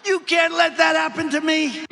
You can't let that happen to me.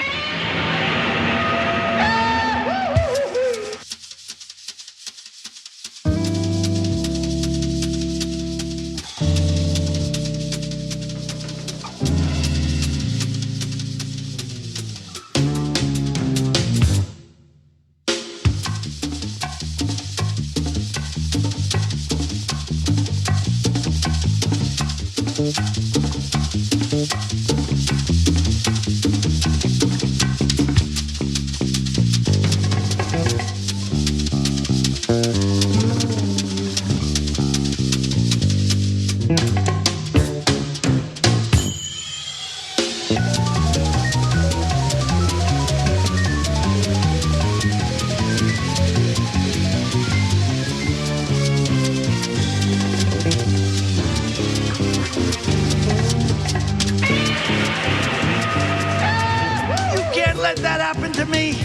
You can't let that happen to me.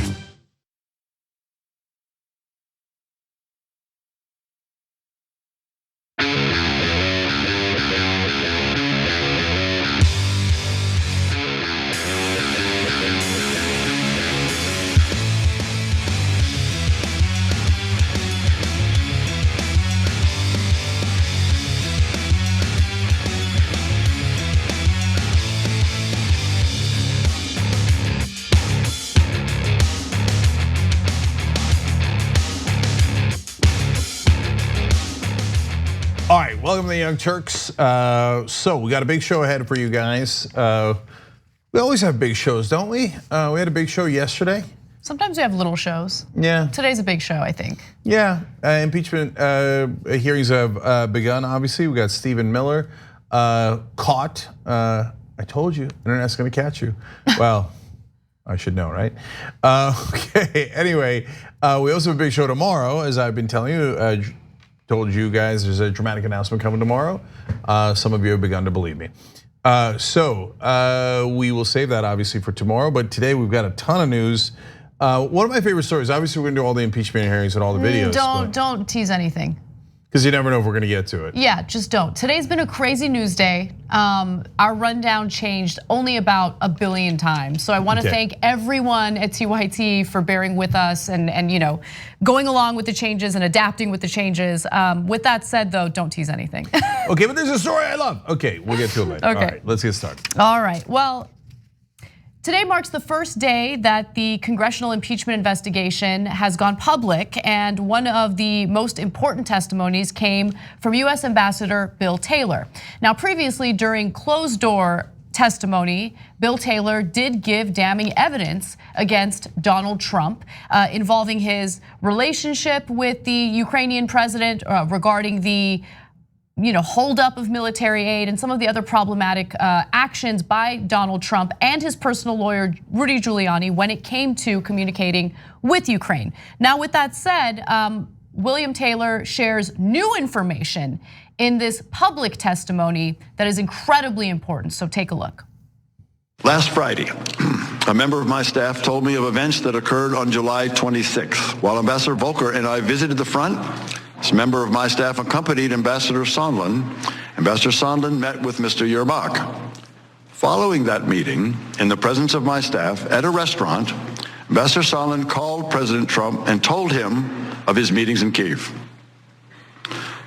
All right, welcome to the Young Turks. So we got a big show ahead for you guys. We always have big shows, don't we? We had a big show yesterday. Sometimes we have little shows. Yeah. Today's a big show, I think. Yeah, impeachment hearings have begun, obviously. We got Stephen Miller caught. I told you, internet's gonna catch you. Well, I should know, right? Okay, anyway, we also have a big show tomorrow, as I've been telling you. Told you guys there's a dramatic announcement coming tomorrow. Some of you have begun to believe me. So we will save that obviously for tomorrow, but today we've got a ton of news. One of my favorite stories, obviously we're gonna do all the impeachment hearings and all the videos. Don't tease anything. Because you never know if we're gonna get to it. Yeah, just don't. Today's been a crazy news day. Our rundown changed only about 1 billion times. So I want to thank everyone at TYT for bearing with us and going along with the changes and adapting with the changes. With that said though, don't tease anything. Okay, but there's a story I love. Okay, we'll get to it later. Okay. All right, let's get started. All right, well, today marks the first day that the congressional impeachment investigation has gone public, and one of the most important testimonies came from US Ambassador Bill Taylor. Now, previously during closed door testimony, Bill Taylor did give damning evidence against Donald Trump involving his relationship with the Ukrainian president regarding the holdup of military aid and some of the other problematic actions by Donald Trump and his personal lawyer, Rudy Giuliani, when it came to communicating with Ukraine. Now, with that said, William Taylor shares new information in this public testimony that is incredibly important, so take a look. Last Friday, a member of my staff told me of events that occurred on July 26th. While Ambassador Volker and I visited the front, this member of my staff accompanied Ambassador Sondland. Ambassador Sondland met with Mr. Yermak. Following that meeting, in the presence of my staff at a restaurant, Ambassador Sondland called President Trump and told him of his meetings in Kyiv.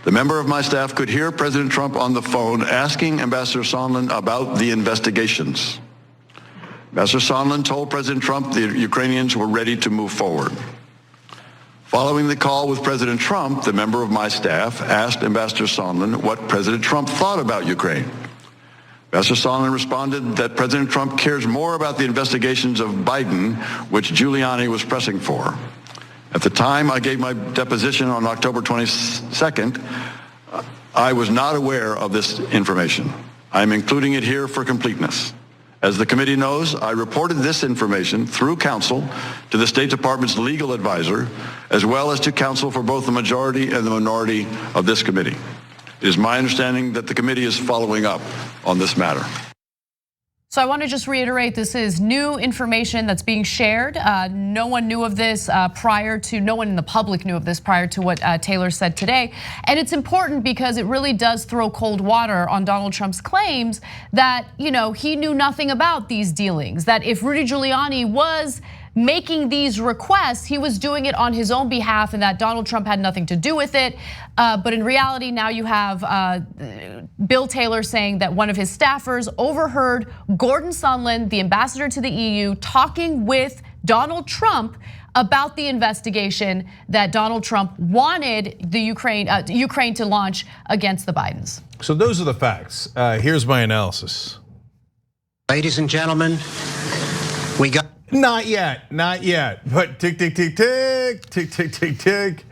The member of my staff could hear President Trump on the phone asking Ambassador Sondland about the investigations. Ambassador Sondland told President Trump the Ukrainians were ready to move forward. Following the call with President Trump, the member of my staff asked Ambassador Sondland what President Trump thought about Ukraine. Ambassador Sondland responded that President Trump cares more about the investigations of Biden, which Giuliani was pressing for. At the time I gave my deposition on October 22nd, I was not aware of this information. I'm including it here for completeness. As the committee knows, I reported this information through counsel to the State Department's legal advisor, as well as to counsel for both the majority and the minority of this committee. It is my understanding that the committee is following up on this matter. So I want to just reiterate, this is new information that's being shared. No one knew of this no one in the public knew of this prior to what Taylor said today. And it's important because it really does throw cold water on Donald Trump's claims that he knew nothing about these dealings, that if Rudy Giuliani was making these requests, he was doing it on his own behalf and that Donald Trump had nothing to do with it. But in reality, now you have Bill Taylor saying that one of his staffers overheard Gordon Sondland, the ambassador to the EU, talking with Donald Trump about the investigation that Donald Trump wanted the Ukraine to launch against the Bidens. So those are the facts. Here's my analysis. Ladies and gentlemen, we got. Not yet, but tick, tick, tick, tick, tick, tick, tick, tick.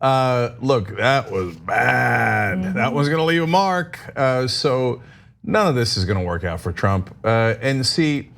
Look, that was bad. That was gonna leave a mark. So none of this is gonna work out for Trump. And see,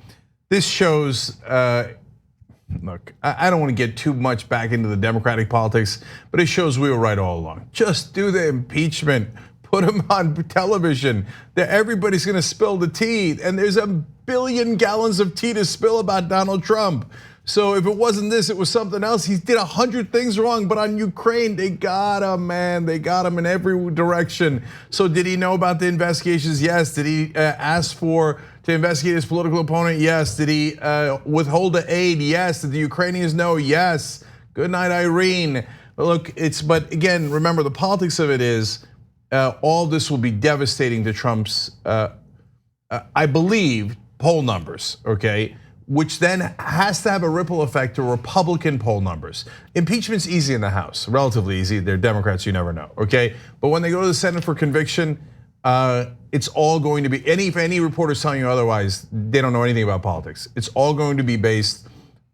this shows, look, I don't wanna get too much back into the Democratic politics, but it shows we were right all along. Just do the impeachment. Put him on television. Everybody's gonna spill the tea, and there's a billion gallons of tea to spill about Donald Trump. So if it wasn't this, it was something else. He did 100 things wrong, but on Ukraine, they got him, man. They got him in every direction. So did he know about the investigations? Yes. Did he ask to investigate his political opponent? Yes. Did he withhold the aid? Yes. Did the Ukrainians know? Yes. Good night, Irene. Look, but again, remember the politics of it is, all this will be devastating to Trump's, I believe, poll numbers, okay? Which then has to have a ripple effect to Republican poll numbers. Impeachment's easy in the House, relatively easy. They're Democrats, you never know, okay? But when they go to the Senate for conviction, it's all going to be, if any reporter's telling you otherwise, they don't know anything about politics. It's all going to be based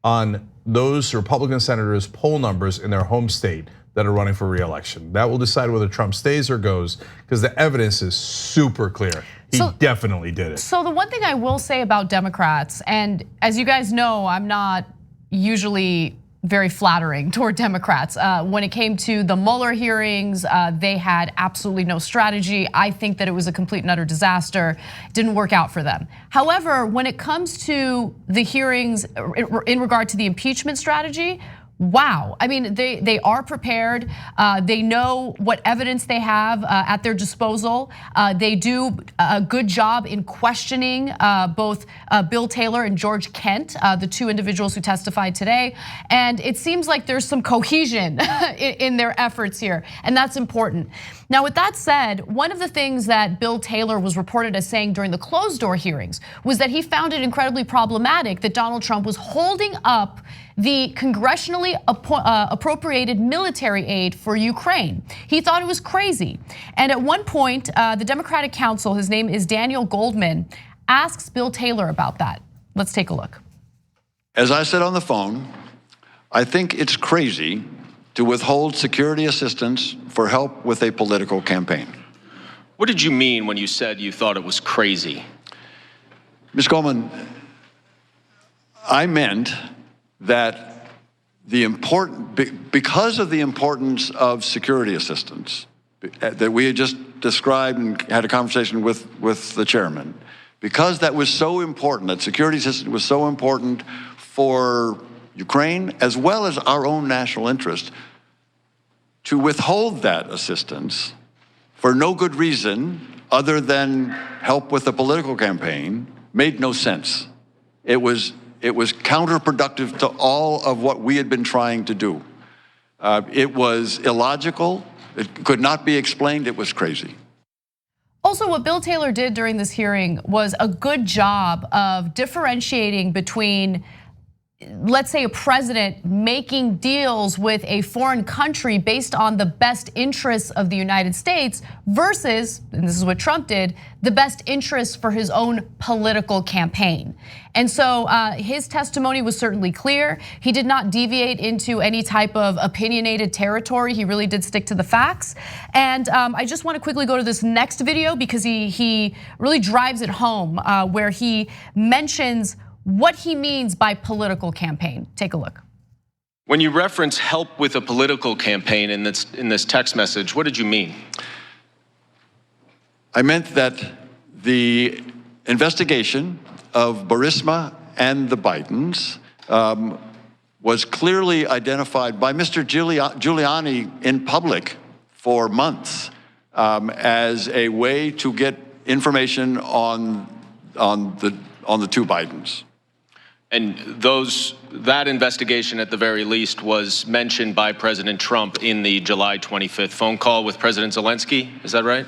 on those Republican senators' poll numbers in their home state that are running for re-election. That will decide whether Trump stays or goes, because the evidence is super clear. He definitely did it. So the one thing I will say about Democrats, and as you guys know, I'm not usually very flattering toward Democrats. When it came to the Mueller hearings, they had absolutely no strategy. I think that it was a complete and utter disaster. Didn't work out for them. However, when it comes to the hearings in regard to the impeachment strategy, wow, I mean, they are prepared. They know what evidence they have at their disposal. They do a good job in questioning both Bill Taylor and George Kent, the two individuals who testified today. And it seems like there's some cohesion in their efforts here, and that's important. Now, with that said, one of the things that Bill Taylor was reported as saying during the closed door hearings was that he found it incredibly problematic that Donald Trump was holding up the congressionally appropriated military aid for Ukraine. He thought it was crazy. And at one point, the Democratic counsel, his name is Daniel Goldman, asks Bill Taylor about that. Let's take a look. As I said on the phone, I think it's crazy to withhold security assistance for help with a political campaign. What did you mean when you said you thought it was crazy? Ms. Goldman, I meant that because of the importance of security assistance that we had just described and had a conversation with the chairman, because that was so important, that security assistance was so important for Ukraine as well as our own national interest, to withhold that assistance for no good reason other than help with a political campaign made no sense. It was counterproductive to all of what we had been trying to do. It was illogical. It could not be explained. It was crazy. Also, what Bill Taylor did during this hearing was a good job of differentiating between, let's say, a president making deals with a foreign country based on the best interests of the United States versus, and this is what Trump did, the best interests for his own political campaign. And so his testimony was certainly clear. He did not deviate into any type of opinionated territory. He really did stick to the facts. And I just want to quickly go to this next video because he really drives it home where he mentions what he means by political campaign. Take a look. When you reference help with a political campaign in this text message, what did you mean? I meant that the investigation of Burisma and the Bidens was clearly identified by Mr. Giuliani in public for months as a way to get information on the two Bidens. And that investigation, at the very least, was mentioned by President Trump in the July 25th phone call with President Zelensky. Is that right?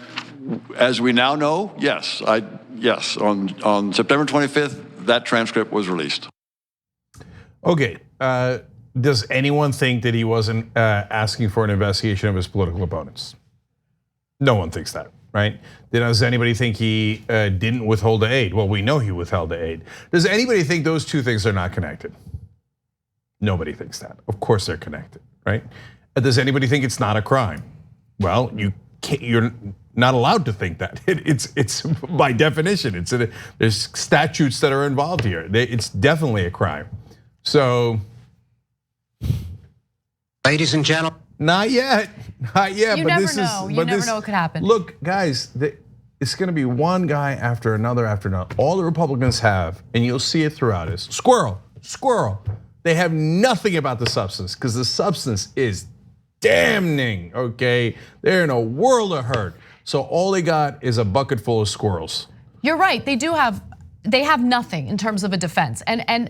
As we now know, yes. Yes, on September 25th, that transcript was released. Okay, does anyone think that he wasn't asking for an investigation of his political opponents? No one thinks that, right? Does anybody think he didn't withhold the aid? Well, we know he withheld the aid. Does anybody think those two things are not connected? Nobody thinks that. Of course they're connected, right? Does anybody think it's not a crime? Well, you're not allowed to think that. It's by definition. There's statutes that are involved here. It's definitely a crime. So, ladies and gentlemen, not yet. You never know. You never know what could happen. Look, guys, it's going to be one guy after another after another. All the Republicans have, and you'll see it throughout, is squirrel, squirrel. They have nothing about the substance because the substance is damning. Okay, they're in a world of hurt. So all they got is a bucket full of squirrels. You're right. They have nothing in terms of a defense. And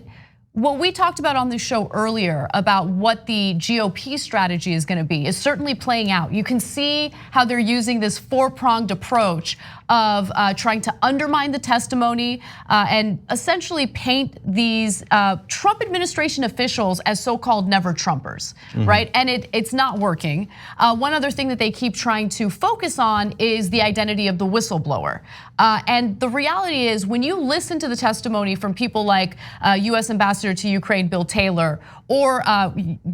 what we talked about on the show earlier about what the GOP strategy is going to be is certainly playing out. You can see how they're using this four-pronged approach of trying to undermine the testimony and essentially paint these Trump administration officials as so-called never-Trumpers, right? And it's not working. One other thing that they keep trying to focus on is the identity of the whistleblower. And the reality is, when you listen to the testimony from people like US Ambassador to Ukraine, Bill Taylor, or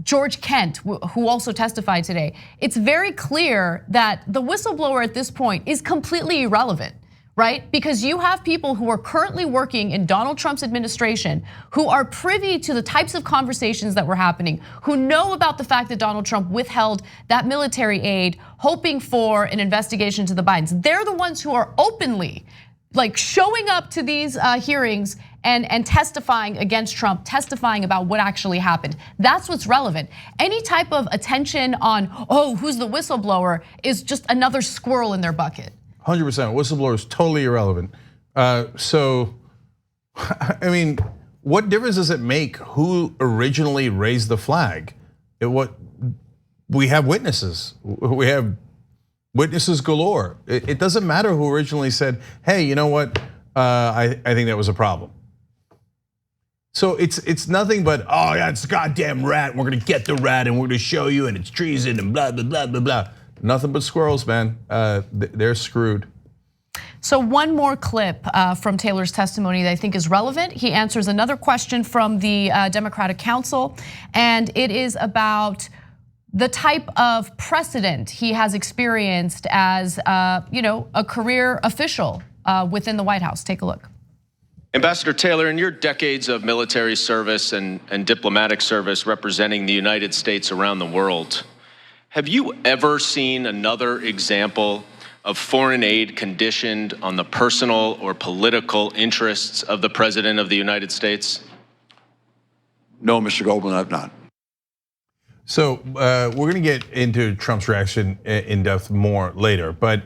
George Kent, who also testified today, it's very clear that the whistleblower at this point is completely irrelevant, right? Because you have people who are currently working in Donald Trump's administration who are privy to the types of conversations that were happening, who know about the fact that Donald Trump withheld that military aid, hoping for an investigation to the Bidens. They're the ones who are openly like showing up to these hearings and testifying against Trump, testifying about what actually happened. That's what's relevant. Any type of attention on, who's the whistleblower, is just another squirrel in their bucket. 100%, whistleblower is totally irrelevant. So, I mean, what difference does it make who originally raised the flag? We have witnesses. We have witnesses galore. It doesn't matter who originally said, hey, you know what? I think that was a problem. So it's nothing but, oh yeah, it's a goddamn rat. We're gonna get the rat and we're gonna show you, and it's treason and blah, blah, blah, blah, blah. Nothing but squirrels, man. They're screwed. So one more clip from Taylor's testimony that I think is relevant. He answers another question from the Democratic Council, and it is about the type of precedent he has experienced as a career official within the White House. Take a look. Ambassador Taylor, in your decades of military service and diplomatic service representing the United States around the world, have you ever seen another example of foreign aid conditioned on the personal or political interests of the President of the United States? No, Mr. Goldman, I've not. So we're gonna get into Trump's reaction in depth more later, but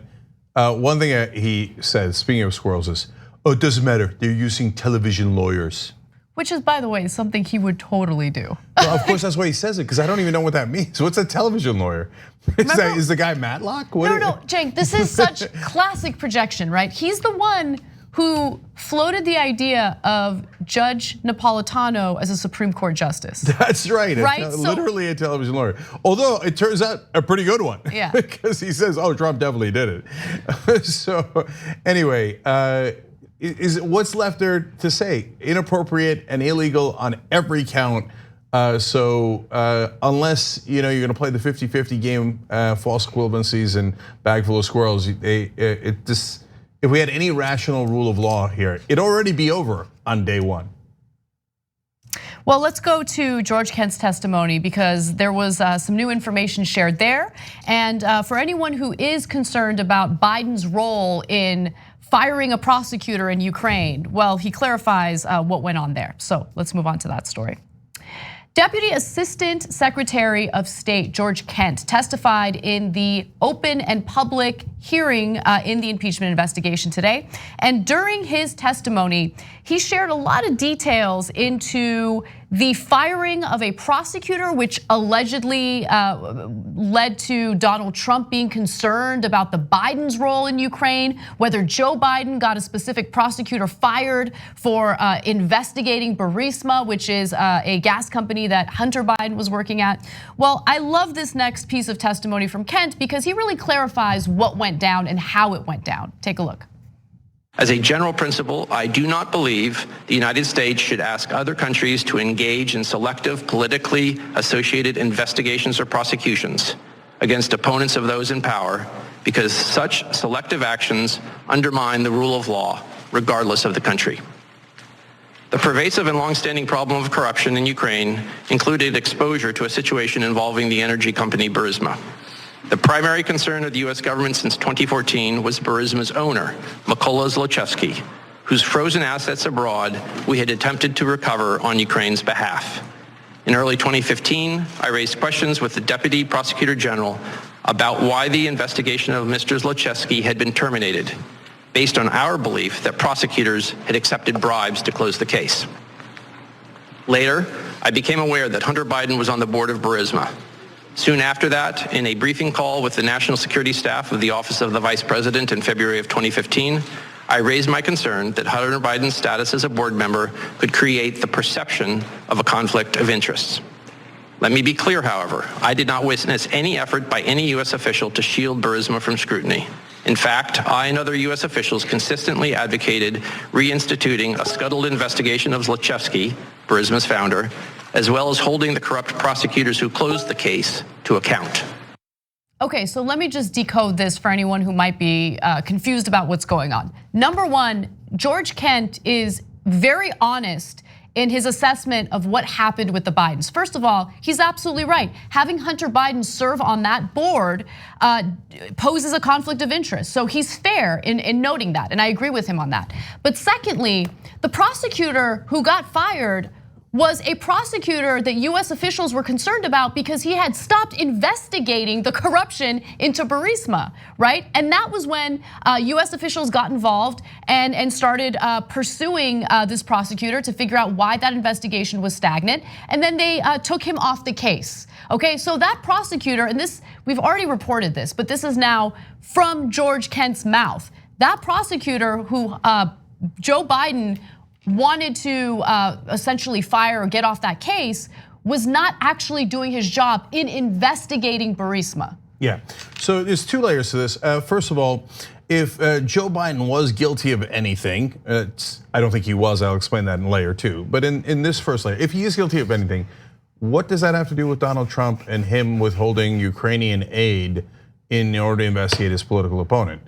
one thing he says, speaking of squirrels, is, it doesn't matter, they're using television lawyers. Which is, by the way, something he would totally do. Well, of course, that's why he says it, because I don't even know what that means. What's a television lawyer? Is the guy Matlock? No, Cenk, this is such classic projection, right? He's the one who floated the idea of Judge Napolitano as a Supreme Court justice. That's right, right? Literally a television lawyer. Although it turns out a pretty good one. Yeah. Because he says, Trump definitely did it. So anyway, what's left there to say? Inappropriate and illegal on every count. So unless you're gonna play the 50-50 game, false equivalencies and bag full of squirrels, if we had any rational rule of law here, it'd already be over on day one. Well, let's go to George Kent's testimony, because there was some new information shared there. And for anyone who is concerned about Biden's role in firing a prosecutor in Ukraine. Well, he clarifies what went on there. So let's move on to that story. Deputy Assistant Secretary of State George Kent testified in the open and public hearing in the impeachment investigation today. And during his testimony, he shared a lot of details into the firing of a prosecutor, which allegedly led to Donald Trump being concerned about the Biden's role in Ukraine, whether Joe Biden got a specific prosecutor fired for investigating Burisma, which is a gas company that Hunter Biden was working at. Well, I love this next piece of testimony from Kent because he really clarifies what went down and how it went down. Take a look. As a general principle, I do not believe the United States should ask other countries to engage in selective, politically associated investigations or prosecutions against opponents of those in power, because such selective actions undermine the rule of law, regardless of the country. The pervasive and long-standing problem of corruption in Ukraine included exposure to a situation involving the energy company Burisma. The primary concern of the US government since 2014 was Burisma's owner, Mykola Zlochevsky, whose frozen assets abroad we had attempted to recover on Ukraine's behalf. In early 2015, I raised questions with the Deputy Prosecutor General about why the investigation of Mr. Zlochevsky had been terminated, based on our belief that prosecutors had accepted bribes to close the case. Later, I became aware that Hunter Biden was on the board of Burisma. Soon after that, in a briefing call with the national security staff of the Office of the Vice President in February of 2015, I raised my concern that Hunter Biden's status as a board member could create the perception of a conflict of interests. Let me be clear, however, I did not witness any effort by any US official to shield Burisma from scrutiny. In fact, I and other US officials consistently advocated reinstituting a scuttled investigation of Zlochevsky, Burisma's founder, as well as holding the corrupt prosecutors who closed the case to account. Okay, so let me just decode this for anyone who might be confused about what's going on. Number one, George Kent is very honest in his assessment of what happened with the Bidens. First of all, he's absolutely right. Having Hunter Biden serve on that board poses a conflict of interest. So he's fair in noting that, and I agree with him on that. But secondly, the prosecutor who got fired was a prosecutor that US officials were concerned about because he had stopped investigating the corruption into Burisma, right? And that was when US officials got involved and started pursuing this prosecutor to figure out why that investigation was stagnant. And then they took him off the case. Okay, so that prosecutor, and this, we've already reported this, but this is now from George Kent's mouth. That prosecutor who Joe Biden wanted to essentially fire or get off that case was not actually doing his job in investigating Burisma. Yeah, so there's two layers to this. First of all, if Joe Biden was guilty of anything, I don't think he was, I'll explain that in layer two. But in this first layer, if he is guilty of anything, what does that have to do with Donald Trump and him withholding Ukrainian aid in order to investigate his political opponent?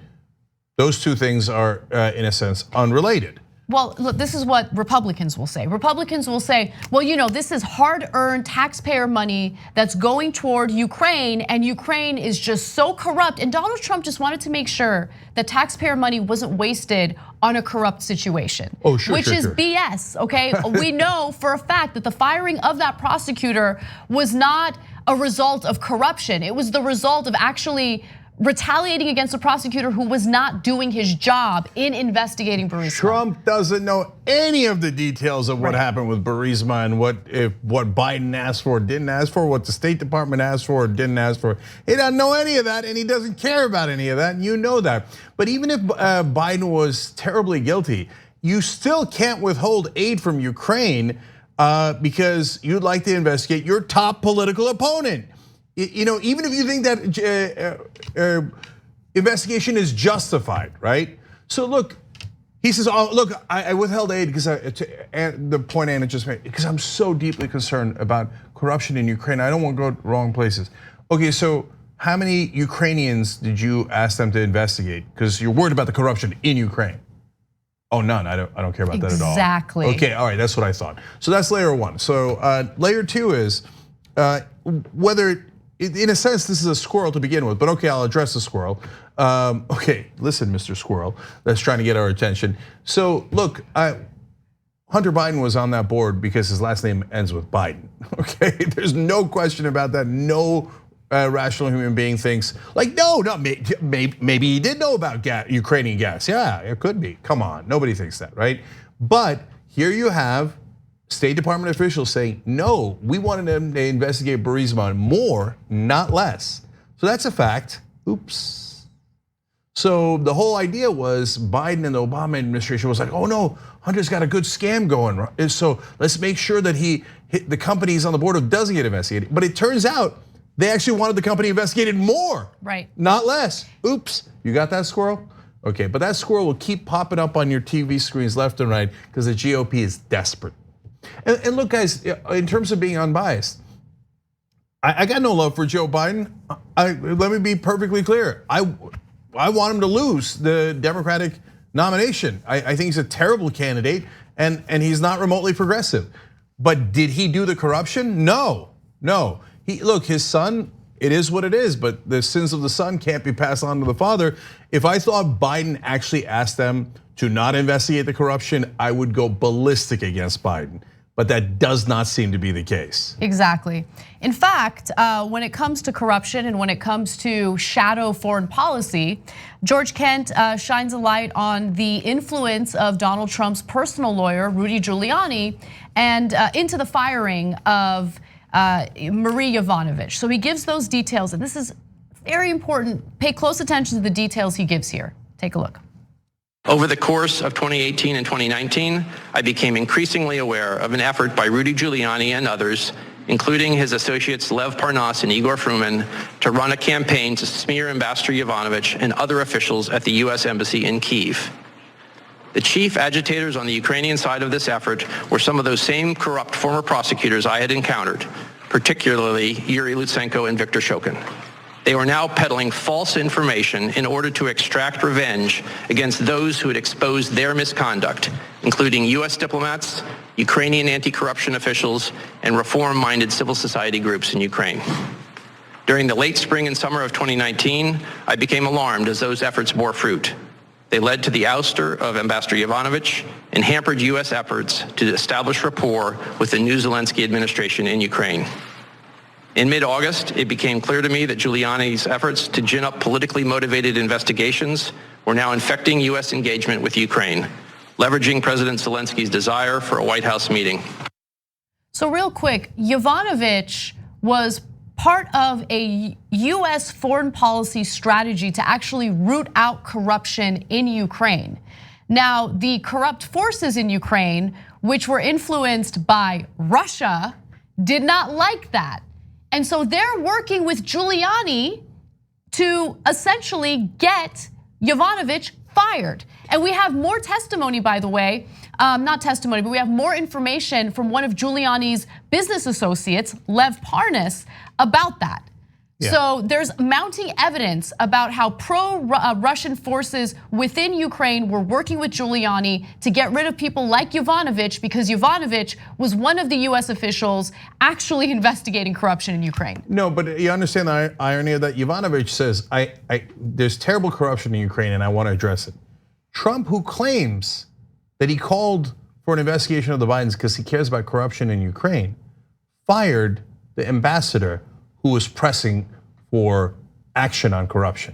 Those two things are, in a sense, unrelated. Well, look, this is what Republicans will say. Republicans will say, well, you know, this is hard-earned taxpayer money that's going toward Ukraine, and Ukraine is just so corrupt. And Donald Trump just wanted to make sure that taxpayer money wasn't wasted on a corrupt situation. Oh, sure, which is BS, okay? We know for a fact that the firing of that prosecutor was not a result of corruption. It was the result of actually retaliating against a prosecutor who was not doing his job in investigating Burisma. Trump doesn't know any of the details of what happened with Burisma and what Biden asked for, didn't ask for, what the State Department asked for, didn't ask for. He doesn't know any of that, and he doesn't care about any of that, and you know that. But even if Biden was terribly guilty, you still can't withhold aid from Ukraine because you'd like to investigate your top political opponent. You know, even if you think that investigation is justified, right? So look, he says, "Oh, look, I withheld aid because the point Anna just made, because I'm so deeply concerned about corruption in Ukraine. I don't want to go to wrong places." Okay, so how many Ukrainians did you ask them to investigate? Because you're worried about the corruption in Ukraine. Oh, none. I don't care about that at all. Exactly. Okay, all right, that's what I thought. So that's layer one. So layer two is whether in a sense, this is a squirrel to begin with, but okay, I'll address the squirrel. Okay, listen, Mr. Squirrel, that's trying to get our attention. So look, Hunter Biden was on that board because his last name ends with Biden, okay? There's no question about that. No rational human being thinks like, no, maybe he did know about Ukrainian gas. Yeah, it could be, come on, nobody thinks that, right? But here you have State Department officials saying, no, we wanted them to investigate Burisma more, not less. So that's a fact, oops. So the whole idea was Biden and the Obama administration was like, oh no, Hunter's got a good scam going. So let's make sure that the company he's on the board of doesn't get investigated. But it turns out they actually wanted the company investigated more, right? Not less. Oops, you got that, squirrel? Okay, but that squirrel will keep popping up on your TV screens left and right because the GOP is desperate. And look, guys, in terms of being unbiased, I got no love for Joe Biden. Let me be perfectly clear. I want him to lose the Democratic nomination. I think he's a terrible candidate, and he's not remotely progressive. But did he do the corruption? No. Look, his son, it is what it is, but the sins of the son can't be passed on to the father. If I thought Biden actually asked them to not investigate the corruption, I would go ballistic against Biden. But that does not seem to be the case. Exactly. In fact, when it comes to corruption and when it comes to shadow foreign policy, George Kent shines a light on the influence of Donald Trump's personal lawyer, Rudy Giuliani, and into the firing of Marie Yovanovitch. So he gives those details, and this is very important. Pay close attention to the details he gives here. Take a look. Over the course of 2018 and 2019, I became increasingly aware of an effort by Rudy Giuliani and others, including his associates Lev Parnas and Igor Fruman, to run a campaign to smear Ambassador Yovanovitch and other officials at the US Embassy in Kyiv. The chief agitators on the Ukrainian side of this effort were some of those same corrupt former prosecutors I had encountered, particularly Yuri Lutsenko and Viktor Shokin. They were now peddling false information in order to extract revenge against those who had exposed their misconduct, including US diplomats, Ukrainian anti-corruption officials, and reform-minded civil society groups in Ukraine. During the late spring and summer of 2019, I became alarmed as those efforts bore fruit. They led to the ouster of Ambassador Yovanovitch and hampered US efforts to establish rapport with the new Zelensky administration in Ukraine. In mid-August, it became clear to me that Giuliani's efforts to gin up politically motivated investigations were now infecting US engagement with Ukraine, leveraging President Zelensky's desire for a White House meeting. So real quick, Yovanovitch was part of a US foreign policy strategy to actually root out corruption in Ukraine. Now, the corrupt forces in Ukraine, which were influenced by Russia, did not like that. And so they're working with Giuliani to essentially get Yovanovitch fired. And we have more testimony, by the way, not testimony, but we have more information from one of Giuliani's business associates, Lev Parnas, about that. Yeah. So there's mounting evidence about how pro-Russian forces within Ukraine were working with Giuliani to get rid of people like Yovanovitch, because Yovanovitch was one of the US officials actually investigating corruption in Ukraine. No, but you understand the irony of that? Yovanovitch says, there's terrible corruption in Ukraine and I want to address it. Trump, who claims that he called for an investigation of the Bidens because he cares about corruption in Ukraine, fired the ambassador who was pressing for action on corruption.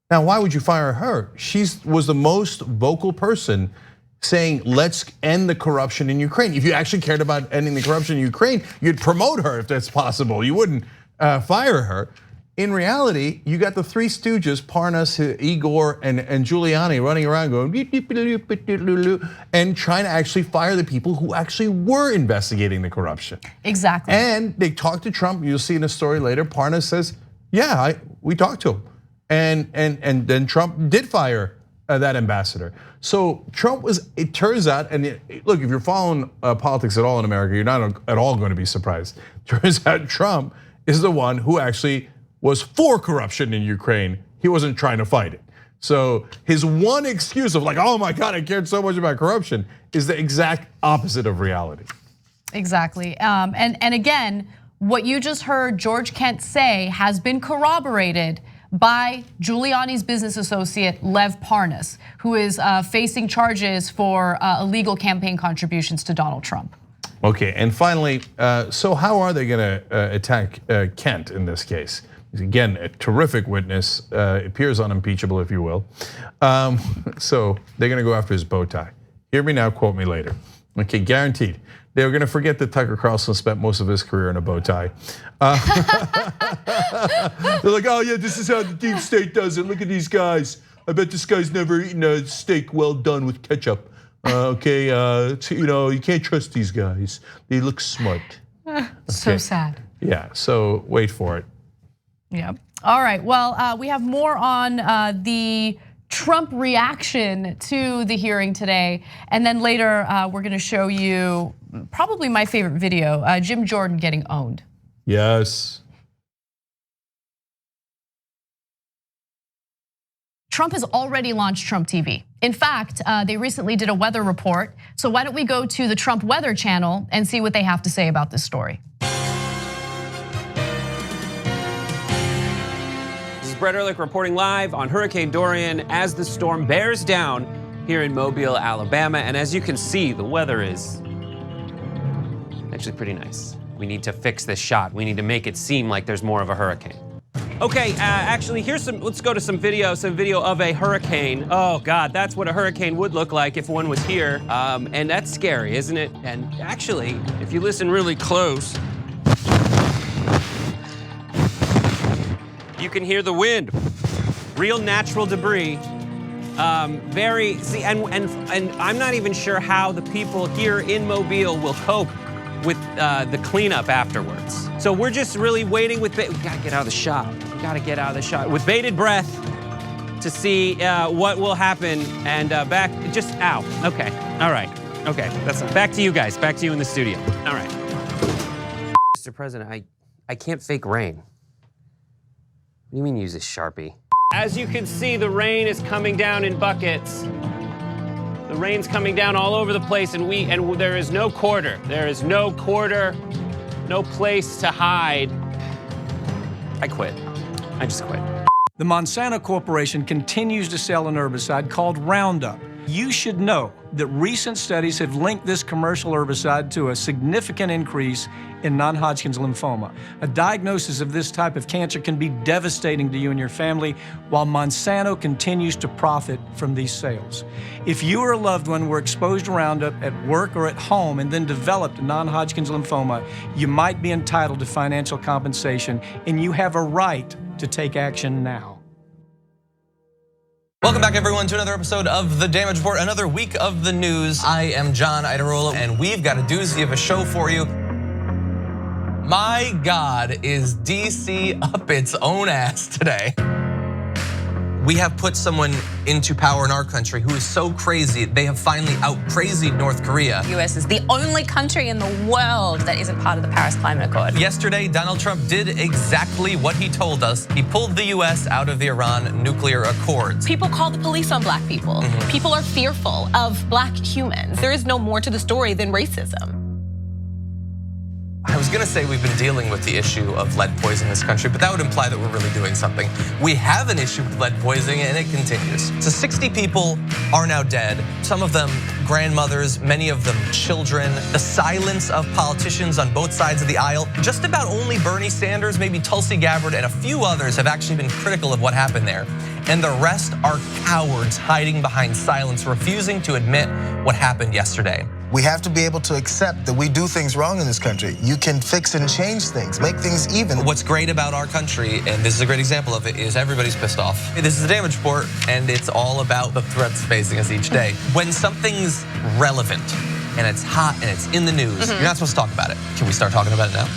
Now, why would you fire her? She was the most vocal person saying, let's end the corruption in Ukraine. If you actually cared about ending the corruption in Ukraine, you'd promote her if that's possible. You wouldn't fire her. In reality, you got the three stooges, Parnas, Igor, and Giuliani running around going, and trying to actually fire the people who actually were investigating the corruption. Exactly. And they talked to Trump. You'll see in a story later, Parnas says, yeah, we talked to him. And then Trump did fire that ambassador. So Trump was, it turns out, and look, if you're following politics at all in America, you're not at all going to be surprised. Turns out Trump is the one who actually was for corruption in Ukraine. He wasn't trying to fight it. So his one excuse of like, oh my God, I cared so much about corruption is the exact opposite of reality. Exactly, and again, what you just heard George Kent say has been corroborated by Giuliani's business associate, Lev Parnas, who is facing charges for illegal campaign contributions to Donald Trump. Okay, and finally, so how are they gonna attack Kent in this case? He's again a terrific witness, appears unimpeachable, if you will. So they're gonna go after his bow tie. Hear me now, quote me later. Okay, guaranteed. They were gonna forget that Tucker Carlson spent most of his career in a bow tie. They're like, oh yeah, this is how the deep state does it. Look at these guys. I bet this guy's never eaten a steak well done with ketchup. Okay, you can't trust these guys. They look smart. Okay. So sad. Yeah, so wait for it. Yeah. All right, well, we have more on the Trump reaction to the hearing today. And then later, we're gonna show you probably my favorite video, Jim Jordan getting owned. Yes. Trump has already launched Trump TV. In fact, they recently did a weather report. So why don't we go to the Trump Weather Channel and see what they have to say about this story. This is Brett Ehrlich reporting live on Hurricane Dorian as the storm bears down here in Mobile, Alabama. And as you can see, the weather is actually pretty nice. We need to fix this shot. We need to make it seem like there's more of a hurricane. Okay, actually, let's go to some video of a hurricane. Oh God, that's what a hurricane would look like if one was here. And that's scary, isn't it? And actually, if you listen really close, you can hear the wind. Real natural debris. And I'm not even sure how the people here in Mobile will cope with the cleanup afterwards. So we're just really waiting we gotta get out of the shot. We gotta get out of the shot with bated breath to see what will happen. And ow, okay, all right, okay, that's back to you guys, back to you in the studio. All right. Mr. President, I can't fake rain. What do you mean use a Sharpie? As you can see, the rain is coming down in buckets. The rain's coming down all over the place, and there is no quarter. There is no quarter, no place to hide. I quit. I just quit. The Monsanto Corporation continues to sell an herbicide called Roundup. You should know that recent studies have linked this commercial herbicide to a significant increase in non-Hodgkin's lymphoma. A diagnosis of this type of cancer can be devastating to you and your family, while Monsanto continues to profit from these sales. If you or a loved one were exposed to Roundup at work or at home and then developed non-Hodgkin's lymphoma, you might be entitled to financial compensation, and you have a right to take action now. Welcome back, everyone, to another episode of The Damage Report, another week of the news. I am John Idarola, and we've got a doozy of a show for you. My God, is DC up its own ass today. We have put someone into power in our country who is so crazy, they have finally out-crazied North Korea. The US is the only country in the world that isn't part of the Paris Climate Accord. Yesterday, Donald Trump did exactly what he told us. He pulled the US out of the Iran nuclear accords. People call the police on black people. People are fearful of black humans. There is no more to the story than racism. I was gonna say we've been dealing with the issue of lead poisoning in this country, but that would imply that we're really doing something. We have an issue with lead poisoning and it continues. So 60 people are now dead. Some of them grandmothers, many of them children. The silence of politicians on both sides of the aisle. Just about only Bernie Sanders, maybe Tulsi Gabbard, and a few others have actually been critical of what happened there. And the rest are cowards hiding behind silence, refusing to admit what happened yesterday. We have to be able to accept that we do things wrong in this country. You can fix and change things, make things even. What's great about our country, and this is a great example of it, is everybody's pissed off. This is the Damage Report, and it's all about the threats facing us each day. When something's relevant, and it's hot, and it's in the news, you're not supposed to talk about it. Can we start talking about it now?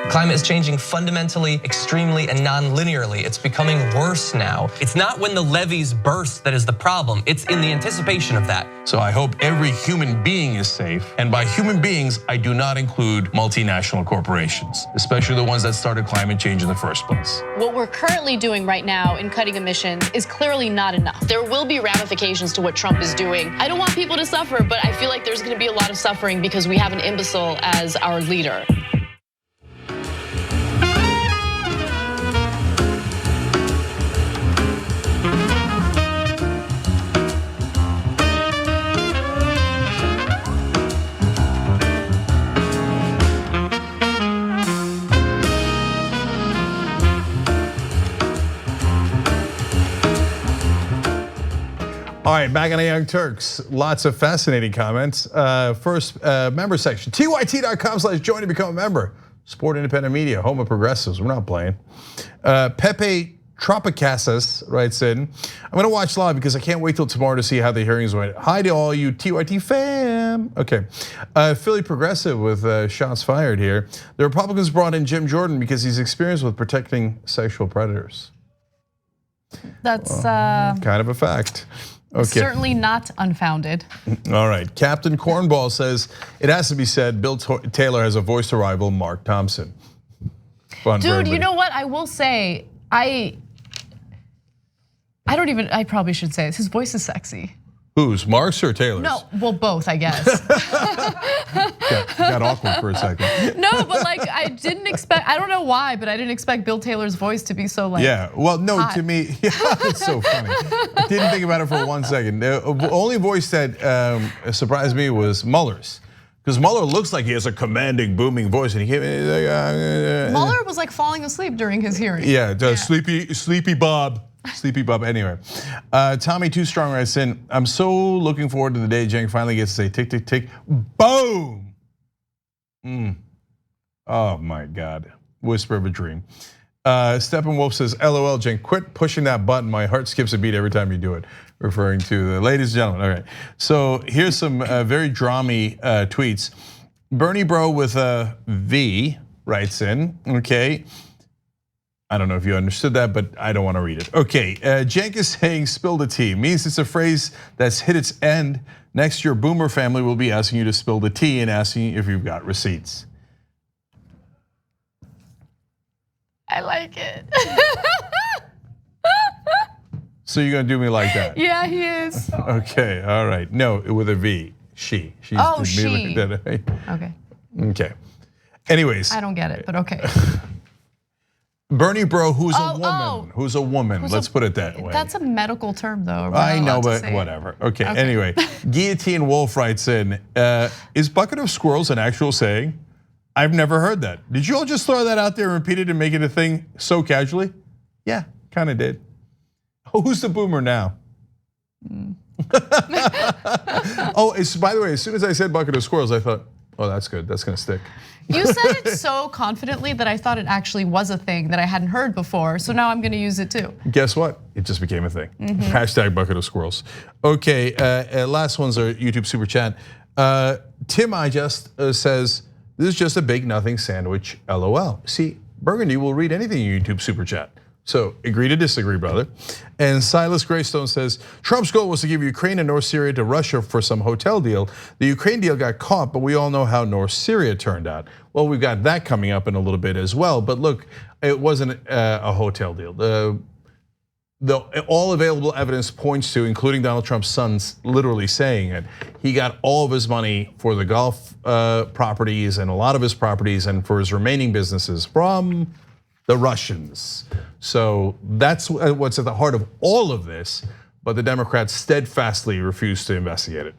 Climate is changing fundamentally, extremely, and non-linearly. It's becoming worse now. It's not when the levees burst that is the problem. It's in the anticipation of that. So I hope every human being is safe. And by human beings, I do not include multinational corporations, especially the ones that started climate change in the first place. What we're currently doing right now in cutting emissions is clearly not enough. There will be ramifications to what Trump is doing. I don't want people to suffer, but I feel like there's going to be a lot of suffering because we have an imbecile as our leader. All right, back on the Young Turks. Lots of fascinating comments. First, member section. TYT.com/join to become a member. Support independent media, home of progressives. We're not playing. Pepe Tropicasas writes in, I'm gonna watch live because I can't wait till tomorrow to see how the hearings went. Hi to all you TYT fam. Okay, Philly Progressive with shots fired here. The Republicans brought in Jim Jordan because he's experienced with protecting sexual predators. That's kind of a fact. Okay. Certainly not unfounded. All right, Captain Cornball says, it has to be said, Bill Taylor has a voice to rival Mark Thompson. Fun for Dude, everybody. you know what? I will say, I probably should say this. His voice is sexy. Whose, Mark's or Taylor's? No, well, both, I guess. Got awkward for a second. No, but like I didn't expect, I don't know why, but I didn't expect Bill Taylor's voice to be so like Yeah, well, no, hot. to me, yeah, it's so funny. I didn't think about it for 1 second. The only voice that surprised me was Mueller's. Because Mueller looks like he has a commanding, booming voice, and he came in like, Mueller was like falling asleep during his hearing. Yeah, sleepy Bob. Sleepy Bob. Anyway, Tommy Too Strong writes in, I'm so looking forward to the day Cenk finally gets to say tick, tick, tick, boom. Oh my God, whisper of a dream. Steppenwolf says, LOL, Cenk, quit pushing that button. My heart skips a beat every time you do it. Referring to the ladies and gentlemen. All right, so here's some very drammy tweets. Bernie Bro with a V writes in, okay. I don't know if you understood that, but I don't want to read it. Okay, Cenk is saying spill the tea. Means it's a phrase that's hit its end. Next, your boomer family will be asking you to spill the tea and asking if you've got receipts. I like it. So you're gonna do me like that? Yeah, he is. Okay, all right. No, with a V, she. She's Oh, did me she. like that, right? Okay. Okay. Anyways. I don't get it, but okay. Bernie Bro, who's a woman, let's put it that way. That's a medical term though. I know, but whatever. Okay, anyway, Guillotine Wolf writes in, is bucket of squirrels an actual saying? I've never heard that. Did you all just throw that out there and repeat it and make it a thing so casually? Yeah, kind of did. Who's the boomer now? Oh, by the way, as soon as I said bucket of squirrels, I thought, oh, that's good, that's gonna stick. You said it so confidently that I thought it actually was a thing that I hadn't heard before. So now I'm gonna use it too. Guess what? It just became a thing. Hashtag bucket of squirrels. Okay, last ones are YouTube super chat. Tim I just says, this is just a big nothing sandwich, LOL. See, Burgundy will read anything in YouTube super chat. So agree to disagree, brother. And Silas Greystone says, Trump's goal was to give Ukraine and North Syria to Russia for some hotel deal. The Ukraine deal got caught, but we all know how North Syria turned out. Well, we've got that coming up in a little bit as well. But look, it wasn't a hotel deal. All available evidence points to, including Donald Trump's sons literally saying it, he got all of his money for the Gulf properties and a lot of his properties and for his remaining businesses from the Russians. So that's what's at the heart of all of this, but the Democrats steadfastly refuse to investigate it.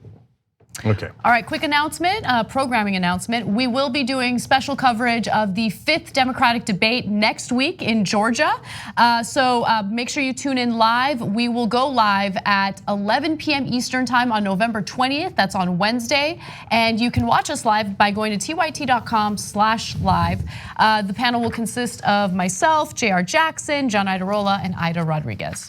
Okay. All right, quick announcement, programming announcement. We will be doing special coverage of the 5th Democratic debate next week in Georgia. So make sure you tune in live. We will go live at 11 p.m. Eastern time on November 20th. That's on Wednesday. And you can watch us live by going to tyt.com/live. The panel will consist of myself, J.R. Jackson, John Idarola, and Ida Rodriguez.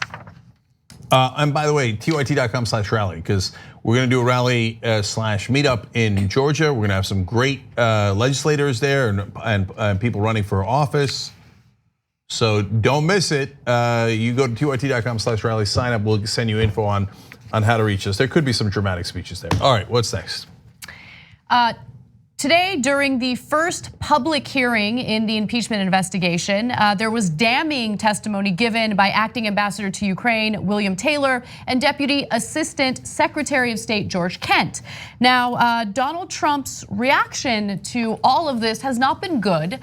And by the way, tyt.com/rally, because We're gonna do a rally slash meetup in Georgia. We're gonna have some great legislators there and people running for office. So don't miss it. You go to tyt.com/rally, sign up. We'll send you info on how to reach us. There could be some dramatic speeches there. All right, what's next? Today, during the first public hearing in the impeachment investigation, there was damning testimony given by Acting Ambassador to Ukraine, William Taylor, and Deputy Assistant Secretary of State, George Kent. Now, Donald Trump's reaction to all of this has not been good.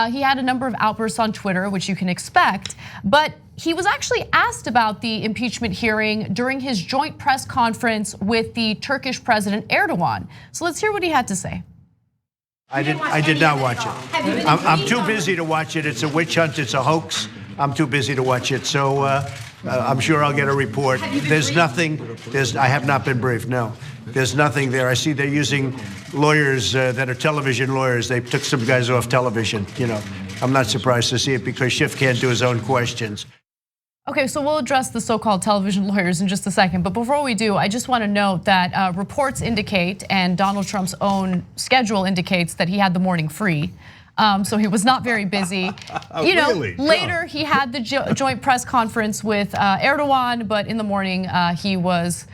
He had a number of outbursts on Twitter, which you can expect, but he was actually asked about the impeachment hearing during his joint press conference with the Turkish President Erdogan. So let's hear what he had to say. I did not watch it. I'm too busy to watch it. It's a witch hunt. It's a hoax. I'm too busy to watch it. So I'm sure I'll get a report. There's nothing. I have not been briefed. No, there's nothing there. I see they're using lawyers that are television lawyers. They took some guys off television. You know, I'm not surprised to see it because Schiff can't do his own questions. Okay, so we'll address the so-called television lawyers in just a second. But before we do, I just want to note that reports indicate, and Donald Trump's own schedule indicates, that he had the morning free. So he was not very busy. You know, Really? later he had the joint press conference with Erdogan, but in the morning he was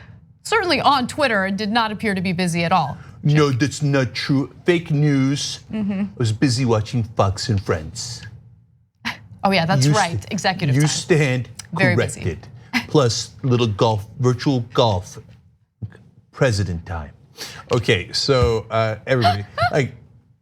certainly on Twitter and did not appear to be busy at all. No, that's not true. Fake news. I was busy watching Fox and Friends. Oh yeah, that's right. Executive You time. stand Very corrected. Plus little golf, virtual golf, president time. Okay, so everybody, like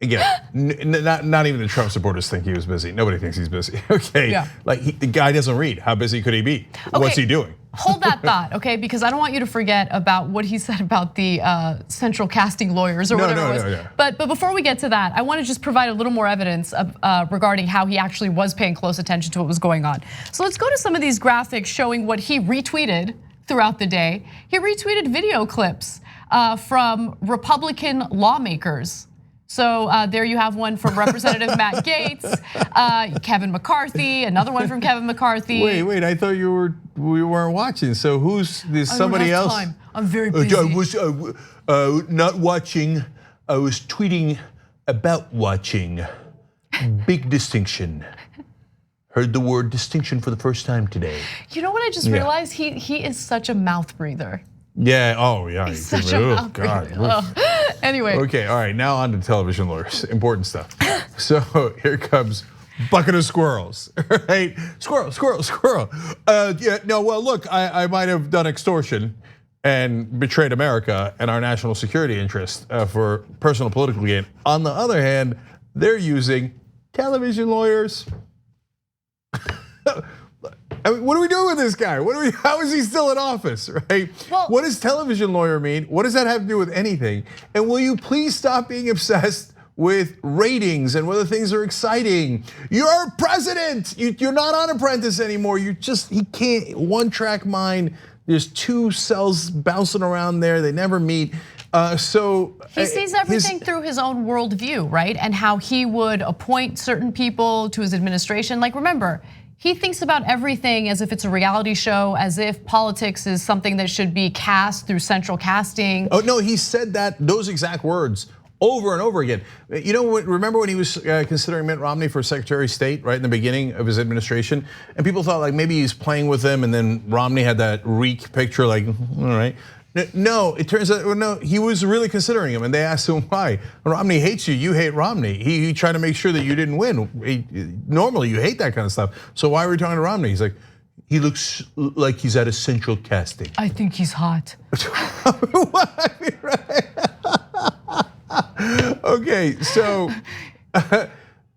again, not even the Trump supporters think he was busy. Nobody thinks he's busy. Okay, Yeah. like the guy doesn't read. How busy could he be? What's he doing? Hold that thought, okay? Because I don't want you to forget about what he said about the central casting lawyers or whatever it was. No. But before we get to that, I want to just provide a little more evidence regarding how he actually was paying close attention to what was going on. So let's go to some of these graphics showing what he retweeted throughout the day. He retweeted video clips from Republican lawmakers. So there you have one from Representative Matt Gaetz, Kevin McCarthy, another one from Kevin McCarthy. Wait, I thought we weren't watching. So who's this? Somebody I don't have else? Time. I'm very busy. I was not watching. I was tweeting about watching. Big distinction. Heard the word distinction for the first time today. You know what I just realized? He is such a mouth breather. Yeah. Oh, yeah. He's such a mouth breather. Anyway. Okay. All right. Now on to television lawyers. Important stuff. So here comes bucket of squirrels. Right? Squirrel. Yeah. No. Well, look. I might have done extortion and betrayed America and our national security interest for personal political gain. On the other hand, they're using television lawyers. I mean, what are we doing with this guy? How is he still in office, right? Well, what does television lawyer mean? What does that have to do with anything? And will you please stop being obsessed with ratings and whether things are exciting? You're president. You're not on Apprentice anymore. He can't, one track mind. There's two cells bouncing around there. They never meet. So he sees everything through his own worldview, right? And how he would appoint certain people to his administration. Like, remember, he thinks about everything as if it's a reality show, as if politics is something that should be cast through central casting. Oh no, he said those exact words over and over again. You know, remember when he was considering Mitt Romney for Secretary of State right in the beginning of his administration? And people thought like maybe he's playing with him, and then Romney had that reek picture like, all right. No, it turns out, no, he was really considering him, and they asked him why. Romney hates you, you hate Romney. He tried to make sure that you didn't win. Normally you hate that kind of stuff. So why are we talking to Romney? He's like, he looks like he's at a central casting. I think he's hot.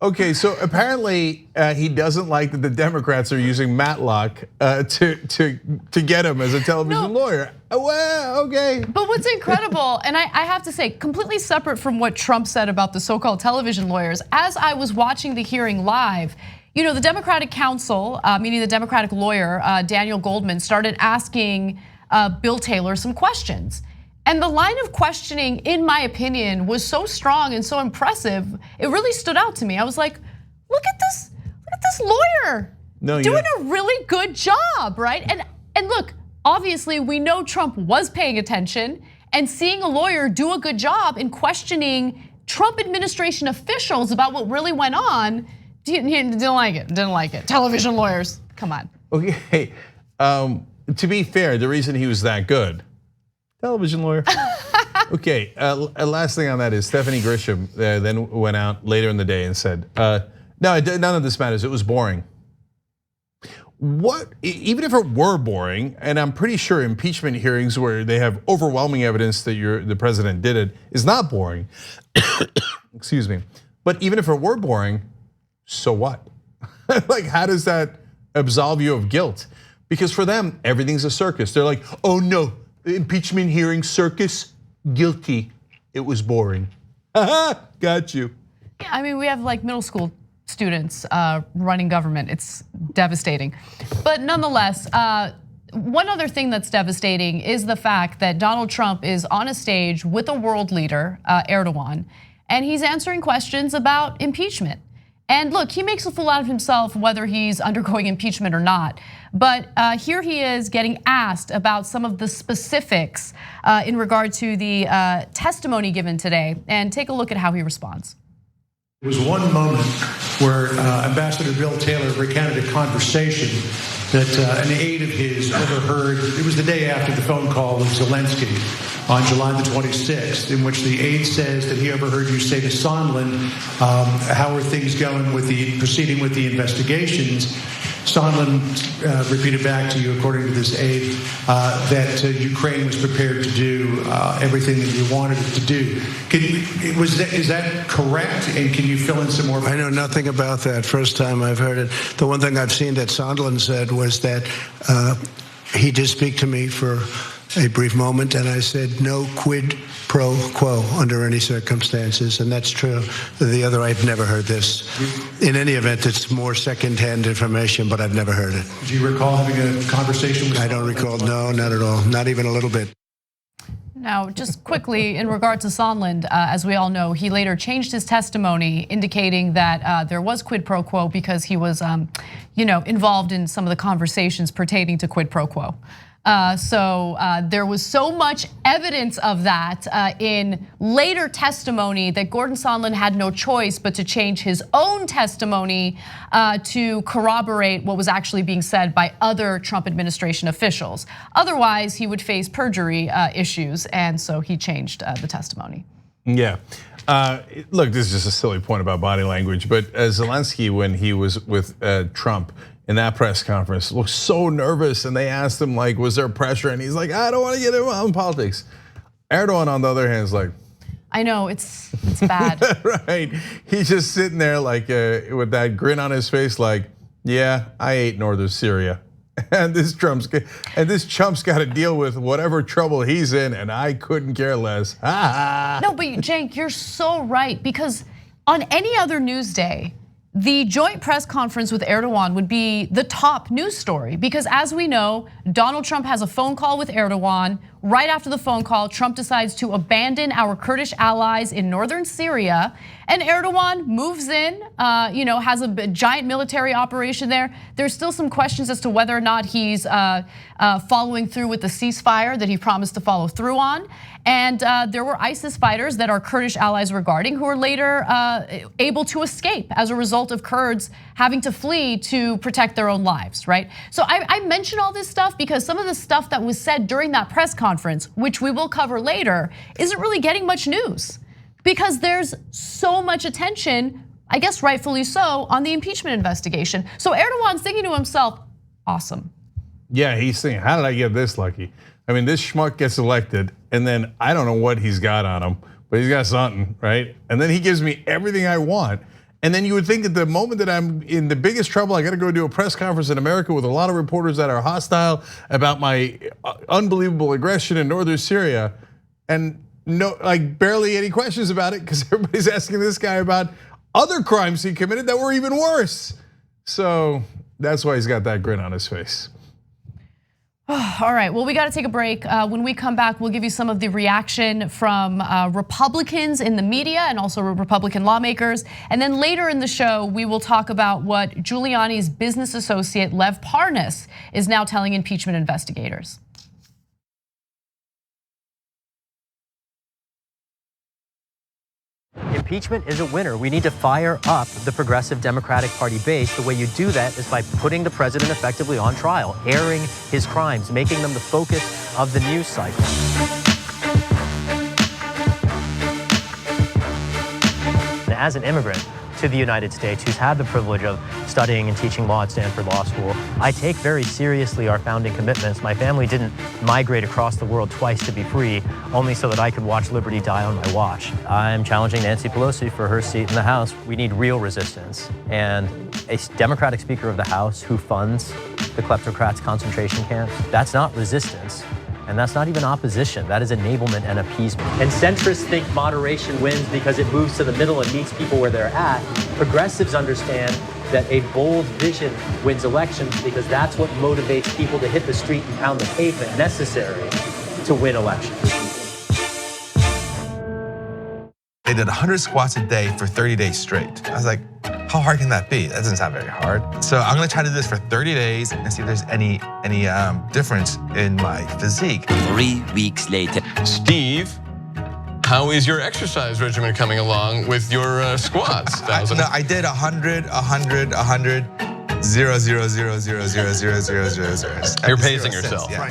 Okay, so apparently he doesn't like that the Democrats are using Matlock to get him as a television lawyer. Well, okay. But what's incredible, and I have to say, completely separate from what Trump said about the so-called television lawyers, as I was watching the hearing live, you know, the Democratic counsel, meaning the Democratic lawyer, Daniel Goldman, started asking Bill Taylor some questions. And the line of questioning, in my opinion, was so strong and so impressive, it really stood out to me. I was like, look at this lawyer doing a really good job, right? And look, obviously we know Trump was paying attention and seeing a lawyer do a good job in questioning Trump administration officials about what really went on. Didn't like it, didn't like it. Television lawyers, come on. Okay, to be fair, the reason he was that good, television lawyer. Okay, last thing on that is Stephanie Grisham then went out later in the day and said, no, none of this matters, it was boring. What, even if it were boring, and I'm pretty sure impeachment hearings where they have overwhelming evidence that the president did it is not boring, excuse me. But even if it were boring, so what? Like, how does that absolve you of guilt? Because for them, everything's a circus. They're like, oh no, impeachment hearing circus, guilty, it was boring. Got you. Yeah, I mean, we have like middle school students running government. It's devastating. But nonetheless, one other thing that's devastating is the fact that Donald Trump is on a stage with a world leader, Erdogan, and he's answering questions about impeachment. And look, he makes a fool out of himself whether he's undergoing impeachment or not. But here he is getting asked about some of the specifics in regard to the testimony given today. And take a look at how he responds. There was one moment where Ambassador Bill Taylor recounted a conversation that an aide of his overheard. It was the day after the phone call with Zelensky on July the 26th, in which the aide says that he overheard you say to Sondland, how are things going with proceeding with the investigations? Sondland repeated back to you, according to this aide, that Ukraine was prepared to do everything that you wanted it to do. Is that correct? And can you fill in some more? I know nothing about that. First time I've heard it. The one thing I've seen that Sondland said was that he did speak to me for a brief moment, and I said no quid pro quo under any circumstances, and that's true. The other, I've never heard this. In any event, it's more secondhand information, but I've never heard it. Do you recall having a conversation with? I don't recall. No, not at all. Not even a little bit. Now, just quickly in regard to Sondland, as we all know, he later changed his testimony, indicating that there was quid pro quo because he was, involved in some of the conversations pertaining to quid pro quo. So there was so much evidence of that in later testimony that Gordon Sondland had no choice but to change his own testimony to corroborate what was actually being said by other Trump administration officials. Otherwise, he would face perjury issues, and so he changed the testimony. Yeah. Look, this is just a silly point about body language, but Zelensky, when he was with Trump, in that press conference, looked so nervous, and they asked him, like, was there pressure? And he's like, I don't want to get involved in politics. Erdogan, on the other hand, is like, I know, it's bad. Right, he's just sitting there like with that grin on his face, like, yeah, I ate northern Syria. And this chump's got to deal with whatever trouble he's in, and I couldn't care less. No, but Cenk, you're so right, because on any other news day, the joint press conference with Erdogan would be the top news story, because as we know, Donald Trump has a phone call with Erdogan. Right after the phone call, Trump decides to abandon our Kurdish allies in northern Syria, and Erdogan moves in, has a giant military operation there. There's still some questions as to whether or not he's following through with the ceasefire that he promised to follow through on. And there were ISIS fighters that our Kurdish allies were guarding who were later able to escape as a result of Kurds having to flee to protect their own lives, right? So I mention all this stuff because some of the stuff that was said during that press conference, which we will cover later, isn't really getting much news because there's so much attention, I guess rightfully so, on the impeachment investigation. So Erdogan's thinking to himself, awesome. Yeah, he's thinking, how did I get this lucky? I mean, this schmuck gets elected, and then I don't know what he's got on him, but he's got something, right? And then he gives me everything I want. And then you would think at the moment that I'm in the biggest trouble, I gotta go do a press conference in America with a lot of reporters that are hostile about my unbelievable aggression in northern Syria. And no, like barely any questions about it because everybody's asking this guy about other crimes he committed that were even worse. So that's why he's got that grin on his face. All right, well, we got to take a break. When we come back, we'll give you some of the reaction from Republicans in the media and also Republican lawmakers. And then later in the show, we will talk about what Giuliani's business associate, Lev Parnas, is now telling impeachment investigators. impeachment is a winner. We need to fire up the progressive Democratic Party base. The way you do that is by putting the president effectively on trial, airing his crimes, making them the focus of the news cycle. As an immigrant to the United States who's had the privilege of studying and teaching law at Stanford Law School, I take very seriously our founding commitments. My family didn't migrate across the world twice to be free, only so that I could watch liberty die on my watch. I'm challenging Nancy Pelosi for her seat in the House. We need real resistance. And a Democratic Speaker of the House who funds the kleptocrats' concentration camps, that's not resistance. And that's not even opposition, that is enablement and appeasement. And centrists think moderation wins because it moves to the middle and meets people where they're at. Progressives understand that a bold vision wins elections because that's what motivates people to hit the street and pound the pavement necessary to win elections. They did 100 squats a day for 30 days straight. I was like, how hard can that be? That doesn't sound very hard. So I'm gonna try to do this for 30 days and see if there's any difference in my physique. 3 weeks later. Steve, how is your exercise regimen coming along with your squats? I did 100, 100, 100, 0, 0, 0, 0, 0, 0, 0, 0, 0. You're pacing yourself. Yeah.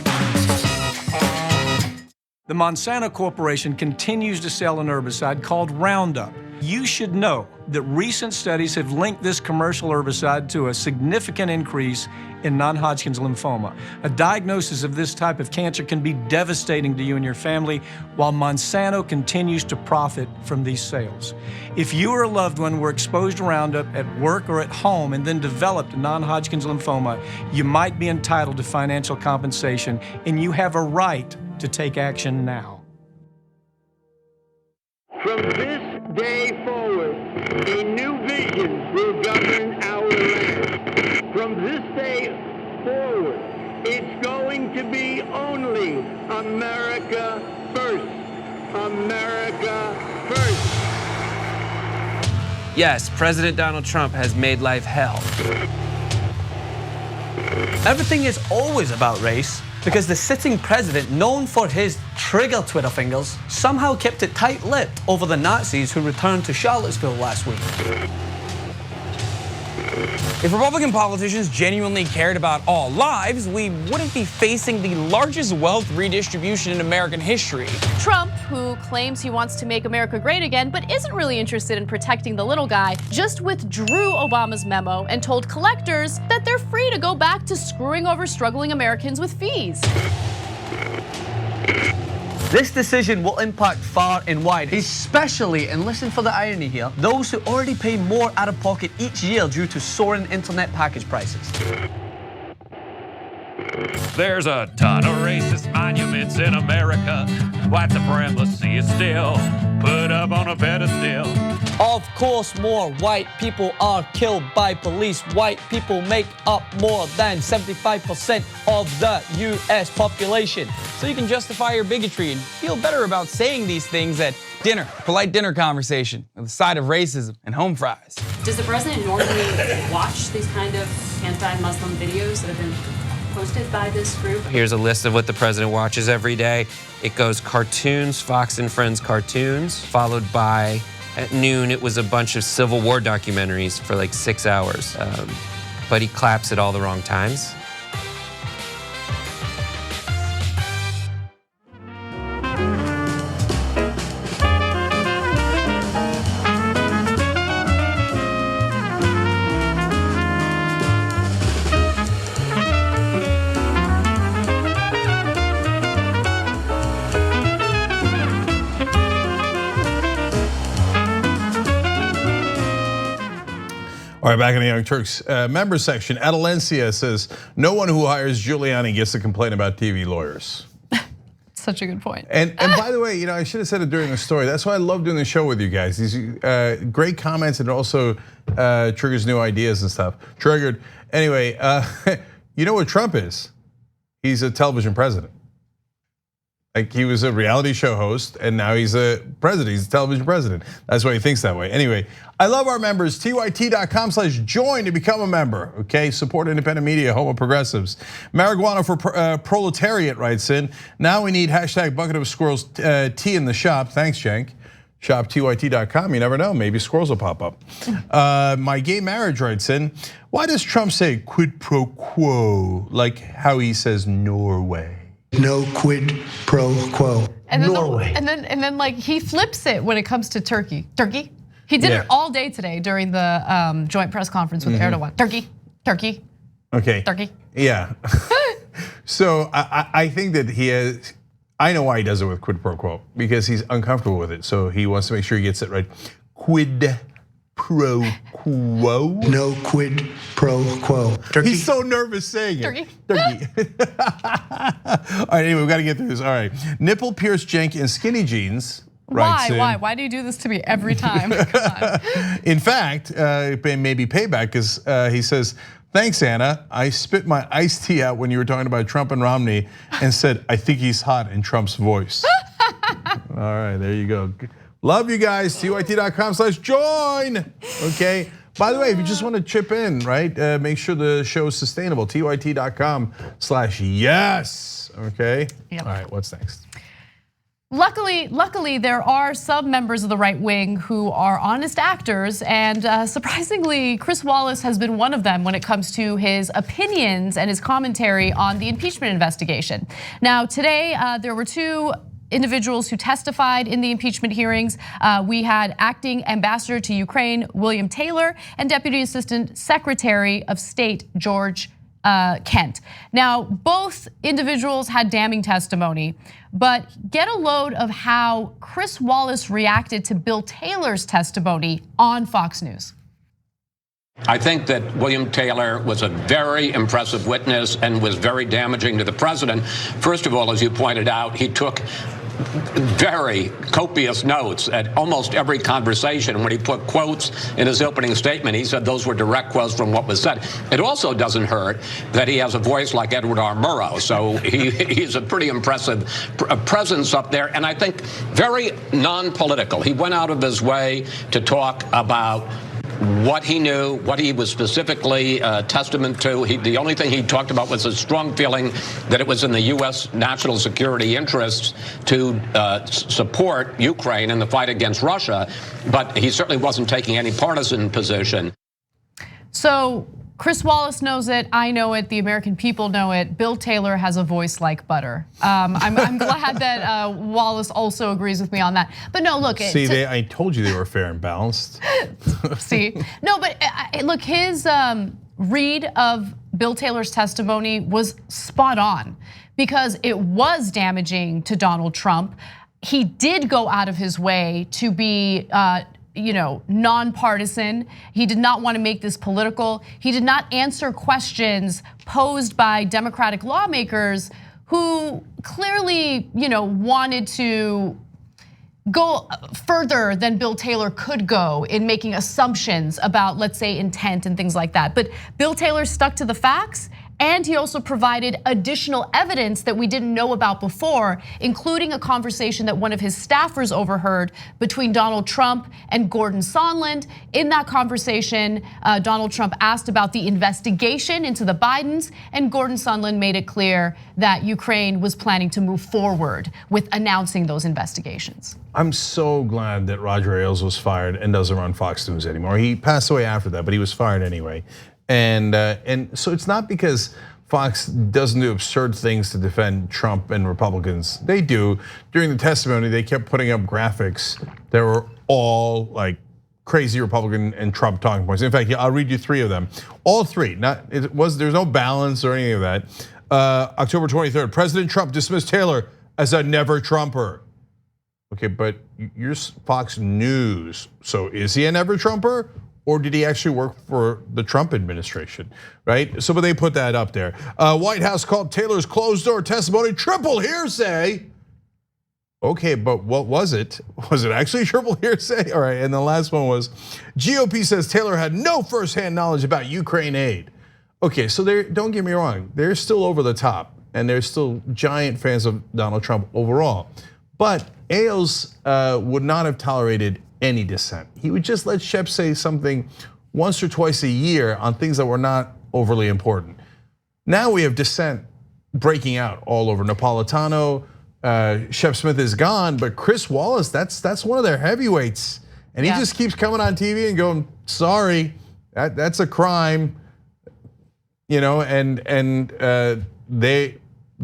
The Monsanto Corporation continues to sell an herbicide called Roundup. You should know that recent studies have linked this commercial herbicide to a significant increase in non-Hodgkin's lymphoma. A diagnosis of this type of cancer can be devastating to you and your family, while Monsanto continues to profit from these sales. If you or a loved one were exposed to Roundup at work or at home and then developed non-Hodgkin's lymphoma, you might be entitled to financial compensation, and you have a right to take action now. From this day forward, a new vision will govern our land. From this day forward, it's going to be only America first. America first. Yes, President Donald Trump has made life hell. Everything is always about race because the sitting president, known for his trigger Twitter fingers, somehow kept it tight-lipped over the Nazis who returned to Charlottesville last week. If Republican politicians genuinely cared about all lives, we wouldn't be facing the largest wealth redistribution in American history. Trump, who claims he wants to make America great again, but isn't really interested in protecting the little guy, just withdrew Obama's memo and told collectors that they're free to go back to screwing over struggling Americans with fees. This decision will impact far and wide, especially, and listen for the irony here, those who already pay more out of pocket each year due to soaring internet package prices. There's a ton of racist monuments in America. White supremacy is still put up on a pedestal. Of course, more white people are killed by police. White people make up more than 75% of the US population. So you can justify your bigotry and feel better about saying these things at dinner, polite dinner conversation with a side of racism and home fries. Does the president normally watch these kind of anti-Muslim videos that have been posted by this group? Here's a list of what the president watches every day. It goes cartoons, Fox and Friends cartoons, followed by, at noon, it was a bunch of Civil War documentaries for like 6 hours. But he claps at all the wrong times. All right, back in the Young Turks member section, Adelencia says, no one who hires Giuliani gets to complain about TV lawyers. Such a good point. And by the way, I should have said it during the story. That's why I love doing the show with you guys. These great comments, and it also triggers new ideas and stuff. Triggered. Anyway, you know what Trump is? He's a television president. Like, he was a reality show host, and now he's a president. He's a television president. That's why he thinks that way. Anyway, I love our members. TYT.com/join to become a member. Okay, support independent media, home of progressives. Marijuana for Proletariat writes in. Now we need #bucket of squirrels tea in the shop. Thanks, Cenk. Shop TYT.com. You never know. Maybe squirrels will pop up. My gay marriage writes in, why does Trump say quid pro quo like how he says Norway? No quid pro quo. And then Norway. and then like he flips it when it comes to Turkey. Turkey. He did it all day today during the joint press conference with Erdogan. Turkey. Okay. Turkey. Yeah. So I think that he has. I know why he does it with quid pro quo, because he's uncomfortable with it. So he wants to make sure he gets it right. Quid pro quo. No quid pro quo. Turkey. He's so nervous saying it. Turkey. All right, anyway, we got to get through this. All right. Nipple pierced jank in skinny jeans. Why do you do this to me every time? Come on. In fact, maybe payback, because he says, thanks, Anna. I spit my iced tea out when you were talking about Trump and Romney and said, I think he's hot in Trump's voice. All right, there you go. Love you guys. TYT.com/join. Okay. By the way, if you just want to chip in, right, make sure the show is sustainable. TYT.com/yes. Okay. Yep. All right, what's next? Luckily, there are some members of the right wing who are honest actors, and surprisingly, Chris Wallace has been one of them when it comes to his opinions and his commentary on the impeachment investigation. Now, today, there were two individuals who testified in the impeachment hearings. We had acting ambassador to Ukraine, William Taylor, and Deputy Assistant Secretary of State, George Kent. Now, both individuals had damning testimony, but get a load of how Chris Wallace reacted to Bill Taylor's testimony on Fox News. I think that William Taylor was a very impressive witness and was very damaging to the president. First of all, as you pointed out, he took very copious notes at almost every conversation. When he put quotes in his opening statement, he said those were direct quotes from what was said. It also doesn't hurt that he has a voice like Edward R. Murrow, so he's a pretty impressive presence up there, and I think very non-political. He went out of his way to talk about what he knew, what he was specifically testament to. The only thing he talked about was a strong feeling that it was in the U.S. national security interests to support Ukraine in the fight against Russia, but he certainly wasn't taking any partisan position. So Chris Wallace knows it, I know it, the American people know it. Bill Taylor has a voice like butter. I'm glad that Wallace also agrees with me on that. But no, look. See, I told you they were fair and balanced. See, no, but look, his read of Bill Taylor's testimony was spot on because it was damaging to Donald Trump. He did go out of his way to be nonpartisan. He did not want to make this political. He did not answer questions posed by Democratic lawmakers who clearly, wanted to go further than Bill Taylor could go in making assumptions about, let's say, intent and things like that. But Bill Taylor stuck to the facts, and he also provided additional evidence that we didn't know about before, including a conversation that one of his staffers overheard between Donald Trump and Gordon Sondland. In that conversation, Donald Trump asked about the investigation into the Bidens, and Gordon Sondland made it clear that Ukraine was planning to move forward with announcing those investigations. I'm so glad that Roger Ailes was fired and doesn't run Fox News anymore. He passed away after that, but he was fired anyway. And so it's not because Fox doesn't do absurd things to defend Trump and Republicans. They do. During the testimony, they kept putting up graphics that were all like crazy Republican and Trump talking points. In fact, I'll read you 3 of them. All 3. There's no balance or any of that. October 23rd, President Trump dismissed Taylor as a never Trumper. Okay, but you're Fox News. So is he a never Trumper? Or did he actually work for the Trump administration, right? So, but they put that up there. White House called Taylor's closed door testimony triple hearsay. Okay, but what was it? Was it actually triple hearsay? All right, and the last one was, GOP says Taylor had no firsthand knowledge about Ukraine aid. Okay, so don't get me wrong, they're still over the top, and they're still giant fans of Donald Trump overall. But Ailes would not have tolerated any dissent. He would just let Shep say something once or twice a year on things that were not overly important. Now we have dissent breaking out all over. Napolitano Shep Smith is gone, but Chris Wallace, that's one of their heavyweights. And he just keeps coming on TV and going, sorry, that's a crime. You know, and the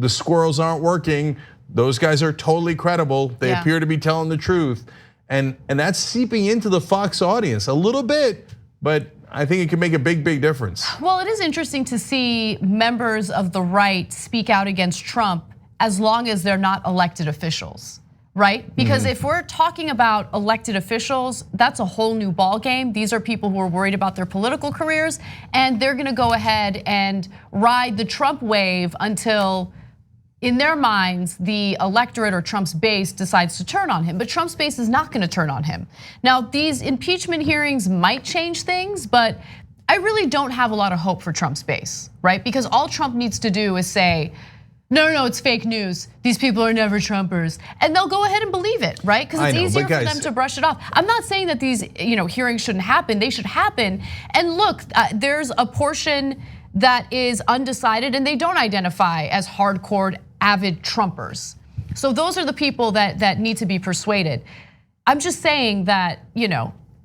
squirrels aren't working. Those guys are totally credible. They appear to be telling the truth. And that's seeping into the Fox audience a little bit, but I think it can make a big, big difference. Well, it is interesting to see members of the right speak out against Trump as long as they're not elected officials, right? Because if we're talking about elected officials, that's a whole new ballgame. These are people who are worried about their political careers, and they're gonna go ahead and ride the Trump wave until, in their minds, the electorate or Trump's base decides to turn on him. But Trump's base is not gonna turn on him. Now, these impeachment hearings might change things, but I really don't have a lot of hope for Trump's base, right? Because all Trump needs to do is say, no, it's fake news. These people are never Trumpers. And they'll go ahead and believe it, right? Because it's easier for them to brush it off. I'm not saying that these hearings shouldn't happen. They should happen. And look, there's a portion that is undecided and they don't identify as hardcore, avid Trumpers. So those are the people that need to be persuaded. I'm just saying that,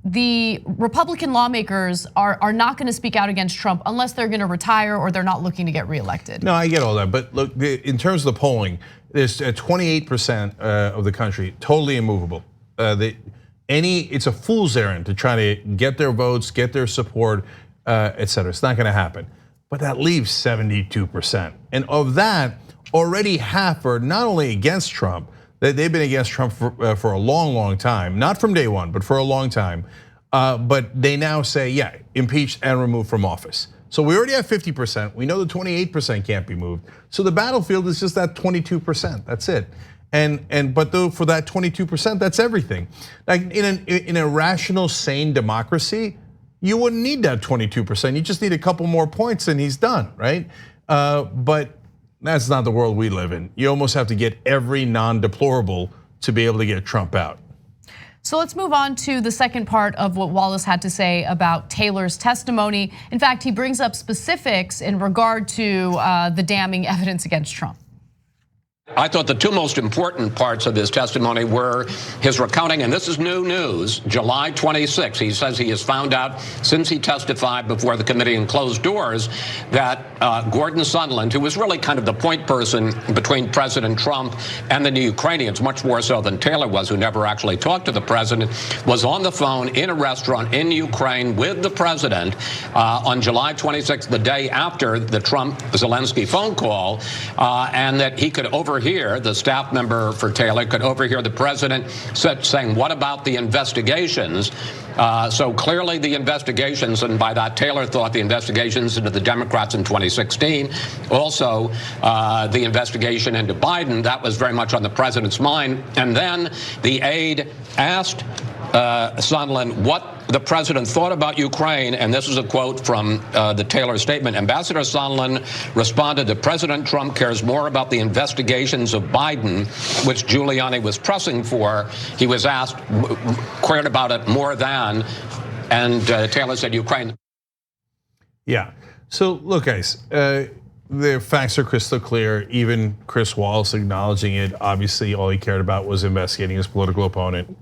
the Republican lawmakers are not gonna speak out against Trump unless they're gonna retire or they're not looking to get reelected. No, I get all that, but look, in terms of the polling, there's 28% of the country totally immovable. It's a fool's errand to try to get their votes, get their support, et cetera. It's not gonna happen. But that leaves 72%. And of that, already half are not only against Trump, they've been against Trump for a long, long time, not from day one, but for a long time. But they now say, yeah, impeach and remove from office. So we already have 50%. We know the 28% can't be moved. So the battlefield is just that 22%. That's it. But though for that 22%, that's everything. Like in a rational, sane democracy, you wouldn't need that 22%. You just need a couple more points and he's done, right? But that's not the world we live in. You almost have to get every non-deplorable to be able to get Trump out. So let's move on to the second part of what Wallace had to say about Taylor's testimony. In fact, he brings up specifics in regard to the damning evidence against Trump. I thought the two most important parts of his testimony were his recounting, and this is new news, July 26. He says he has found out since he testified before the committee in closed doors that Gordon Sondland, who was really kind of the point person between President Trump and the Ukrainians, much more so than Taylor was, who never actually talked to the president, was on the phone in a restaurant in Ukraine with the president on July 26, the day after the Trump-Zelensky phone call, and that he could overhear, the staff member for Taylor could overhear the president saying, what about the investigations? So clearly the investigations, and by that Taylor thought the investigations into the Democrats in 2016, also the investigation into Biden, that was very much on the president's mind. And then the aide asked Sondland what the president thought about Ukraine, and this is a quote from the Taylor statement. Ambassador Sondland responded that President Trump cares more about the investigations of Biden, which Giuliani was pressing for. He was asked, cared about it more than, and Taylor said Ukraine. Yeah, so look guys, the facts are crystal clear, even Chris Wallace acknowledging it. Obviously all he cared about was investigating his political opponent.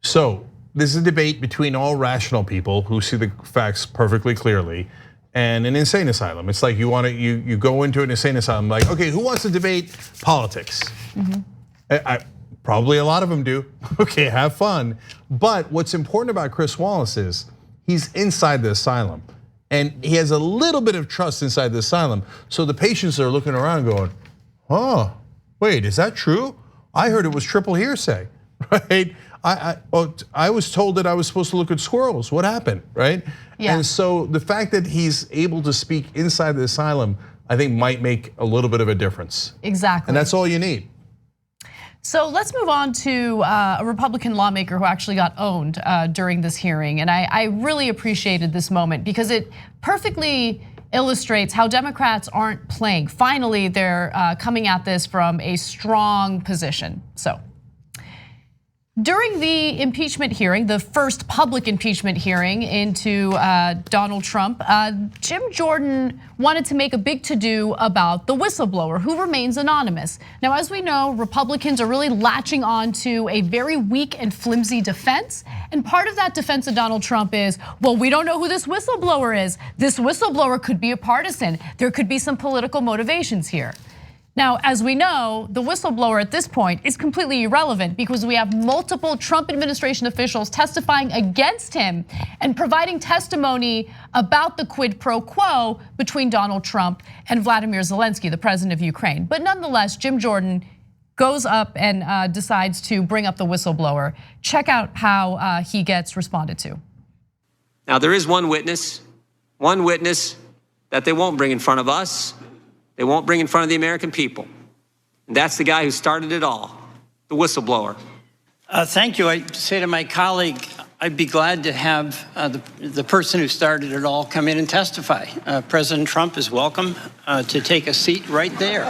So this is a debate between all rational people who see the facts perfectly clearly and an insane asylum. It's like you go into an insane asylum like, okay, who wants to debate politics? Probably a lot of them do. Okay, have fun. But what's important about Chris Wallace is he's inside the asylum and he has a little bit of trust inside the asylum. So the patients are looking around going, oh, wait, is that true? I heard it was triple hearsay, right? I was told that I was supposed to look at squirrels. What happened, right? Yeah. And so the fact that he's able to speak inside the asylum, I think might make a little bit of a difference. Exactly. And that's all you need. So let's move on to a Republican lawmaker who actually got owned during this hearing. And I really appreciated this moment because it perfectly illustrates how Democrats aren't playing. Finally, they're coming at this from a strong position. So During the impeachment hearing, the first public impeachment hearing into Donald Trump, Jim Jordan wanted to make a big to-do about the whistleblower who remains anonymous. Now, as we know, Republicans are really latching on to a very weak and flimsy defense. And part of that defense of Donald Trump is, well, we don't know who this whistleblower is. This whistleblower could be a partisan. There could be some political motivations here. Now, as we know, the whistleblower at this point is completely irrelevant because we have multiple Trump administration officials testifying against him and providing testimony about the quid pro quo between Donald Trump and Vladimir Zelensky, the president of Ukraine. But nonetheless, Jim Jordan goes up and decides to bring up the whistleblower. Check out how he gets responded to. Now, there is one witness that they won't bring in front of us. They won't bring in front of the American people. And that's the guy who started it all, the whistleblower. Thank you. I say to my colleague, I'd be glad to have the person who started it all come in and testify. President Trump is welcome to take a seat right there.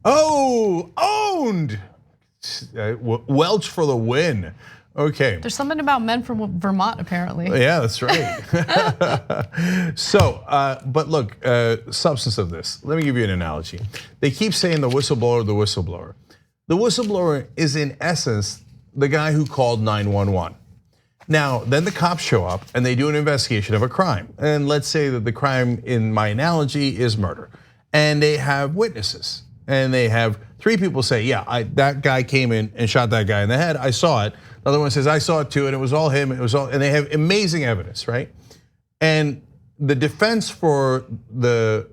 Oh, owned. Welch for the win. Okay. There's something about men from Vermont, apparently. Yeah, that's right. So, but look, substance of this. Let me give you an analogy. They keep saying the whistleblower, the whistleblower. The whistleblower is in essence the guy who called 911. Now, then the cops show up and they do an investigation of a crime. And let's say that the crime in my analogy is murder. And they have witnesses. And they have 3 people say, yeah, that guy came in and shot that guy in the head. I saw it. The other one says, I saw it too, and it was all him. And they have amazing evidence, right? And the defense for the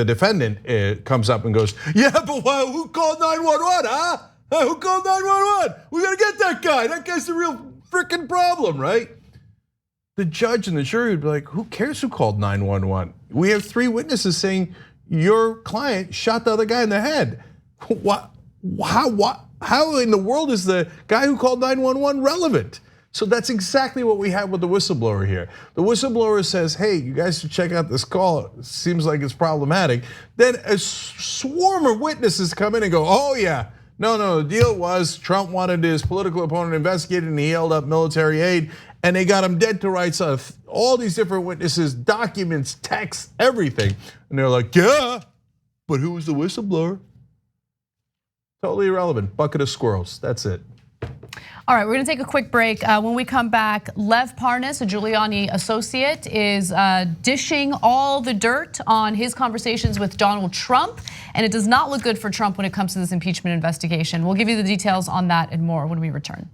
defendant comes up and goes, yeah, but who called 911, huh? Who called 911? We gotta get that guy. That guy's the real freaking problem, right? The judge and the jury would be like, who cares who called 911? We have 3 witnesses saying your client shot the other guy in the head. What? How in the world is the guy who called 911 relevant? So that's exactly what we have with the whistleblower here. The whistleblower says, hey, you guys should check out this call. It seems like it's problematic. Then a swarm of witnesses come in and go, oh yeah, no, the deal was Trump wanted his political opponent investigated and he held up military aid and they got him dead to rights of all these different witnesses, documents, texts, everything. And they're like, yeah, but who was the whistleblower? Totally irrelevant, bucket of squirrels, that's it. All right, we're gonna take a quick break. When we come back, Lev Parnas, a Giuliani associate, is dishing all the dirt on his conversations with Donald Trump, and it does not look good for Trump when it comes to this impeachment investigation. We'll give you the details on that and more when we return.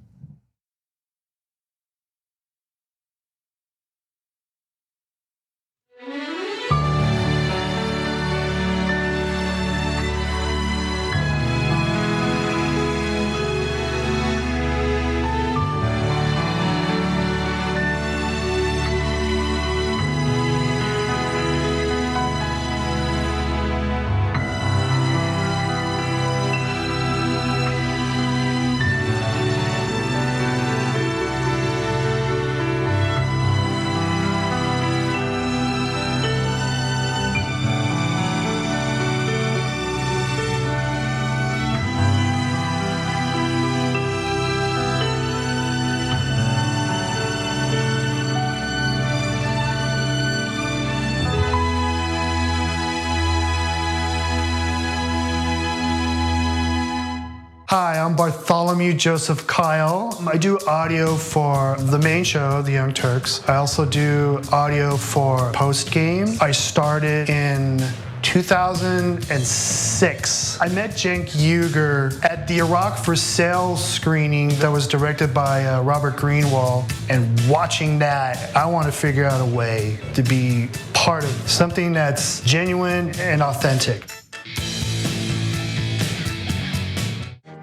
Hi, I'm Bartholomew Joseph Kyle. I do audio for the main show, The Young Turks. I also do audio for Post Game. I started in 2006. I met Cenk Uygur at the Iraq for Sale screening that was directed by Robert Greenwald. And watching that, I want to figure out a way to be part of something that's genuine and authentic.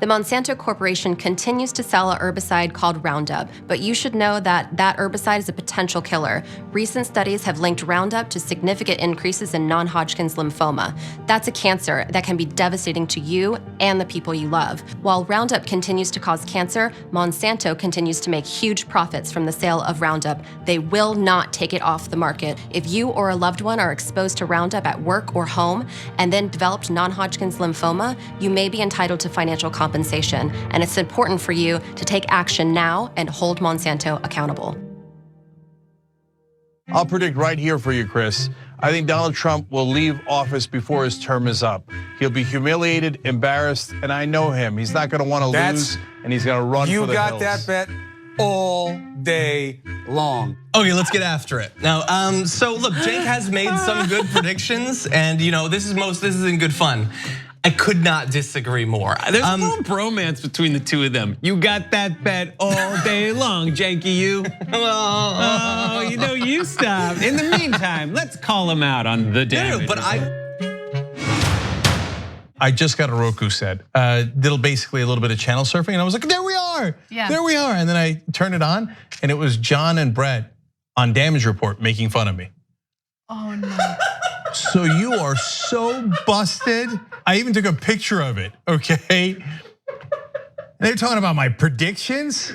The Monsanto Corporation continues to sell a herbicide called Roundup, but you should know that that herbicide is a potential killer. Recent studies have linked Roundup to significant increases in non-Hodgkin's lymphoma. That's a cancer that can be devastating to you and the people you love. While Roundup continues to cause cancer, Monsanto continues to make huge profits from the sale of Roundup. They will not take it off the market. If you or a loved one are exposed to Roundup at work or home and then developed non-Hodgkin's lymphoma, you may be entitled to financial compensation, and it's important for you to take action now and hold Monsanto accountable. I'll predict right here for you, Chris. I think Donald Trump will leave office before his term is up. He'll be humiliated, embarrassed, and I know him. He's not gonna wanna lose, and he's gonna run for the hills. You got that bet all day long. Okay, let's get after it. Now, so look, Jake has made some good predictions, and this is in good fun. I could not disagree more. There's a little bromance between the two of them. You got that bet all day long, Janky, you. Oh, you stop. In the meantime, let's call him out on the damage. But I just got a Roku set. Did basically a little bit of channel surfing, and I was like, there we are. Yeah. There we are. And then I turned it on, and it was John and Brett on Damage Report making fun of me. Oh no. So you are so busted. I even took a picture of it, okay? They're talking about my predictions.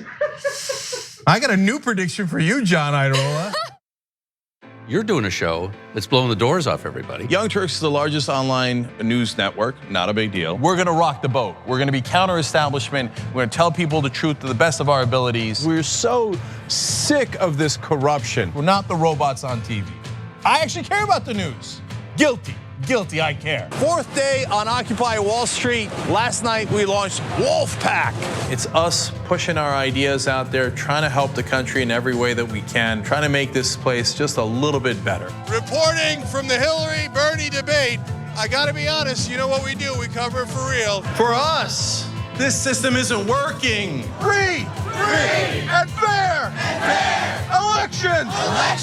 I got a new prediction for you, John Idarola. You're doing a show that's blowing the doors off everybody. Young Turks is the largest online news network, not a big deal. We're gonna rock the boat. We're gonna be counter-establishment. We're gonna tell people the truth to the best of our abilities. We're so sick of this corruption. We're not the robots on TV. I actually care about the news. Guilty, I care. Fourth day on Occupy Wall Street. Last night we launched Wolfpack. It's us pushing our ideas out there, trying to help the country in every way that we can, trying to make this place just a little bit better. Reporting from the Hillary-Bernie debate, I gotta be honest, you know what we do, we cover it for real. For us, this system isn't working. Free and fair elections.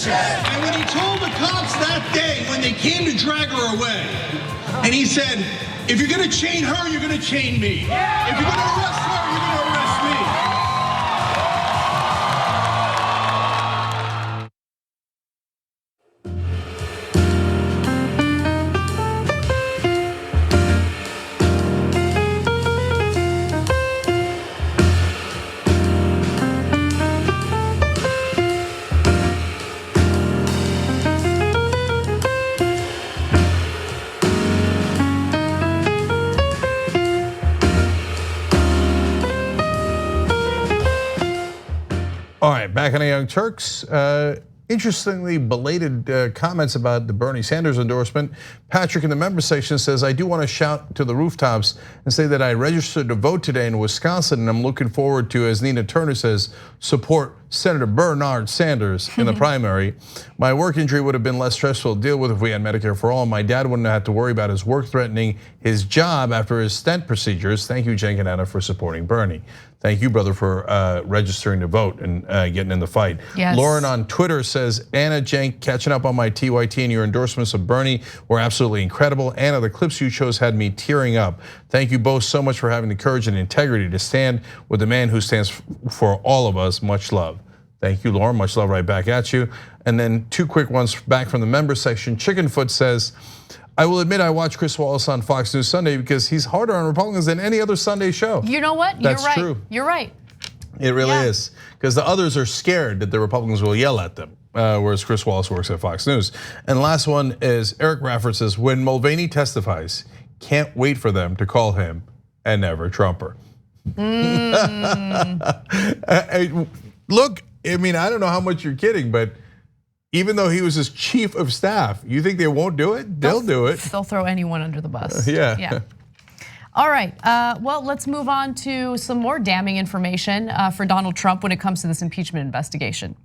And when he told the cops that day when they came to drag her away, and he said, if you're gonna chain her, you're gonna chain me. If you're gonna arrest her, you're gonna arrest me. All right, back on the Young Turks. Interestingly, belated comments about the Bernie Sanders endorsement. Patrick in the member section says, I do want to shout to the rooftops and say that I registered to vote today in Wisconsin, and I'm looking forward to, as Nina Turner says, support Senator Bernard Sanders in the primary. My work injury would have been less stressful to deal with if we had Medicare for all. My dad wouldn't have to worry about his work threatening his job after his stent procedures. Thank you, Cenk and Anna, for supporting Bernie. Thank you, brother, for registering to vote and getting in the fight. Yes. Lauren on Twitter says, Anna, Cenk, catching up on my TYT and your endorsements of Bernie were absolutely incredible. Anna, the clips you chose had me tearing up. Thank you both so much for having the courage and integrity to stand with the man who stands for all of us. Much love. Thank you, Lauren. Much love right back at you. And then two quick ones back from the member section. Chickenfoot says, I will admit I watch Chris Wallace on Fox News Sunday because he's harder on Republicans than any other Sunday show. You know what? That's You're right. true. You're right. It really is. Because the others are scared that the Republicans will yell at them, whereas Chris Wallace works at Fox News. And last one is Eric Rafford says, when Mulvaney testifies, can't wait for them to call him a never Trumper. Look, I mean, I don't know how much you're kidding, but even though he was his chief of staff, you think they won't do it? They'll do it. They'll throw anyone under the bus. Yeah. All right, well, let's move on to some more damning information for Donald Trump when it comes to this impeachment investigation.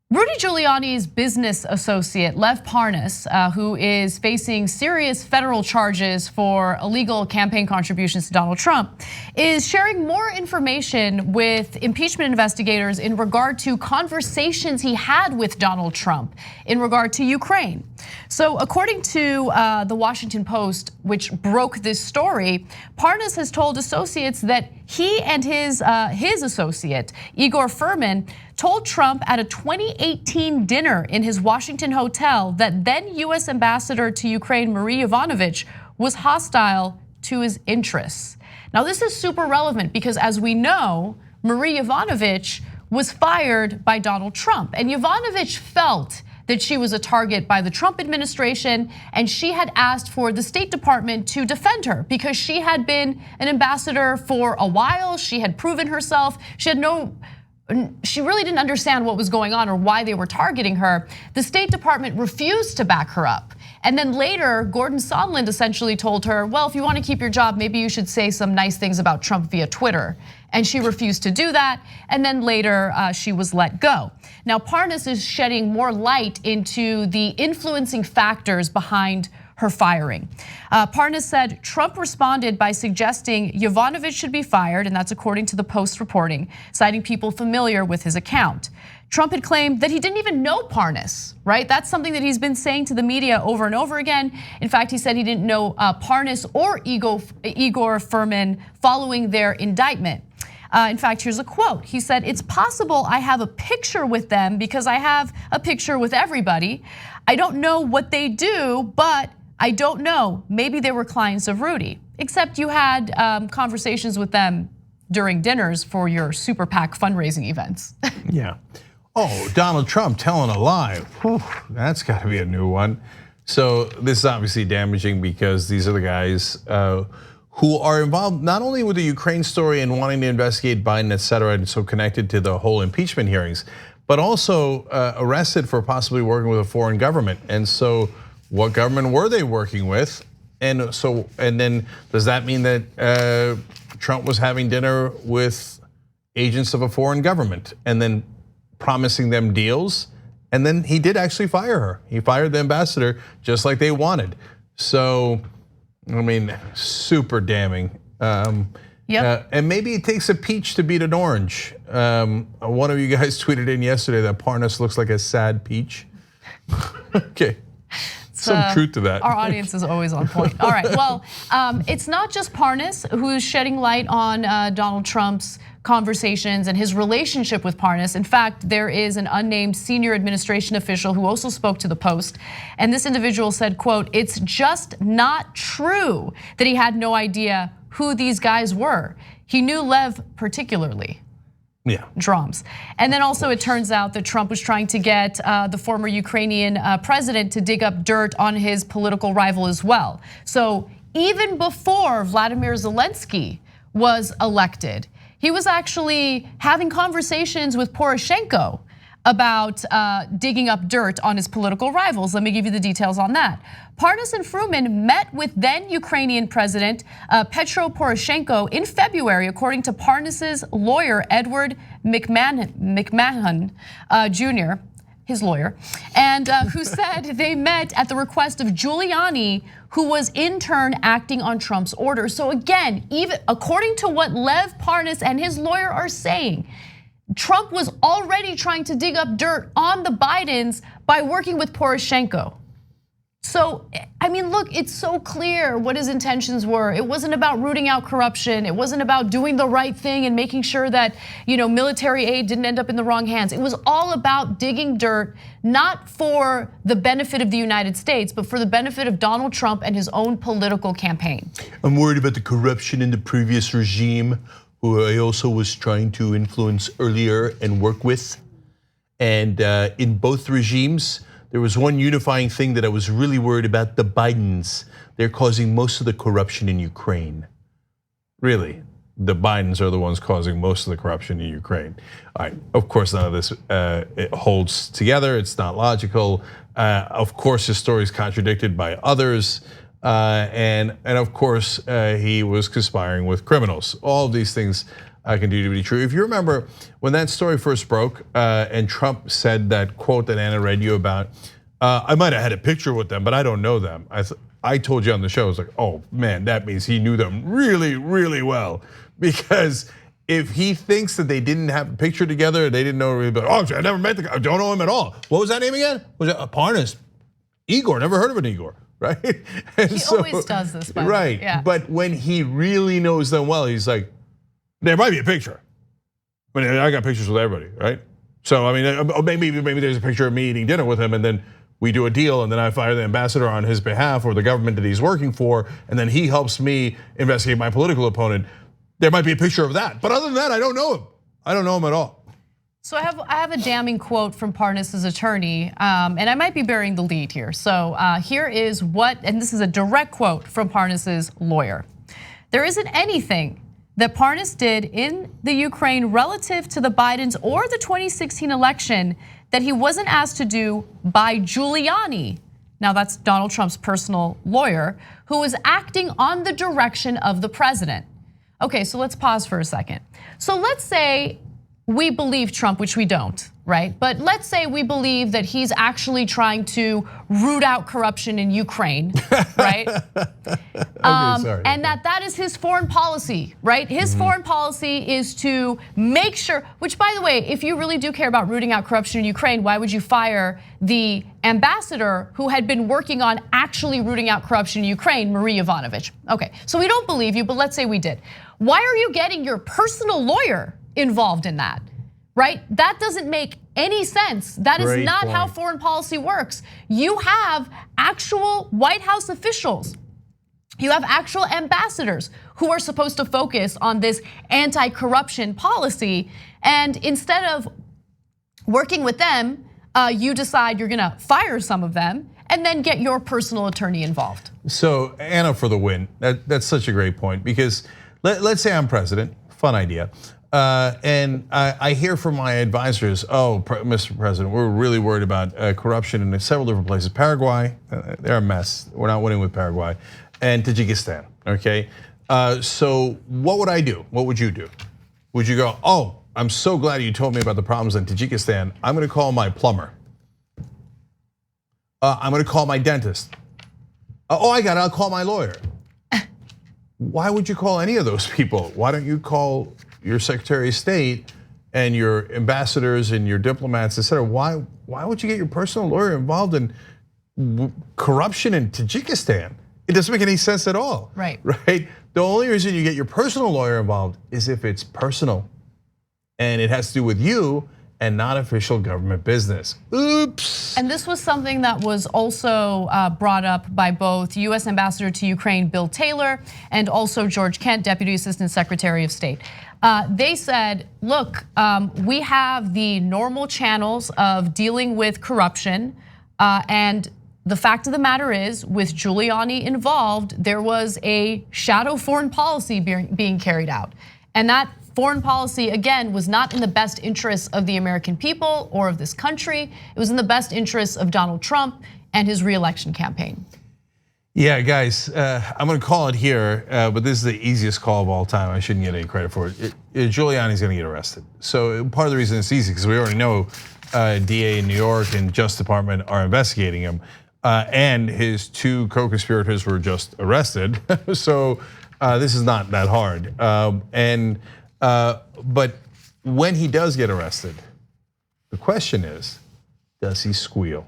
Rudy Giuliani's business associate, Lev Parnas, who is facing serious federal charges for illegal campaign contributions to Donald Trump, is sharing more information with impeachment investigators in regard to conversations he had with Donald Trump in regard to Ukraine. So according to the Washington Post, which broke this story, Parnas has told associates that he and his associate, Igor Furman, told Trump at a 2018 dinner in his Washington hotel that then US Ambassador to Ukraine, Marie Yovanovitch, was hostile to his interests. Now this is super relevant because as we know, Marie Yovanovitch was fired by Donald Trump, and Yovanovitch felt that she was a target by the Trump administration, and she had asked for the State Department to defend her because she had been an ambassador for a while. She had proven herself. She really didn't understand what was going on or why they were targeting her. The State Department refused to back her up. And then later, Gordon Sondland essentially told her, well, if you want to keep your job, maybe you should say some nice things about Trump via Twitter. And she refused to do that. And then later, she was let go. Now, Parnas is shedding more light into the influencing factors behind her firing. Parnas said Trump responded by suggesting Yovanovitch should be fired, and that's according to the Post reporting, citing people familiar with his account. Trump had claimed that he didn't even know Parnas, right? That's something that he's been saying to the media over and over again. In fact, he said he didn't know Parnas or Igor Furman following their indictment. In fact, here's a quote. He said, "It's possible I have a picture with them because I have a picture with everybody. I don't know what they do, but I don't know. Maybe they were clients of Rudy, except you had conversations with them during dinners for your super PAC fundraising events." Yeah. Oh, Donald Trump telling a lie. Whew, that's got to be a new one. So this is obviously damaging because these are the guys who are involved not only with the Ukraine story and wanting to investigate Biden, et cetera, and so connected to the whole impeachment hearings, but also arrested for possibly working with a foreign government. And so what government were they working with? And then does that mean that Trump was having dinner with agents of a foreign government and then promising them deals? And then he did actually fire her. He fired the ambassador just like they wanted. So, I mean, super damning. Yep. And maybe it takes a peach to beat an orange. One of you guys tweeted in yesterday that Parnas looks like a sad peach. Okay. Some truth to that. Our audience is always on point. All right, well, it's not just Parnas who's shedding light on Donald Trump's conversations and his relationship with Parnas. In fact, there is an unnamed senior administration official who also spoke to the Post. And this individual said, quote, "It's just not true that he had no idea who these guys were. He knew Lev particularly." Yeah. Drums. And then also it turns out that Trump was trying to get the former Ukrainian president to dig up dirt on his political rival as well. So even before Vladimir Zelensky was elected, he was actually having conversations with Poroshenko about digging up dirt on his political rivals. Let me give you the details on that. Parnas and Fruman met with then Ukrainian President Petro Poroshenko in February, according to Parnas's lawyer, Edward McMahon Jr., his lawyer, and who said they met at the request of Giuliani, who was in turn acting on Trump's orders. So again, even according to what Lev Parnas and his lawyer are saying, Trump was already trying to dig up dirt on the Bidens by working with Poroshenko. So, I mean, look, it's so clear what his intentions were. It wasn't about rooting out corruption. It wasn't about doing the right thing and making sure that, military aid didn't end up in the wrong hands. It was all about digging dirt, not for the benefit of the United States, but for the benefit of Donald Trump and his own political campaign. I'm worried about the corruption in the previous regime, who I also was trying to influence earlier and work with. And in both regimes, there was one unifying thing that I was really worried about: the Bidens. They're causing most of the corruption in Ukraine. Really, the Bidens are the ones causing most of the corruption in Ukraine. All right, of course, none of this it holds together. It's not logical. Of course, his story is contradicted by others. And of course, he was conspiring with criminals. All of these things continue to be true. If you remember when that story first broke, and Trump said that quote that Anna read you about, I might have had a picture with them, but I don't know them. I told you on the show, I was like, oh man, that means he knew them really, really well. Because if he thinks that they didn't have a picture together, they didn't know, oh, I never met the guy, I don't know him at all. What was that name again? Was it Parnas? Igor, never heard of an Igor, right? And He always does this, by the way. right? Yeah. But when he really knows them well, he's like, there might be a picture. I mean, I got pictures with everybody, right? So I mean, maybe there's a picture of me eating dinner with him, and then we do a deal, and then I fire the ambassador on his behalf or the government that he's working for, and then he helps me investigate my political opponent. There might be a picture of that, but other than that, I don't know him. I don't know him at all. So I have a damning quote from Parnas's attorney, and I might be burying the lead here. So here is what, and this is a direct quote from Parnas's lawyer. There isn't anything that Parnas did in the Ukraine relative to the Bidens or the 2016 election that he wasn't asked to do by Giuliani. Now that's Donald Trump's personal lawyer, who was acting on the direction of the president. Okay, so let's pause for a second. So let's say we believe Trump, which we don't, right? But let's say we believe that he's actually trying to root out corruption in Ukraine, right? And that is his foreign policy, right? His foreign policy is to make sure, which by the way, if you really do care about rooting out corruption in Ukraine, why would you fire the ambassador who had been working on actually rooting out corruption in Ukraine, Marie Yovanovitch? Okay, so we don't believe you, but let's say we did. Why are you getting your personal lawyer involved in that, right? That doesn't make any sense. That is not how foreign policy works. You have actual White House officials, you have actual ambassadors who are supposed to focus on this anti-corruption policy, and instead of working with them, you decide you're gonna fire some of them and then get your personal attorney involved. So Anna for the win. That's such a great point, because let's say I'm president, fun idea. And I hear from my advisors, Mr. President, we're really worried about corruption in several different places. Paraguay, they're a mess. We're not winning with Paraguay. And Tajikistan, okay? So what would I do? What would you do? Would you go, I'm so glad you told me about the problems in Tajikistan. I'm gonna call my plumber. I'm gonna call my dentist. I'll call my lawyer. Why would you call any of those people? Why don't you call your Secretary of State and your ambassadors and your diplomats, et cetera? Why would you get your personal lawyer involved in corruption in Tajikistan? It doesn't make any sense at all. Right. Right? The only reason you get your personal lawyer involved is if it's personal and it has to do with you and not official government business. Oops. And this was something that was also brought up by both US Ambassador to Ukraine, Bill Taylor, and also George Kent, Deputy Assistant Secretary of State. They said, look, we have the normal channels of dealing with corruption, and the fact of the matter is, with Giuliani involved, there was a shadow foreign policy being carried out. And that foreign policy, again, was not in the best interests of the American people or of this country. It was in the best interests of Donald Trump and his re-election campaign. Yeah, guys, I'm gonna call it here, but this is the easiest call of all time. I shouldn't get any credit for it. Giuliani's gonna get arrested. So part of the reason it's easy, because we already know DA in New York and Justice Department are investigating him. And his two co-conspirators were just arrested. So this is not that hard. But when he does get arrested, the question is, does he squeal?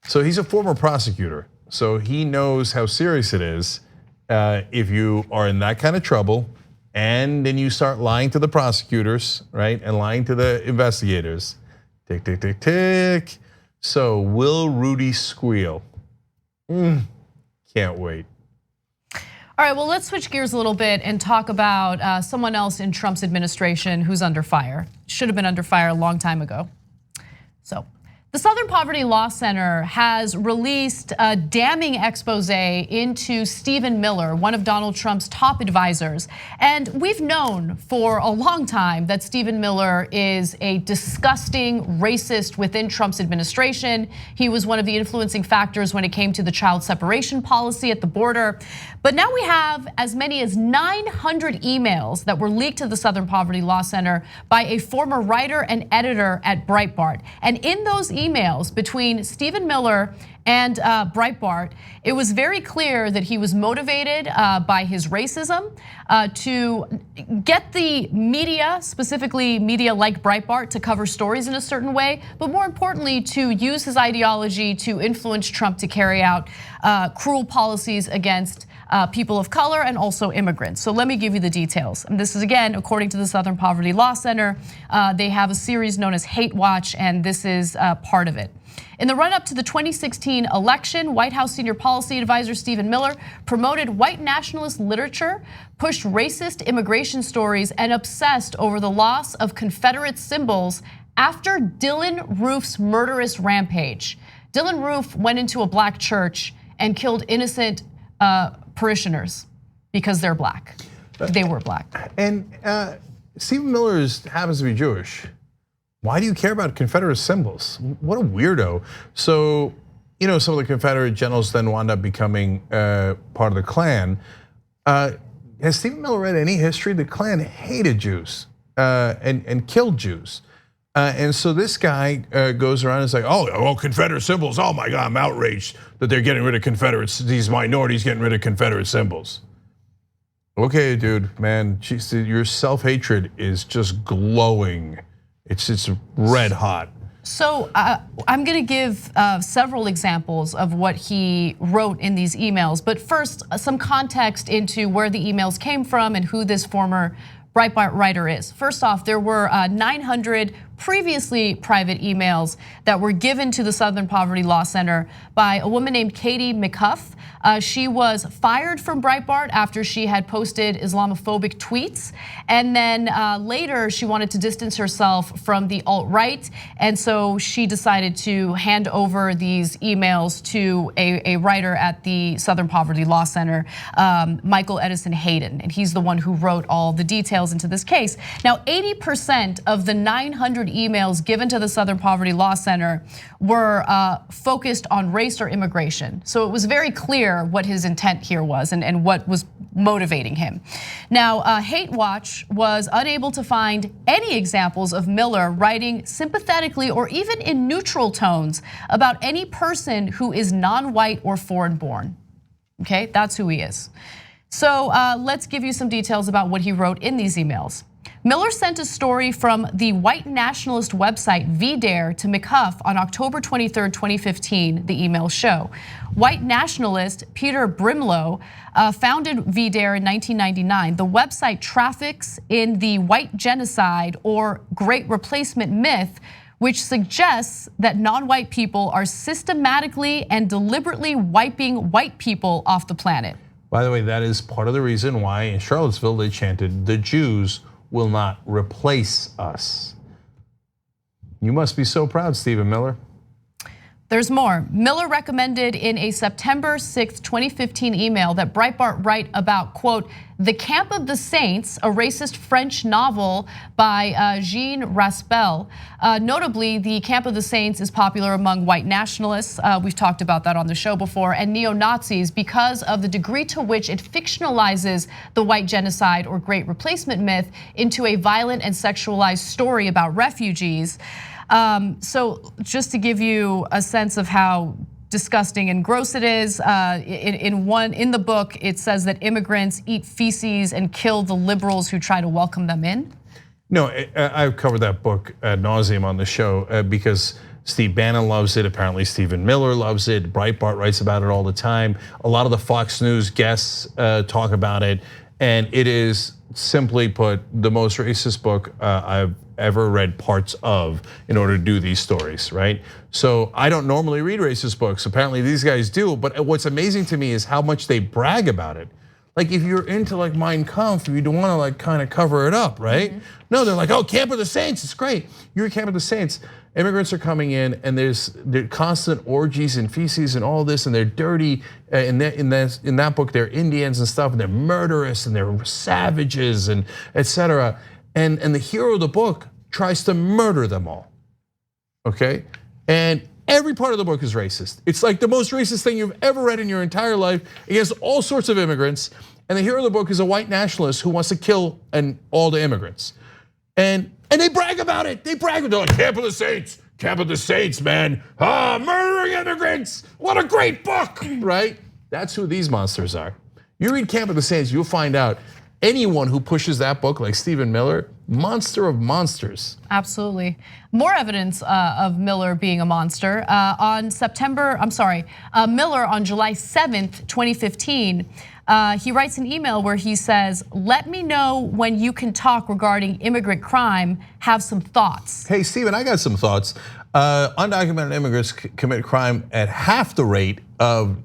So he's a former prosecutor, so he knows how serious it is if you are in that kind of trouble and then you start lying to the prosecutors, right? And lying to the investigators. Tick, tick, tick, tick. So will Rudy squeal? Can't wait. All right, well, let's switch gears a little bit and talk about someone else in Trump's administration who's under fire. Should have been under fire a long time ago. So, the Southern Poverty Law Center has released a damning expose into Stephen Miller, one of Donald Trump's top advisors. And we've known for a long time that Stephen Miller is a disgusting racist within Trump's administration. He was one of the influencing factors when it came to the child separation policy at the border. But now we have as many as 900 emails that were leaked to the Southern Poverty Law Center by a former writer and editor at Breitbart. And in those emails between Stephen Miller and Breitbart, it was very clear that he was motivated by his racism to get the media, specifically media like Breitbart, to cover stories in a certain way, but more importantly, to use his ideology to influence Trump to carry out cruel policies against people of color and also immigrants. So let me give you the details. And this is, again, according to the Southern Poverty Law Center. They have a series known as Hate Watch, and this is part of it. In the run-up to the 2016 election, White House senior policy advisor Stephen Miller promoted white nationalist literature, pushed racist immigration stories, and obsessed over the loss of Confederate symbols after Dylann Roof's murderous rampage. Dylann Roof went into a black church and killed innocent parishioners because they're black. They were black. And Stephen Miller happens to be Jewish. Why do you care about Confederate symbols? What a weirdo. So, some of the Confederate generals then wound up becoming part of the Klan. Has Stephen Miller read any history? The Klan hated Jews and killed Jews. And so this guy goes around and is like, oh, Confederate symbols. Oh my God, I'm outraged that they're getting rid of Confederates. These minorities getting rid of Confederate symbols. Okay, dude, man, your self-hatred is just glowing. It's red hot. So I'm gonna give several examples of what he wrote in these emails. But first, some context into where the emails came from and who this former Breitbart writer is. First off, there were 900 previously private emails that were given to the Southern Poverty Law Center by a woman named Katie McCuff. She was fired from Breitbart after she had posted Islamophobic tweets. And then later she wanted to distance herself from the alt-right. And so she decided to hand over these emails to a writer at the Southern Poverty Law Center, Michael Edison Hayden. And he's the one who wrote all the details into this case. Now, 80% of the 900 emails given to the Southern Poverty Law Center were focused on race or immigration. So it was very clear what his intent here was and what was motivating him. Now, Hate Watch was unable to find any examples of Miller writing sympathetically or even in neutral tones about any person who is non-white or foreign-born. Okay, that's who he is. So let's give you some details about what he wrote in these emails. Miller sent a story from the white nationalist website VDare to McCuff on October 23rd, 2015, the emails show. White nationalist Peter Brimlow founded VDare in 1999. The website traffics in the white genocide or great replacement myth, which suggests that non-white people are systematically and deliberately wiping white people off the planet. By the way, that is part of the reason why in Charlottesville they chanted, "The Jews will not replace us." You must be so proud, Stephen Miller. There's more. Miller recommended in a September 6th, 2015 email that Breitbart write about, quote, The Camp of the Saints, a racist French novel by Jean Raspel. Notably, The Camp of the Saints is popular among white nationalists. We've talked about that on the show before, and neo-Nazis because of the degree to which it fictionalizes the white genocide or great replacement myth into a violent and sexualized story about refugees. So just to give you a sense of how disgusting and gross it is, in the book, it says that immigrants eat feces and kill the liberals who try to welcome them in. No, I've covered that book ad nauseum on the show because Steve Bannon loves it. Apparently Stephen Miller loves it. Breitbart writes about it all the time. A lot of the Fox News guests talk about it. And it is, simply put, the most racist book I've ever read parts of in order to do these stories, right? So I don't normally read racist books. Apparently these guys do, but what's amazing to me is how much they brag about it. Like if you're into like Mein Kampf, you don't wanna like kind of cover it up, right? No, they're like, oh, Camp of the Saints, it's great. You're at Camp of the Saints. Immigrants are coming in and there's constant orgies and feces and all this and they're dirty. In that book, they're Indians and stuff and they're murderous and they're savages and etc. And the hero of the book tries to murder them all, okay? And every part of the book is racist. It's like the most racist thing you've ever read in your entire life against all sorts of immigrants. And the hero of the book is a white nationalist who wants to kill all the immigrants. And they brag about it. They brag about it. Camp of the Saints, Camp of the Saints, man. Murdering Immigrants. What a great book, right? That's who these monsters are. You read Camp of the Saints, you'll find out anyone who pushes that book, like Stephen Miller, monster of monsters. Absolutely. More evidence of Miller being a monster. Miller on July 7th, 2015, he writes an email where he says, "Let me know when you can talk regarding immigrant crime, have some thoughts." Hey, Stephen, I got some thoughts. Undocumented immigrants commit crime at half the rate of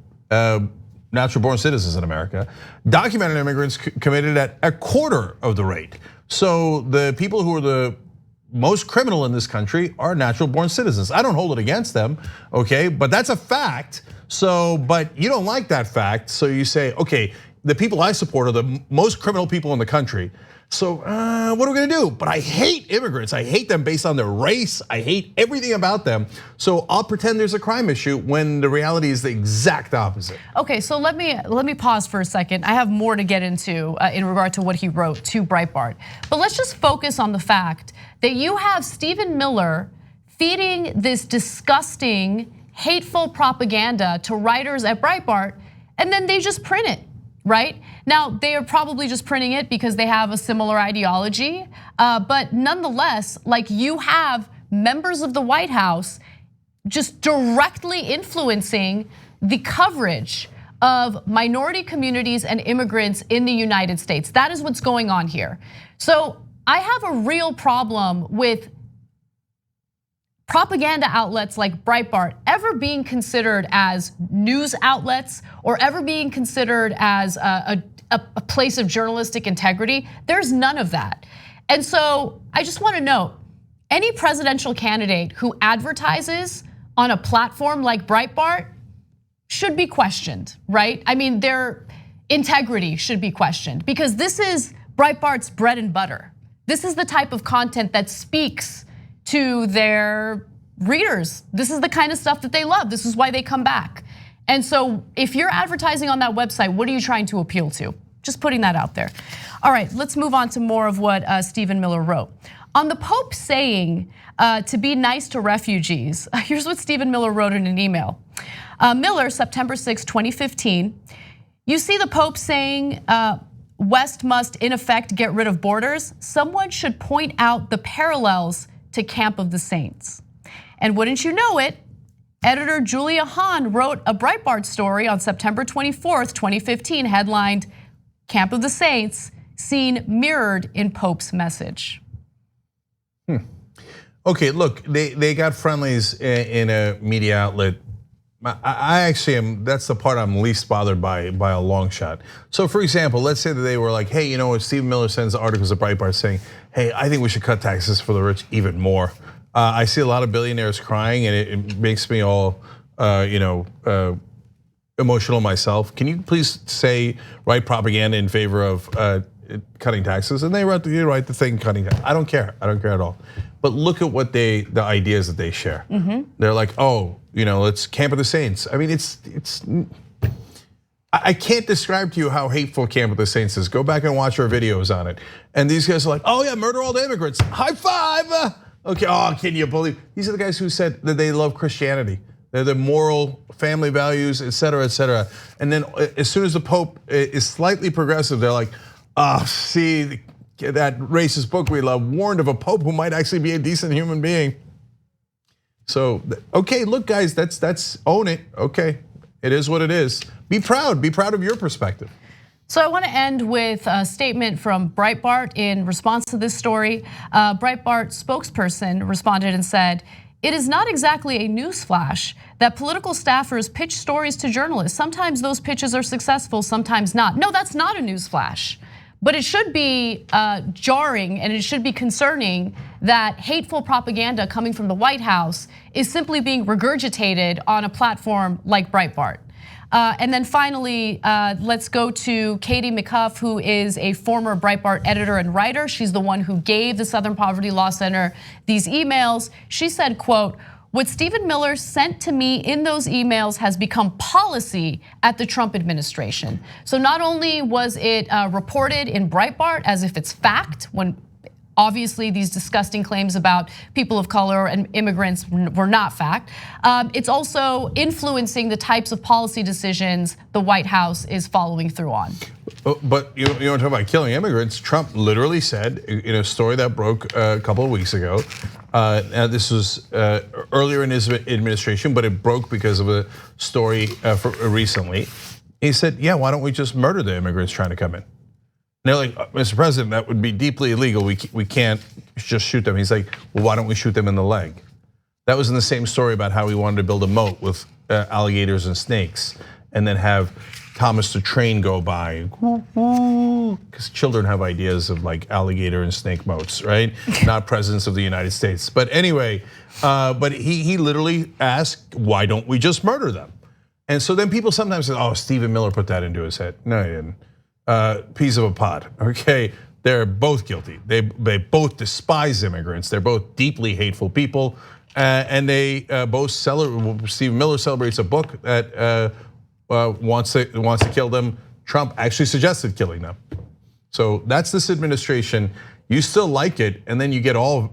natural born citizens in America. Documented immigrants committed at a quarter of the rate. So the people who are the most criminal in this country are natural born citizens. I don't hold it against them, okay? But that's a fact. So, but you don't like that fact. So you say, okay, the people I support are the most criminal people in the country. So what are we gonna do? But I hate immigrants. I hate them based on their race. I hate everything about them. So I'll pretend there's a crime issue when the reality is the exact opposite. Okay, so let me pause for a second. I have more to get into in regard to what he wrote to Breitbart. But let's just focus on the fact that you have Stephen Miller feeding this disgusting, hateful propaganda to writers at Breitbart, and then they just print it. Right? Now, they are probably just printing it because they have a similar ideology. But nonetheless, like, you have members of the White House just directly influencing the coverage of minority communities and immigrants in the United States. That is what's going on here. So I have a real problem with propaganda outlets like Breitbart ever being considered as news outlets or ever being considered as a place of journalistic integrity. There's none of that. And so I just want to note, any presidential candidate who advertises on a platform like Breitbart should be questioned, right? I mean, their integrity should be questioned because this is Breitbart's bread and butter. This is the type of content that speaks to their readers. This is the kind of stuff that they love. This is why they come back. And so if you're advertising on that website, what are you trying to appeal to? Just putting that out there. All right, let's move on to more of what Stephen Miller wrote. On the Pope saying to be nice to refugees, here's what Stephen Miller wrote in an email. Miller, September 6, 2015, you see the Pope saying, West must in effect get rid of borders. Someone should point out the parallels to Camp of the Saints. And wouldn't you know it, editor Julia Hahn wrote a Breitbart story on September 24th, 2015, headlined, Camp of the Saints, seen mirrored in Pope's message. Okay, look, they got friendlies in a media outlet. I actually am, that's the part I'm least bothered by a long shot. So for example, let's say that they were like, hey, you know what, Stephen Miller sends articles to Breitbart saying, hey, I think we should cut taxes for the rich even more. I see a lot of billionaires crying and it makes me all emotional myself. Can you please write propaganda in favor of cutting taxes? And they write the thing cutting taxes. I don't care at all. But look at what the ideas that they share. They're like, oh, it's Camp of the Saints. I mean, I can't describe to you how hateful Camp of the Saints is. Go back and watch our videos on it. And these guys are like, oh yeah, murder all the immigrants. High five. Okay, can you believe? These are the guys who said that they love Christianity. They're the moral family values, et cetera, et cetera. And then as soon as the Pope is slightly progressive, they're like, see, that racist book we love warned of a Pope who might actually be a decent human being. So, okay, look guys, that's own it, okay. It is what it is. Be proud of your perspective. So I want to end with a statement from Breitbart in response to this story. Breitbart spokesperson responded and said, it is not exactly a newsflash that political staffers pitch stories to journalists. Sometimes those pitches are successful, sometimes not. No, that's not a newsflash. But it should be jarring and it should be concerning that hateful propaganda coming from the White House is simply being regurgitated on a platform like Breitbart. And then finally, let's go to Katie McCuff, who is a former Breitbart editor and writer. She's the one who gave the Southern Poverty Law Center these emails. She said, quote, what Stephen Miller sent to me in those emails has become policy at the Trump administration. So not only was it reported in Breitbart as if it's fact, when Obviously, these disgusting claims about people of color and immigrants were not fact. It's also influencing the types of policy decisions the White House is following through on. But you want to talk about killing immigrants? Trump literally said in a story that broke a couple of weeks ago. Now this was earlier in his administration, but it broke because of a story recently. He said, "Yeah, why don't we just murder the immigrants trying to come in?" And they're like, "Mr. President, that would be deeply illegal. We can't just shoot them." He's like, "Well, why don't we shoot them in the leg?" That was in the same story about how he wanted to build a moat with alligators and snakes, and then have Thomas the Train go by, because children have ideas of like alligator and snake moats, right? Not presidents of the United States. But anyway, but he literally asked, "Why don't we just murder them?" And so then people sometimes say, "Oh, Stephen Miller put that into his head." No, he didn't. Piece of a pod, okay? They're both guilty. They both despise immigrants. They're both deeply hateful people, and they both Stephen Miller celebrates a book that wants to kill them. Trump actually suggested killing them. So that's this administration. You still like it, and then you get all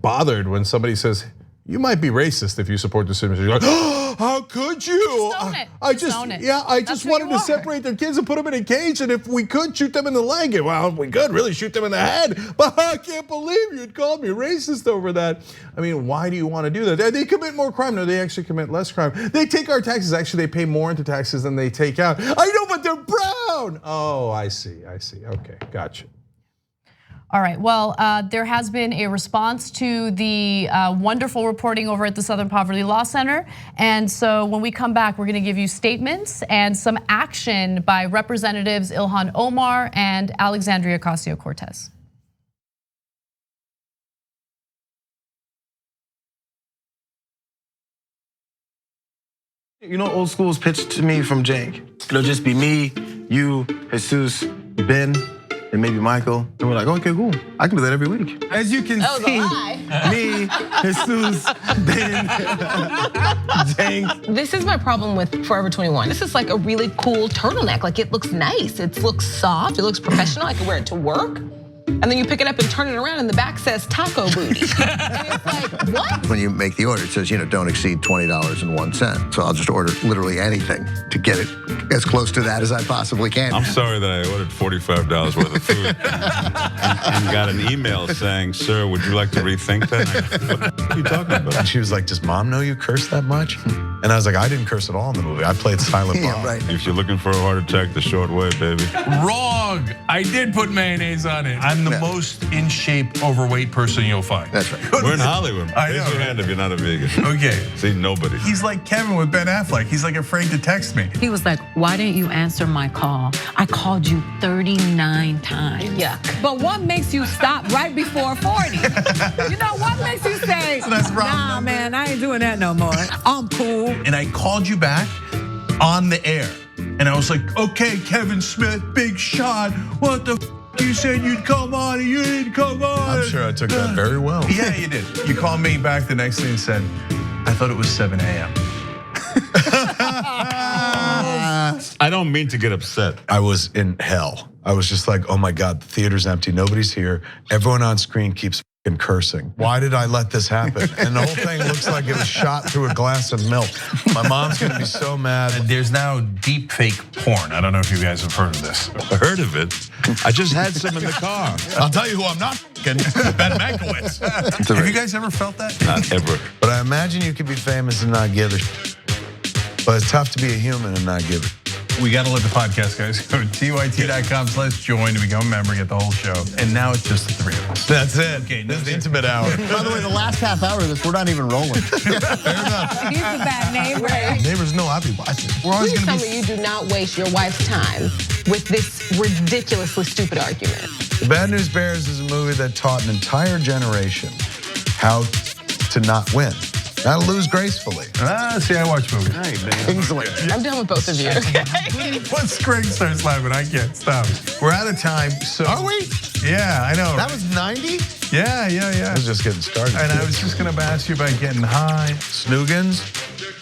bothered when somebody says, "You might be racist if you support this administration." You're like, "Oh, how could you?" I just wanted to separate their kids and put them in a cage, and if we could shoot them in the leg, well, we could really shoot them in the head. But I can't believe you'd call me racist over that. I mean, why do you want to do that? They commit more crime. No, they actually commit less crime. They take our taxes. Actually, they pay more into taxes than they take out. I know, but they're brown. Oh, I see. Okay, gotcha. All right, well, there has been a response to the wonderful reporting over at the Southern Poverty Law Center. And so when we come back, we're gonna give you statements and some action by Representatives Ilhan Omar and Alexandria Ocasio-Cortez. You know, old school's pitched to me from Jank. It'll just be me, you, Jesus, Ben, and maybe Michael. And we're like, okay, cool. I can do that every week. As you can see, me, Jesus, Ben, Jank. This is my problem with Forever 21. This is like a really cool turtleneck. Like, it looks nice, it looks soft, it looks professional. I can wear it to work. And then you pick it up and turn it around and the back says taco booty. And it's like, what? When you make the order, it says, don't exceed $20.01. So I'll just order literally anything to get it as close to that as I possibly can. I'm sorry that I ordered $45 worth of food and got an email saying, "Sir, would you like to rethink that?" What are you talking about? And she was like, "Does mom know you curse that much?" And I was like, "I didn't curse at all in the movie. I played silent mom." Yeah, right. If you're looking for a heart attack, the short way, baby. Wrong. I did put mayonnaise on it. I'm the most in shape, overweight person you'll find. That's right. We're in Hollywood. I Raise know. your hand if you're not a vegan. Okay. See, nobody. He's like Kevin with Ben Affleck. He's like afraid to text me. He was like, "Why didn't you answer my call? I called you 39 times." Yeah. But what makes you stop right before 40? You know, what makes you say, So that's wrong nah, number. man, I ain't doing that no more. I'm cool. And I called you back on the air. And I was like, "Okay, Kevin Smith, big shot. What the you said you'd come on and you didn't come on." I'm sure I took that very well. Yeah, you did. You called me back the next day and said, "I thought it was 7 a.m." I don't mean to get upset. I was in hell. I was just like, oh my God, the theater's empty, nobody's here. Everyone on screen keeps fucking cursing. Why did I let this happen? And the whole thing looks like it was shot through a glass of milk. My mom's gonna be so mad. There's now deep fake porn. I don't know if you guys have heard of this. I heard of it. I just had some in the car. I'll tell you who I'm not fucking, Ben Mankiewicz. Have you guys ever felt that? Not ever. But I imagine you could be famous and not give a shit. But it's tough to be a human and not give a shit. We gotta let the podcast guys go to tyt.com/join to become a member, get the whole show. And now it's just the three of us. That's it. Okay, This is the intimate hour. By the way, the last half hour of this, we're not even rolling. He's a bad neighbor. Neighbors know I'll be watching. We're always Please gonna tell be. me you do not waste your wife's time with this ridiculously stupid argument. The Bad News Bears is a movie that taught an entire generation how to not win. How to lose gracefully. See, I watch movies. Kingsley. I'm done with both of you. Once Greg starts laughing, I can't stop. We're out of time. So Are we? Yeah, I know. That was 90? Yeah. I was just getting started. And I was just gonna ask you about getting high. Snoogans,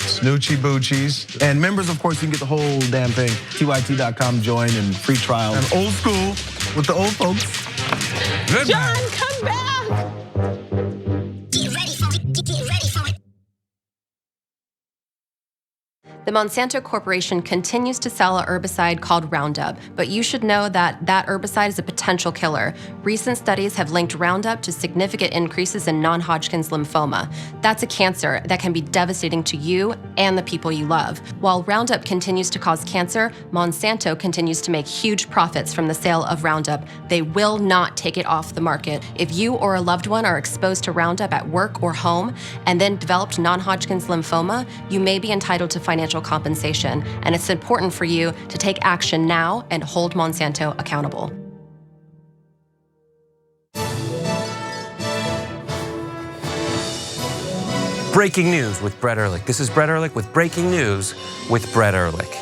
Snoochie Boochies. And members, of course, you can get the whole damn thing. TYT.com join and free trial. I'm old school with the old folks. Good John, night. come back. Get ready for it. Get ready for it. The Monsanto Corporation continues to sell a herbicide called Roundup, but you should know that that herbicide is a potential killer. Recent studies have linked Roundup to significant increases in non-Hodgkin's lymphoma. That's a cancer that can be devastating to you and the people you love. While Roundup continues to cause cancer, Monsanto continues to make huge profits from the sale of Roundup. They will not take it off the market. If you or a loved one are exposed to Roundup at work or home and then developed non-Hodgkin's lymphoma, you may be entitled to financial compensation, and it's important for you to take action now and hold Monsanto accountable. Breaking news with Brett Ehrlich. This is Brett Ehrlich with breaking news with Brett Ehrlich.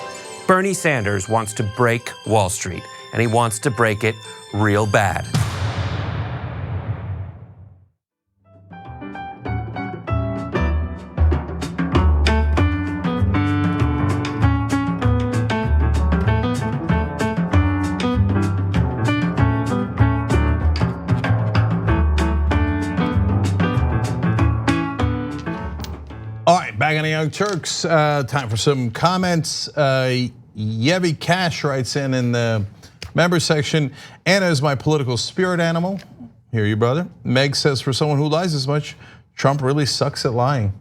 Bernie Sanders wants to break Wall Street, and he wants to break it real bad. Back on the Young Turks, time for some comments. Yevi Cash writes in the member section, Anna is my political spirit animal. Hear you, brother. Meg says, for someone who lies as much, Trump really sucks at lying.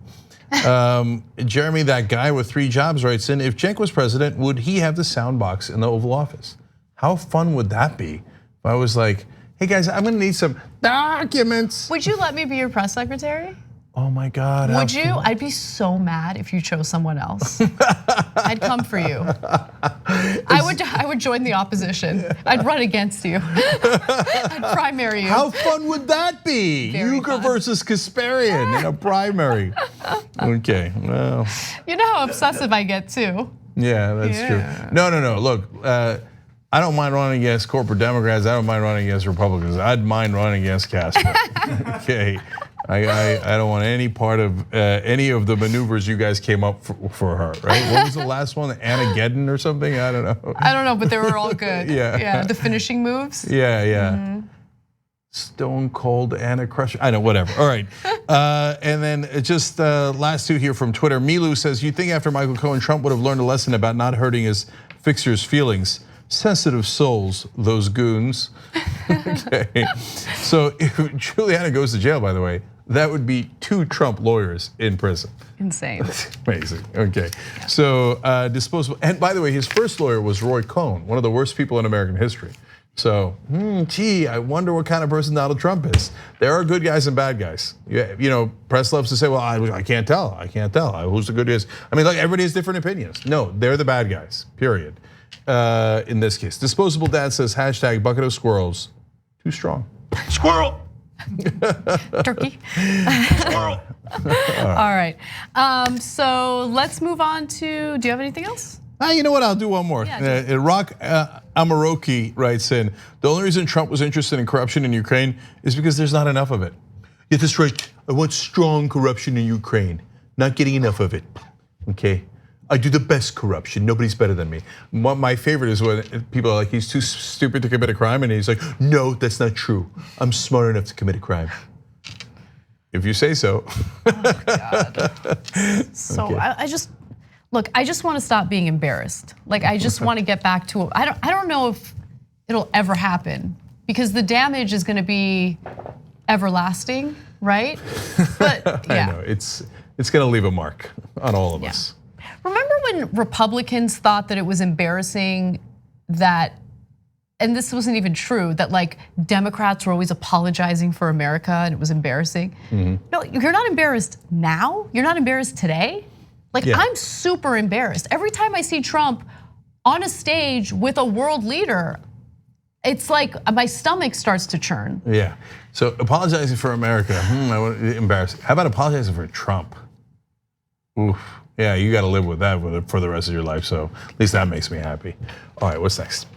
Jeremy, that guy with 3 jobs, writes in, if Cenk was president, would he have the sound box in the Oval Office? How fun would that be? If I was like, hey guys, I'm gonna need some documents. Would you let me be your press secretary? Oh my God. Would you? I'd be so mad if you chose someone else. I'd come for you. I would join the opposition. I'd run against you. I'd primary you. How fun would that be? Uyghur versus Kasparian in a primary. Okay, well. You know how obsessive I get too. Yeah, that's true. No. Look, I don't mind running against corporate Democrats. I don't mind running against Republicans. I'd mind running against Castro. Okay. I don't want any part of any of the maneuvers you guys came up for her, right? What was the last one? Anageddon or something? I don't know. I don't know, but they were all good. Yeah. The finishing moves. Yeah. Stone Cold Anna Crusher. I know, whatever. All right. And then just last 2 here from Twitter. Milu says, you think after Michael Cohen, Trump would have learned a lesson about not hurting his fixers' feelings? Sensitive souls, those goons. Okay. So if Giuliani goes to jail, by the way, that would be 2 Trump lawyers in prison. Insane. That's amazing. Okay. Yeah. So disposable. And by the way, his first lawyer was Roy Cohn, one of the worst people in American history. So, I wonder what kind of person Donald Trump is. There are good guys and bad guys. You know, press loves to say, well, I can't tell. Who's the good guys? I mean, look, everybody has different opinions. No, they're the bad guys, period. In this case, Disposable Dad says, hashtag bucket of squirrels. Too strong. Squirrel. Turkey. All right. So let's move on to, do you have anything else? You know what, I'll do one more. Rock Amaroki writes in, the only reason Trump was interested in corruption in Ukraine is because there's not enough of it. Yeah, that's right. I want strong corruption in Ukraine, not getting enough of it, okay? I do the best corruption, nobody's better than me. My favorite is when people are like, he's too stupid to commit a crime, and he's like, no, that's not true. I'm smart enough to commit a crime. If you say so. Oh God. So okay. I just want to stop being embarrassed. Like I just want to get back to, I don't know if it'll ever happen because the damage is going to be everlasting, right? But yeah. I know, it's going to leave a mark on all of us. Remember when Republicans thought that it was embarrassing that, and this wasn't even true, that like Democrats were always apologizing for America and it was embarrassing? No, you're not embarrassed now. You're not embarrassed today. Like I'm super embarrassed. Every time I see Trump on a stage with a world leader, it's like my stomach starts to churn. Yeah, so apologizing for America, embarrassing. How about apologizing for Trump? Oof. Yeah, you got to live with that for the rest of your life. So at least that makes me happy. All right, what's next?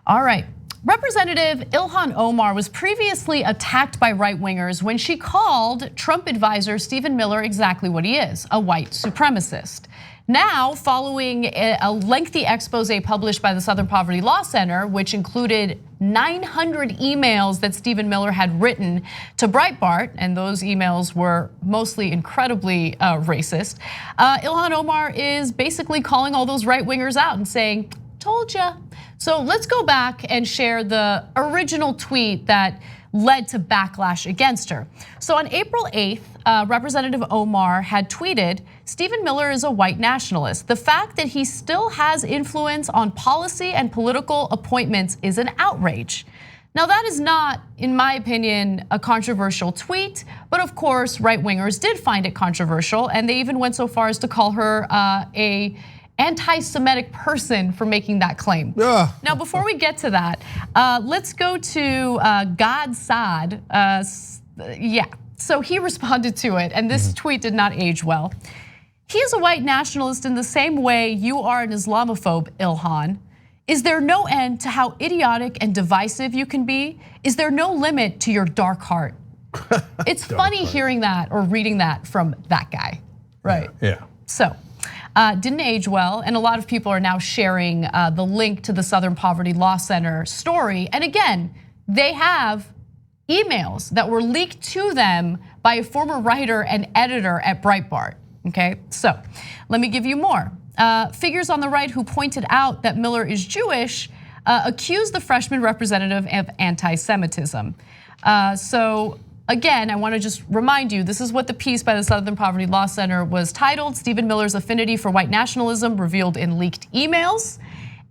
All right. Representative Ilhan Omar was previously attacked by right-wingers when she called Trump advisor Stephen Miller exactly what he is, a white supremacist. Now, following a lengthy expose published by the Southern Poverty Law Center, which included 900 emails that Stephen Miller had written to Breitbart, and those emails were mostly incredibly racist, Ilhan Omar is basically calling all those right-wingers out and saying, told ya. So let's go back and share the original tweet that led to backlash against her. So on April 8th, Representative Omar had tweeted, Stephen Miller is a white nationalist. The fact that he still has influence on policy and political appointments is an outrage. Now that is not, in my opinion, a controversial tweet, but of course right-wingers did find it controversial, and they even went so far as to call her a anti-Semitic person for making that claim. Now, before we get to that, let's go to God Saad. So he responded to it, and this tweet did not age well. He is a white nationalist in the same way you are an Islamophobe, Ilhan. Is there no end to how idiotic and divisive you can be? Is there no limit to your dark heart? It's funny hearing that or reading that from that guy, right? Yeah. So. Didn't age well, and a lot of people are now sharing the link to the Southern Poverty Law Center story. And again, they have emails that were leaked to them by a former writer and editor at Breitbart, okay? So let me give you more. Figures on the right who pointed out that Miller is Jewish accused the freshman representative of anti-Semitism. So again, I want to just remind you, this is what the piece by the Southern Poverty Law Center was titled, Stephen Miller's affinity for white nationalism revealed in leaked emails.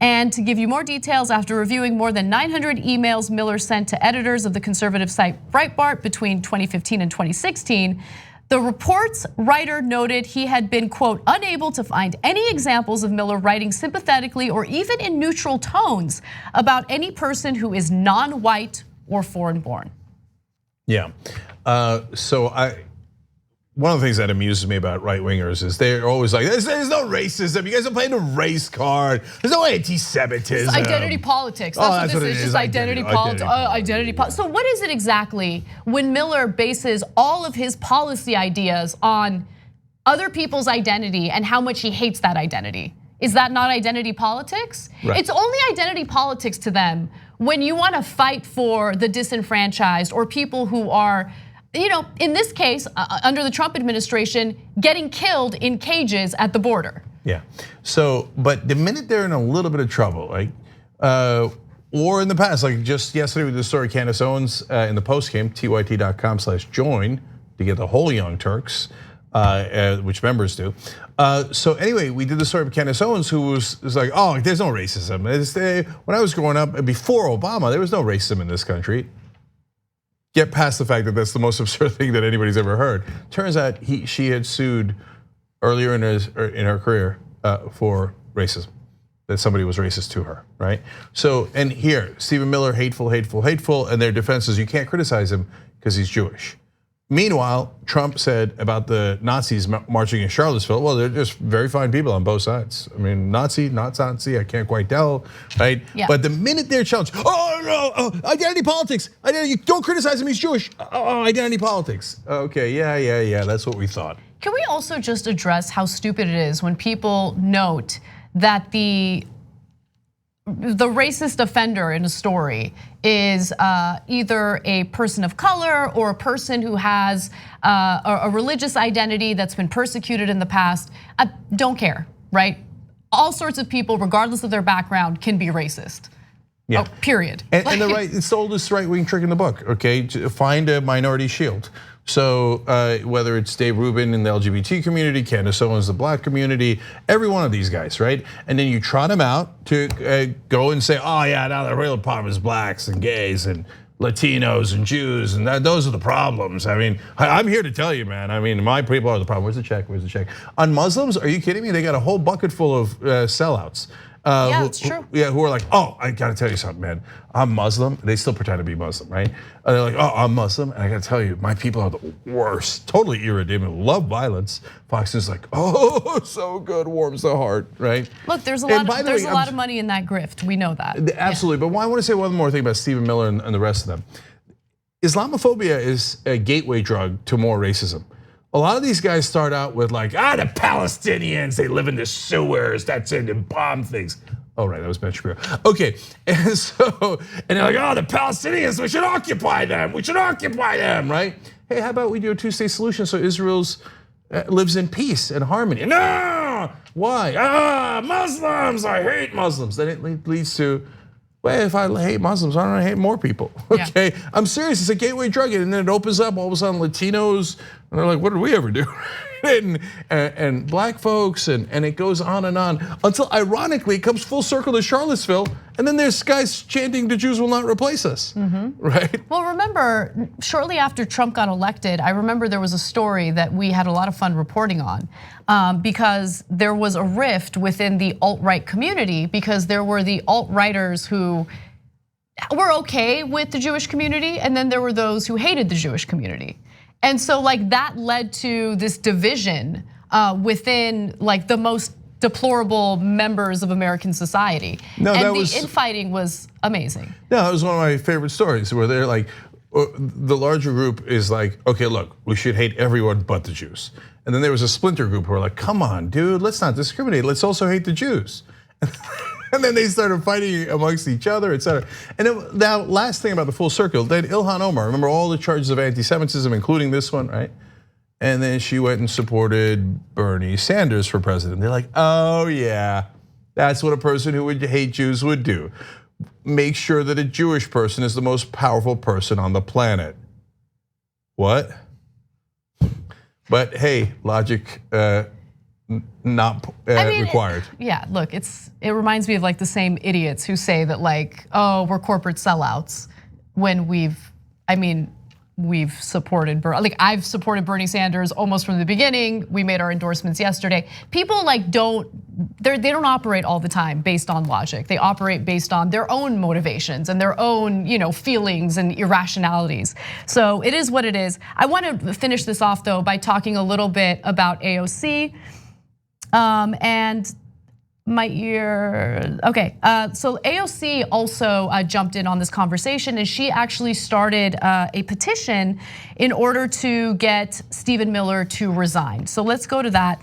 And to give you more details, after reviewing more than 900 emails Miller sent to editors of the conservative site Breitbart between 2015 and 2016, the report's writer noted he had been, quote, unable to find any examples of Miller writing sympathetically or even in neutral tones about any person who is non-white or foreign-born. Yeah, one of the things that amuses me about right-wingers is they're always like, there's no racism, you guys are playing the race card, there's no anti-Semitism. It's identity politics, that's what this is, just identity politics. So what is it exactly when Miller bases all of his policy ideas on other people's identity and how much he hates that identity? Is that not identity politics? Right. It's only identity politics to them when you want to fight for the disenfranchised or people who are, in this case, under the Trump administration, getting killed in cages at the border. Yeah, so, but the minute they're in a little bit of trouble, like, or in the past, like just yesterday with the story Candace Owens in the Post Game, tyt.com/join to get the whole Young Turks, which members do. So anyway, we did the story of Candace Owens, who was like, oh, there's no racism. When I was growing up, before Obama, there was no racism in this country. Get past the fact that that's the most absurd thing that anybody's ever heard. Turns out she had sued earlier in her career for racism, that somebody was racist to her, right? So, and here, Stephen Miller, hateful, and their defense is you can't criticize him because he's Jewish. Meanwhile, Trump said about the Nazis marching in Charlottesville, well, they're just very fine people on both sides. I mean, Nazi, not Nazi, I can't quite tell, right? Yeah. But the minute they're challenged, identity politics, you don't criticize him, he's Jewish. Identity politics. Okay, yeah, that's what we thought. Can we also just address how stupid it is when people note that the racist offender in a story is either a person of color or a person who has a religious identity that's been persecuted in the past? I don't care, right? All sorts of people, regardless of their background, can be racist. Yeah. Period. And it's the oldest right-wing trick in the book, okay? Find a minority shield. So whether it's Dave Rubin in the LGBT community, Candace Owens, the black community, every one of these guys, right? And then you trot them out to go and say, oh yeah, now the real problem is blacks and gays and Latinos and Jews, and those are the problems. I mean, I'm here to tell you, man. I mean, my people are the problem. Where's the check? Where's the check? On Muslims, are you kidding me? They got a whole bucket full of sellouts. Yeah, it's true. Yeah, who are like, oh, I gotta tell you something, man. I'm Muslim. They still pretend to be Muslim, right? They're like, oh, I'm Muslim, and I gotta tell you, my people are the worst. Totally irredeemable. Love violence. Fox is like, oh, so good, warms the heart, right? Look, there's a lot of money in that grift. We know that. Absolutely, but I want to say one more thing about Stephen Miller and the rest of them. Islamophobia is a gateway drug to more racism. A lot of these guys start out with like, the Palestinians, they live in the sewers, that's it, and bomb things. Oh, right, that was Ben Shapiro. Okay, and they're like, the Palestinians, we should occupy them, right? Hey, how about we do a two-state solution so Israel's lives in peace and harmony? No, why? Muslims, I hate Muslims. Then it leads to, well, if I hate Muslims, why don't I hate more people? Okay, I'm serious, it's a gateway drug, and then it opens up all of a sudden Latinos, and they're like, what did we ever do? and black folks, and it goes on until ironically it comes full circle to Charlottesville, and then there's guys chanting the Jews will not replace us, right? Well, remember, shortly after Trump got elected, I remember there was a story that we had a lot of fun reporting on because there was a rift within the alt-right community because there were the alt-righters who were okay with the Jewish community, and then there were those who hated the Jewish community. And so like that led to this division within like the most deplorable members of American society. No, and the infighting was amazing. No, that was one of my favorite stories where they're like, the larger group is like, okay, look, we should hate everyone but the Jews. And then there was a splinter group who were like, come on, dude, let's not discriminate. Let's also hate the Jews. And then they started fighting amongst each other, et cetera. And now, last thing about the full circle, then Ilhan Omar, remember all the charges of anti-Semitism, including this one, right? And then she went and supported Bernie Sanders for president. They're like, oh yeah, that's what a person who would hate Jews would do. Make sure that a Jewish person is the most powerful person on the planet. What? But hey, logic not required. Yeah, look, it reminds me of like the same idiots who say that like, oh, we're corporate sellouts when we've supported, like I've supported Bernie Sanders almost from the beginning. We made our endorsements yesterday. People like they don't operate all the time based on logic. They operate based on their own motivations and their own feelings and irrationalities. So it is what it is. I want to finish this off though by talking a little bit about AOC. And my ear, okay. So AOC also jumped in on this conversation and she actually started a petition in order to get Stephen Miller to resign. So let's go to that.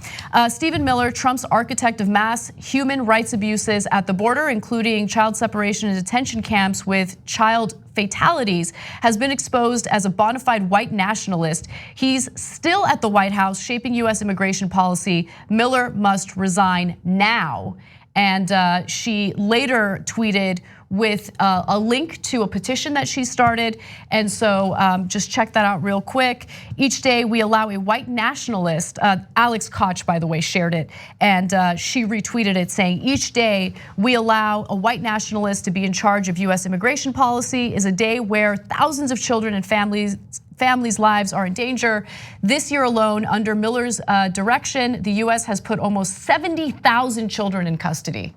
Stephen Miller, Trump's architect of mass human rights abuses at the border, including child separation and detention camps with child fatalities, has been exposed as a bona fide white nationalist. He's still at the White House shaping US immigration policy. Miller must resign now. And she later tweeted with a link to a petition that she started. And so just check that out real quick. Each day we allow a white nationalist, Alex Koch, by the way, shared it. And she retweeted it saying, each day we allow a white nationalist to be in charge of US immigration policy is a day where thousands of children and families' lives are in danger. This year alone, under Miller's direction, the US has put almost 70,000 children in custody.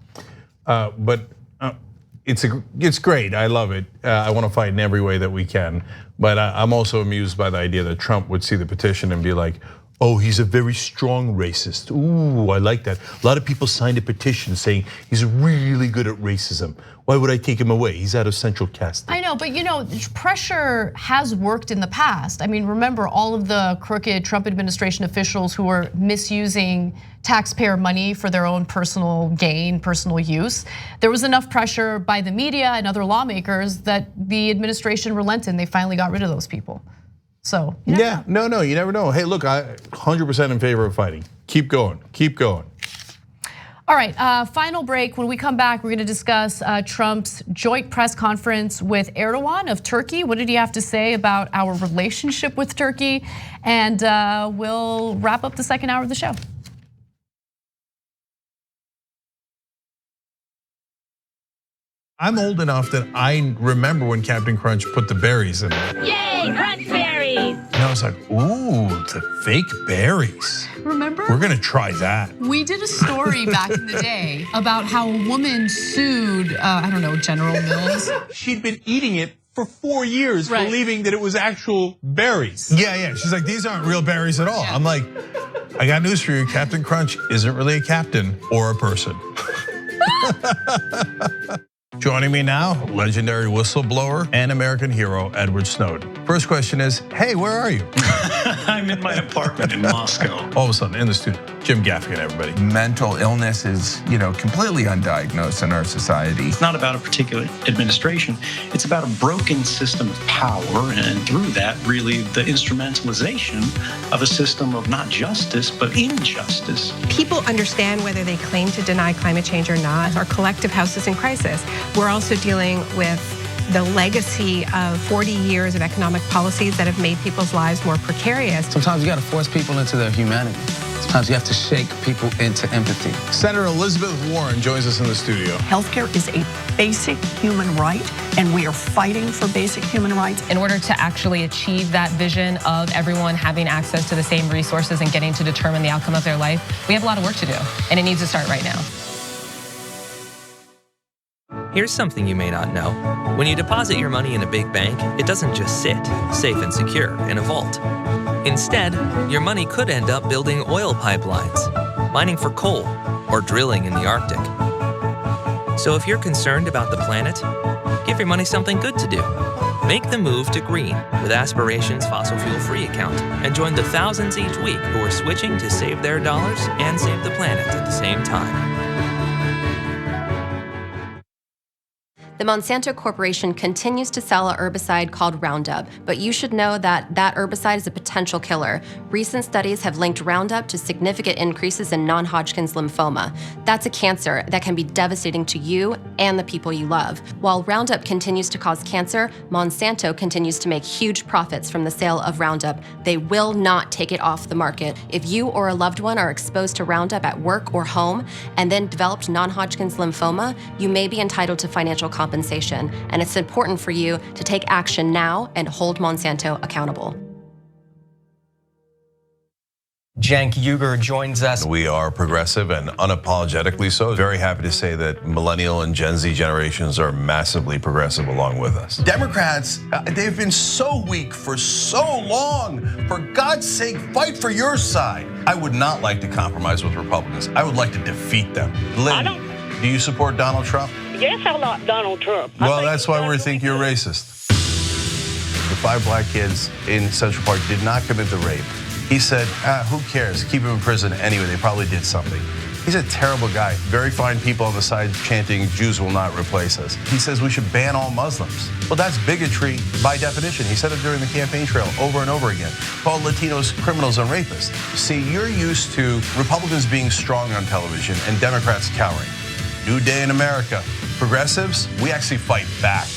It's great, I love it. I want to fight in every way that we can. But I'm also amused by the idea that Trump would see the petition and be like, oh, he's a very strong racist. Ooh, I like that. A lot of people signed a petition saying he's really good at racism. Why would I take him away? He's out of central casting. I know, but pressure has worked in the past. I mean, remember all of the crooked Trump administration officials who were misusing taxpayer money for their own personal gain, personal use. There was enough pressure by the media and other lawmakers that the administration relented and they finally got rid of those people. So yeah, no, you never know. Hey, look, I 100% in favor of fighting. Keep going, keep going. All right, final break. When we come back, we're gonna discuss Trump's joint press conference with Erdogan of Turkey. What did he have to say about our relationship with Turkey? And we'll wrap up the second hour of the show. I'm old enough that I remember when Captain Crunch put the berries in it. Yay, crunch berries! And I was like, ooh, the fake berries. Remember? We're gonna try that. We did a story back in the day about how a woman sued, I don't know, General Mills. She'd been eating it for 4 years, believing that it was actual berries. Yeah, she's like, these aren't real berries at all. Yeah. I'm like, I got news for you, Captain Crunch isn't really a captain or a person. Joining me now, legendary whistleblower and American hero, Edward Snowden. First question is, hey, where are you? I'm in my apartment in Moscow. All of a sudden, in the studio, Jim Gaffigan, everybody. Mental illness is, completely undiagnosed in our society. It's not about a particular administration. It's about a broken system of power, and through that, really, the instrumentalization of a system of not justice, but injustice. People understand whether they claim to deny climate change or not. Our collective house is in crisis. We're also dealing with the legacy of 40 years of economic policies that have made people's lives more precarious. Sometimes you got to force people into their humanity. Sometimes you have to shake people into empathy. Senator Elizabeth Warren joins us in the studio. Healthcare is a basic human right, and we are fighting for basic human rights. In order to actually achieve that vision of everyone having access to the same resources and getting to determine the outcome of their life, we have a lot of work to do, and it needs to start right now. Here's something you may not know. When you deposit your money in a big bank, it doesn't just sit, safe and secure, in a vault. Instead, your money could end up building oil pipelines, mining for coal, or drilling in the Arctic. So if you're concerned about the planet, give your money something good to do. Make the move to green with Aspiration's fossil fuel-free account and join the thousands each week who are switching to save their dollars and save the planet at the same time. The Monsanto Corporation continues to sell a herbicide called Roundup, but you should know that that herbicide is a potential killer. Recent studies have linked Roundup to significant increases in non-Hodgkin's lymphoma. That's a cancer that can be devastating to you and the people you love. While Roundup continues to cause cancer, Monsanto continues to make huge profits from the sale of Roundup. They will not take it off the market. If you or a loved one are exposed to Roundup at work or home and then developed non-Hodgkin's lymphoma, you may be entitled to financial compensation, and it's important for you to take action now and hold Monsanto accountable. Cenk Uygur joins us. We are progressive and unapologetically so. Very happy to say that millennial and Gen Z generations are massively progressive along with us. Democrats, they've been so weak for so long. For God's sake, fight for your side. I would not like to compromise with Republicans. I would like to defeat them. Lynn, do you support Donald Trump? Yes, I like Donald Trump. Well, that's why we think you're racist. The 5 black kids in Central Park did not commit the rape. He said, who cares? Keep them in prison anyway. They probably did something. He's a terrible guy. Very fine people on the side chanting, Jews will not replace us. He says we should ban all Muslims. Well, that's bigotry by definition. He said it during the campaign trail over and over again. Called Latinos criminals and rapists. See, you're used to Republicans being strong on television and Democrats cowering. New day in America. Progressives, we actually fight back.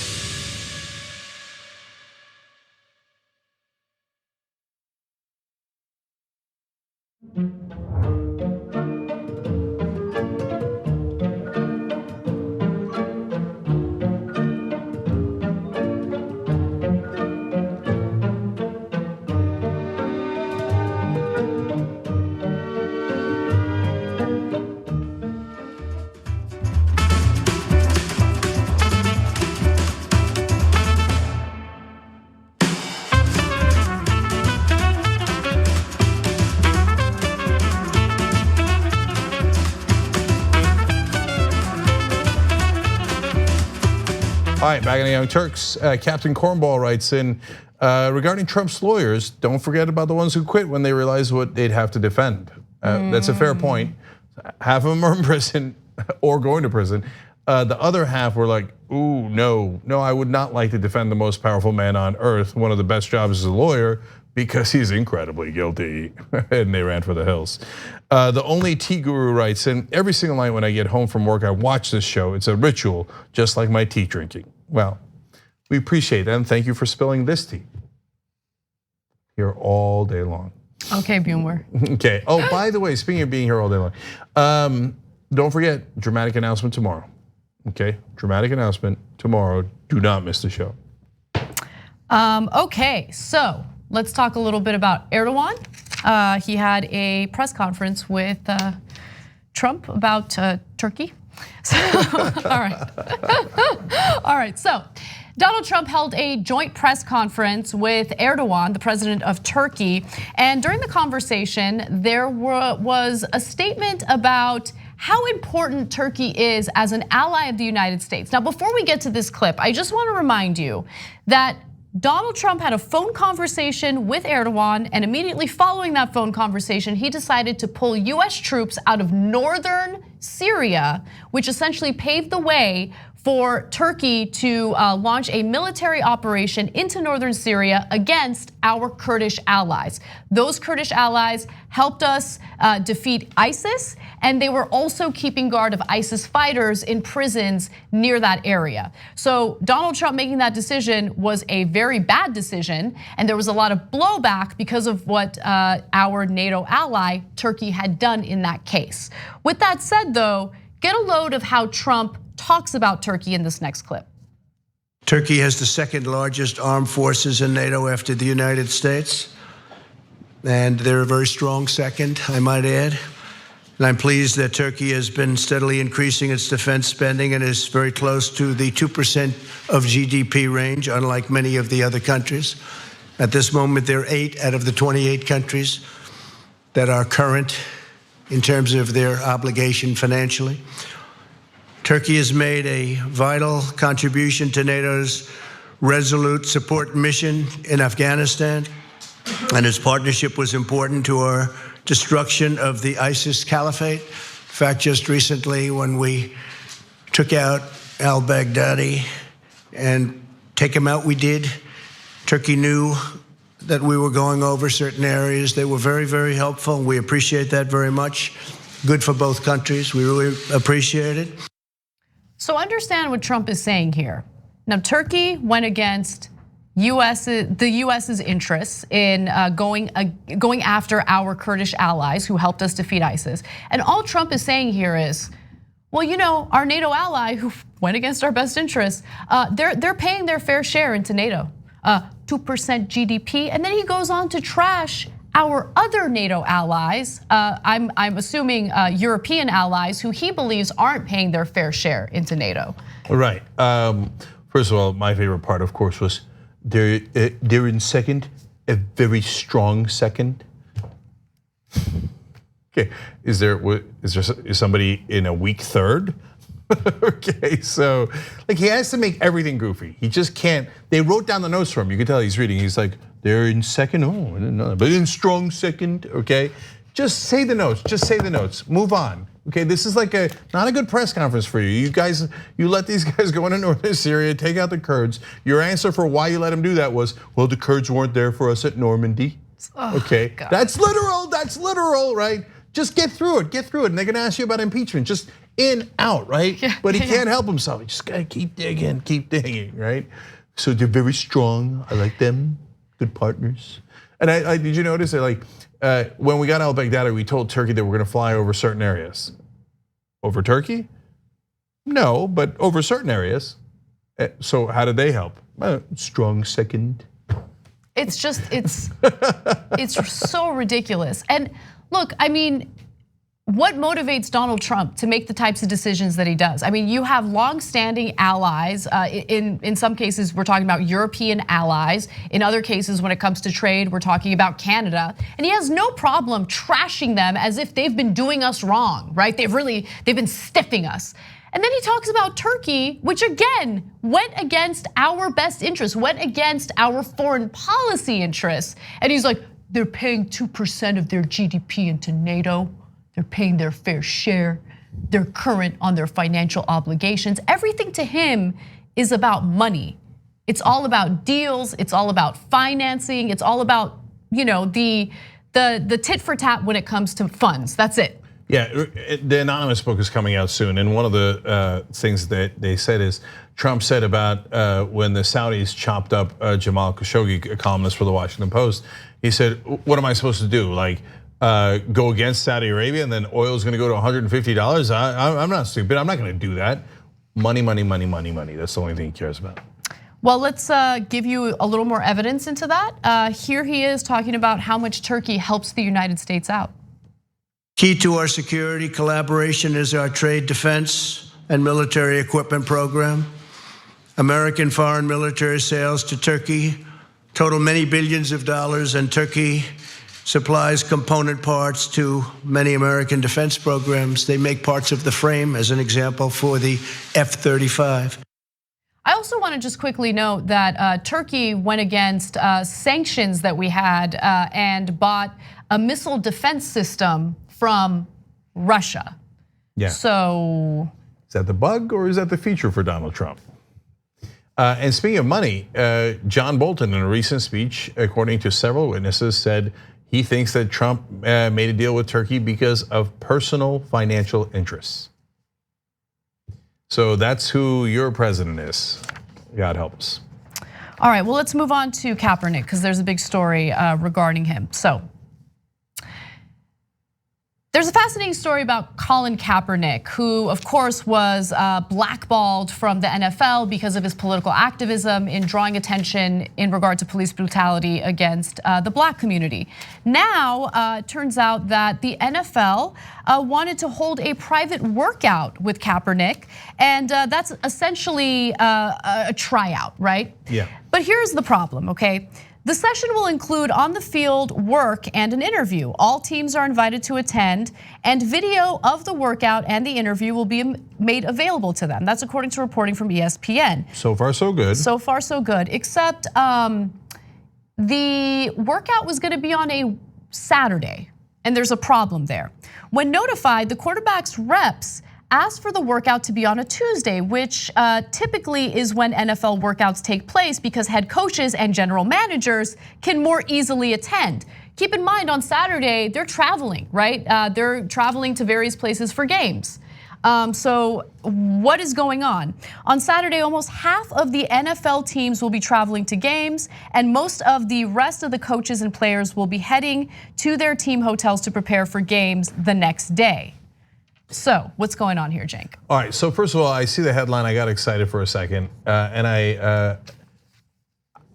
All right, back in the Young Turks, Captain Cornball writes in, regarding Trump's lawyers, don't forget about the ones who quit when they realized what they'd have to defend. That's a fair point. Half of them are in prison or going to prison. The other half were like, ooh, no, I would not like to defend the most powerful man on earth. One of the best jobs as a lawyer because he's incredibly guilty. And they ran for the hills. The only tea guru writes in, every single night when I get home from work, I watch this show. It's a ritual, just like my tea drinking. Well, we appreciate that and thank you for spilling this tea. Here all day long. Okay, Boomer. Okay, oh, by the way, speaking of being here all day long, don't forget, dramatic announcement tomorrow. Okay, dramatic announcement tomorrow. Do not miss the show. Okay, so let's talk a little bit about Erdogan. He had a press conference with Trump about Turkey. So, all right. So Donald Trump held a joint press conference with Erdogan, the president of Turkey. And during the conversation, there was a statement about how important Turkey is as an ally of the United States. Now, before we get to this clip, I just want to remind you that Donald Trump had a phone conversation with Erdogan, and immediately following that phone conversation, he decided to pull US troops out of northern Syria, which essentially paved the way for Turkey to launch a military operation into northern Syria against our Kurdish allies. Those Kurdish allies helped us defeat ISIS, and they were also keeping guard of ISIS fighters in prisons near that area. So Donald Trump making that decision was a very bad decision, and there was a lot of blowback because of what our NATO ally, Turkey, had done in that case. With that said though, get a load of how Trump talks about Turkey in this next clip. Turkey has the second largest armed forces in NATO after the United States. And they're a very strong second, I might add. And I'm pleased that Turkey has been steadily increasing its defense spending and is very close to the 2% of GDP range, unlike many of the other countries. At this moment, there are 8 out of the 28 countries that are current in terms of their obligation financially. Turkey has made a vital contribution to NATO's resolute support mission in Afghanistan, and its partnership was important to our destruction of the ISIS caliphate. In fact, just recently when we took out al-Baghdadi and take him out, we did. Turkey knew that we were going over certain areas. They were very, very helpful. We appreciate that very much. Good for both countries. We really appreciate it. So understand what Trump is saying here. Now, Turkey went against the US's interests in going after our Kurdish allies who helped us defeat ISIS. And all Trump is saying here is, well, you know, our NATO ally who went against our best interests, they're paying their fair share into NATO, 2% GDP. And then he goes on to trash our other NATO allies, I'm assuming European allies who he believes aren't paying their fair share into NATO. Right. First of all, my favorite part, of course, was they're in second, a very strong second. Okay, is there somebody in a weak third? Okay, so like he has to make everything goofy. He just can't. They wrote down the notes for him. You can tell he's reading. He's like, they're in second. Oh, I didn't know that. But in strong second. Okay, just say the notes. Just say the notes. Move on. Okay, this is like not a good press conference for you. You guys, you let these guys go into northern Syria, take out the Kurds. Your answer for why you let them do that was, well, the Kurds weren't there for us at Normandy. Oh, okay, God. That's literal. That's literal, right? Just get through it. Get through it. And they're gonna ask you about impeachment. Just in, out, right? Yeah, but he can't help himself. He just gotta keep digging, right? So they're very strong. I like them. Good partners. And I did you notice that like when we got al-Baghdadi, we told Turkey that we're gonna fly over certain areas. Over Turkey? No, but over certain areas. So how did they help? Strong second. It's just, it's so ridiculous. And look, I mean, what motivates Donald Trump to make the types of decisions that he does? I mean, you have longstanding allies. In some cases, we're talking about European allies. In other cases, when it comes to trade, we're talking about Canada. And he has no problem trashing them as if they've been doing us wrong, right? They've been stiffing us. And then he talks about Turkey, which again, went against our best interests, went against our foreign policy interests. And he's like, they're paying 2% of their GDP into NATO. They're paying their fair share. They're current on their financial obligations. Everything to him is about money. It's all about deals. It's all about financing. It's all about, you know, the tit for tat when it comes to funds. That's it. Yeah, the anonymous book is coming out soon, and one of the things that they said is Trump said about when the Saudis chopped up Jamal Khashoggi, a columnist for the Washington Post. He said, "What am I supposed to do? Like go against Saudi Arabia, and then oil is going to go to $150? I'm not stupid. I'm not going to do that. Money, money, money, money, money. That's the only thing he cares about." Well, let's give you a little more evidence into that. Here he is talking about how much Turkey helps the United States out. Key to our security collaboration is our trade defense and military equipment program. American foreign military sales to Turkey total many billions of dollars, and Turkey supplies component parts to many American defense programs. They make parts of the frame, as an example, for the F-35. I also want to just quickly note that Turkey went against sanctions that we had and bought a missile defense system from Russia. Yeah. So is that the bug or is that the feature for Donald Trump? And speaking of money, John Bolton in a recent speech, according to several witnesses, said he thinks that Trump made a deal with Turkey because of personal financial interests. So that's who your president is. God help us. All right, well, let's move on to Kaepernick because there's a big story regarding him. So there's a fascinating story about Colin Kaepernick, who of course was blackballed from the NFL because of his political activism in drawing attention in regard to police brutality against the black community. Now, it turns out that the NFL wanted to hold a private workout with Kaepernick, and that's essentially a tryout, right? Yeah. But here's the problem, okay? The session will include on-the-field work and an interview. All teams are invited to attend, and video of the workout and the interview will be made available to them. That's according to reporting from ESPN. So far, so good. So far, so good, except the workout was gonna be on a Saturday, and there's a problem there. When notified, the quarterback's reps asked for the workout to be on a Tuesday, which typically is when NFL workouts take place because head coaches and general managers can more easily attend. Keep in mind, on Saturday, they're traveling, right? They're traveling to various places for games. So what is going on? On Saturday, almost half of the NFL teams will be traveling to games, and most of the rest of the coaches and players will be heading to their team hotels to prepare for games the next day. So what's going on here, Cenk? All right, so first of all, I see the headline, I got excited for a second, and I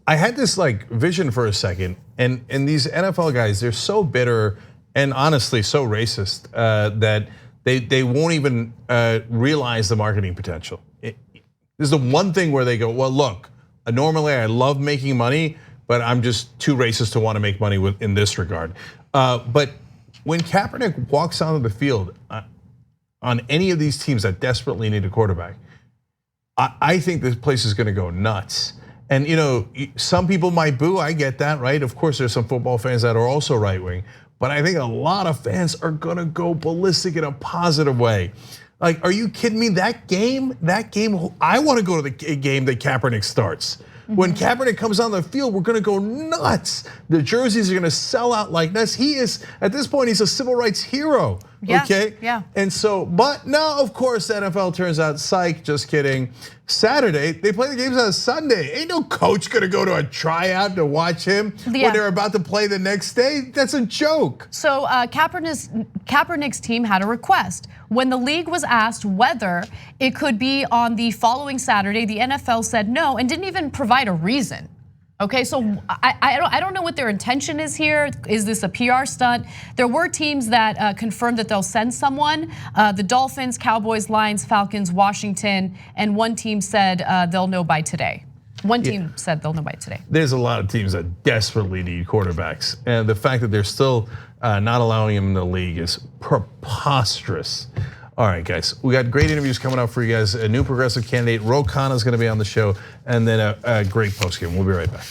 had this like vision for a second, and these NFL guys, they're so bitter and honestly so racist that they won't even realize the marketing potential. This is the one thing where they go, well, look, normally I love making money, but I'm just too racist to want to make money in this regard. But when Kaepernick walks onto the field, on any of these teams that desperately need a quarterback, I think this place is gonna go nuts. And some people might boo, I get that, right? Of course, there's some football fans that are also right wing, but I think a lot of fans are gonna go ballistic in a positive way. Like, are you kidding me? That game, I wanna go to the game that Kaepernick starts. When Kaepernick comes on the field, we're gonna go nuts. The jerseys are gonna sell out like nuts. He is, at this point, he's a civil rights hero, okay? Yeah. And so, but now, of course, the NFL turns out, psych, just kidding. Saturday, they play the games on Sunday. Ain't no coach gonna go to a tryout to watch him when they're about to play the next day. That's a joke. So Kaepernick's team had a request. When the league was asked whether it could be on the following Saturday, the NFL said no and didn't even provide a reason. Okay, so I don't know what their intention is here. Is this a PR stunt? There were teams that confirmed that they'll send someone. The Dolphins, Cowboys, Lions, Falcons, Washington, and one team said they'll know by today. One team said they'll know by today. There's a lot of teams that desperately need quarterbacks. And the fact that they're still not allowing him in the league is preposterous. All right, guys, we got great interviews coming up for you guys. A new progressive candidate, Ro Khanna, is gonna be on the show, and then a great post game. We'll be right back.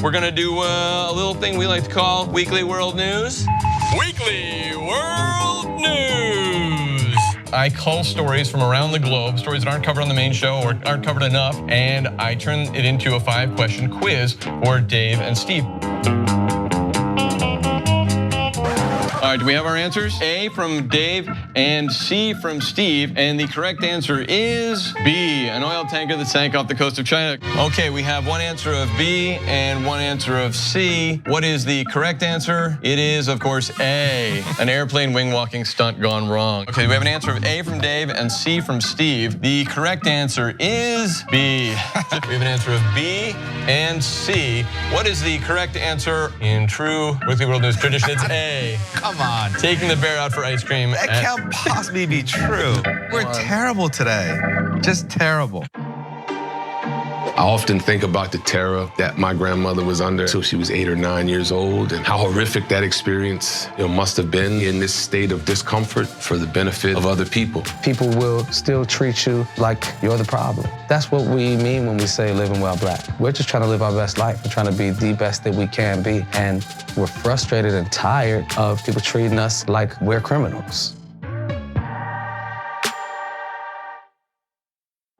we're gonna do a little thing we like to call Weekly World News. Weekly World News. I cull stories from around the globe, stories that aren't covered on the main show or aren't covered enough, and I turn it into a 5-question quiz for Dave and Steve. All right, do we have our answers? A from Dave and C from Steve, and the correct answer is B, an oil tanker that sank off the coast of China. Okay, we have one answer of B and one answer of C. What is the correct answer? It is, of course, A, an airplane wing walking stunt gone wrong. Okay, we have an answer of A from Dave and C from Steve. The correct answer is B. We have an answer of B and C. What is the correct answer in true Weekly World News tradition? It's A. Come on. Taking the bear out for ice cream. That can't possibly be true. We're terrible today. Just terrible. I often think about the terror that my grandmother was under until she was 8 or 9 years old, and how horrific that experience must have been in this state of discomfort for the benefit of other people. People will still treat you like you're the problem. That's what we mean when we say living well black. We're just trying to live our best life and trying to be the best that we can be. And we're frustrated and tired of people treating us like we're criminals.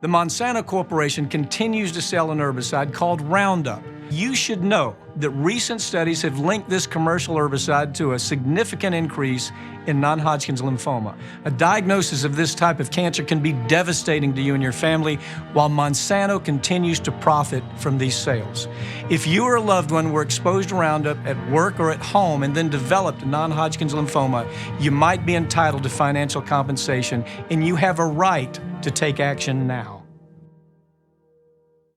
The Monsanto Corporation continues to sell an herbicide called Roundup. You should know that recent studies have linked this commercial herbicide to a significant increase in non-Hodgkin's lymphoma. A diagnosis of this type of cancer can be devastating to you and your family, while Monsanto continues to profit from these sales. If you or a loved one were exposed to Roundup at work or at home and then developed non-Hodgkin's lymphoma, you might be entitled to financial compensation, and you have a right to take action now.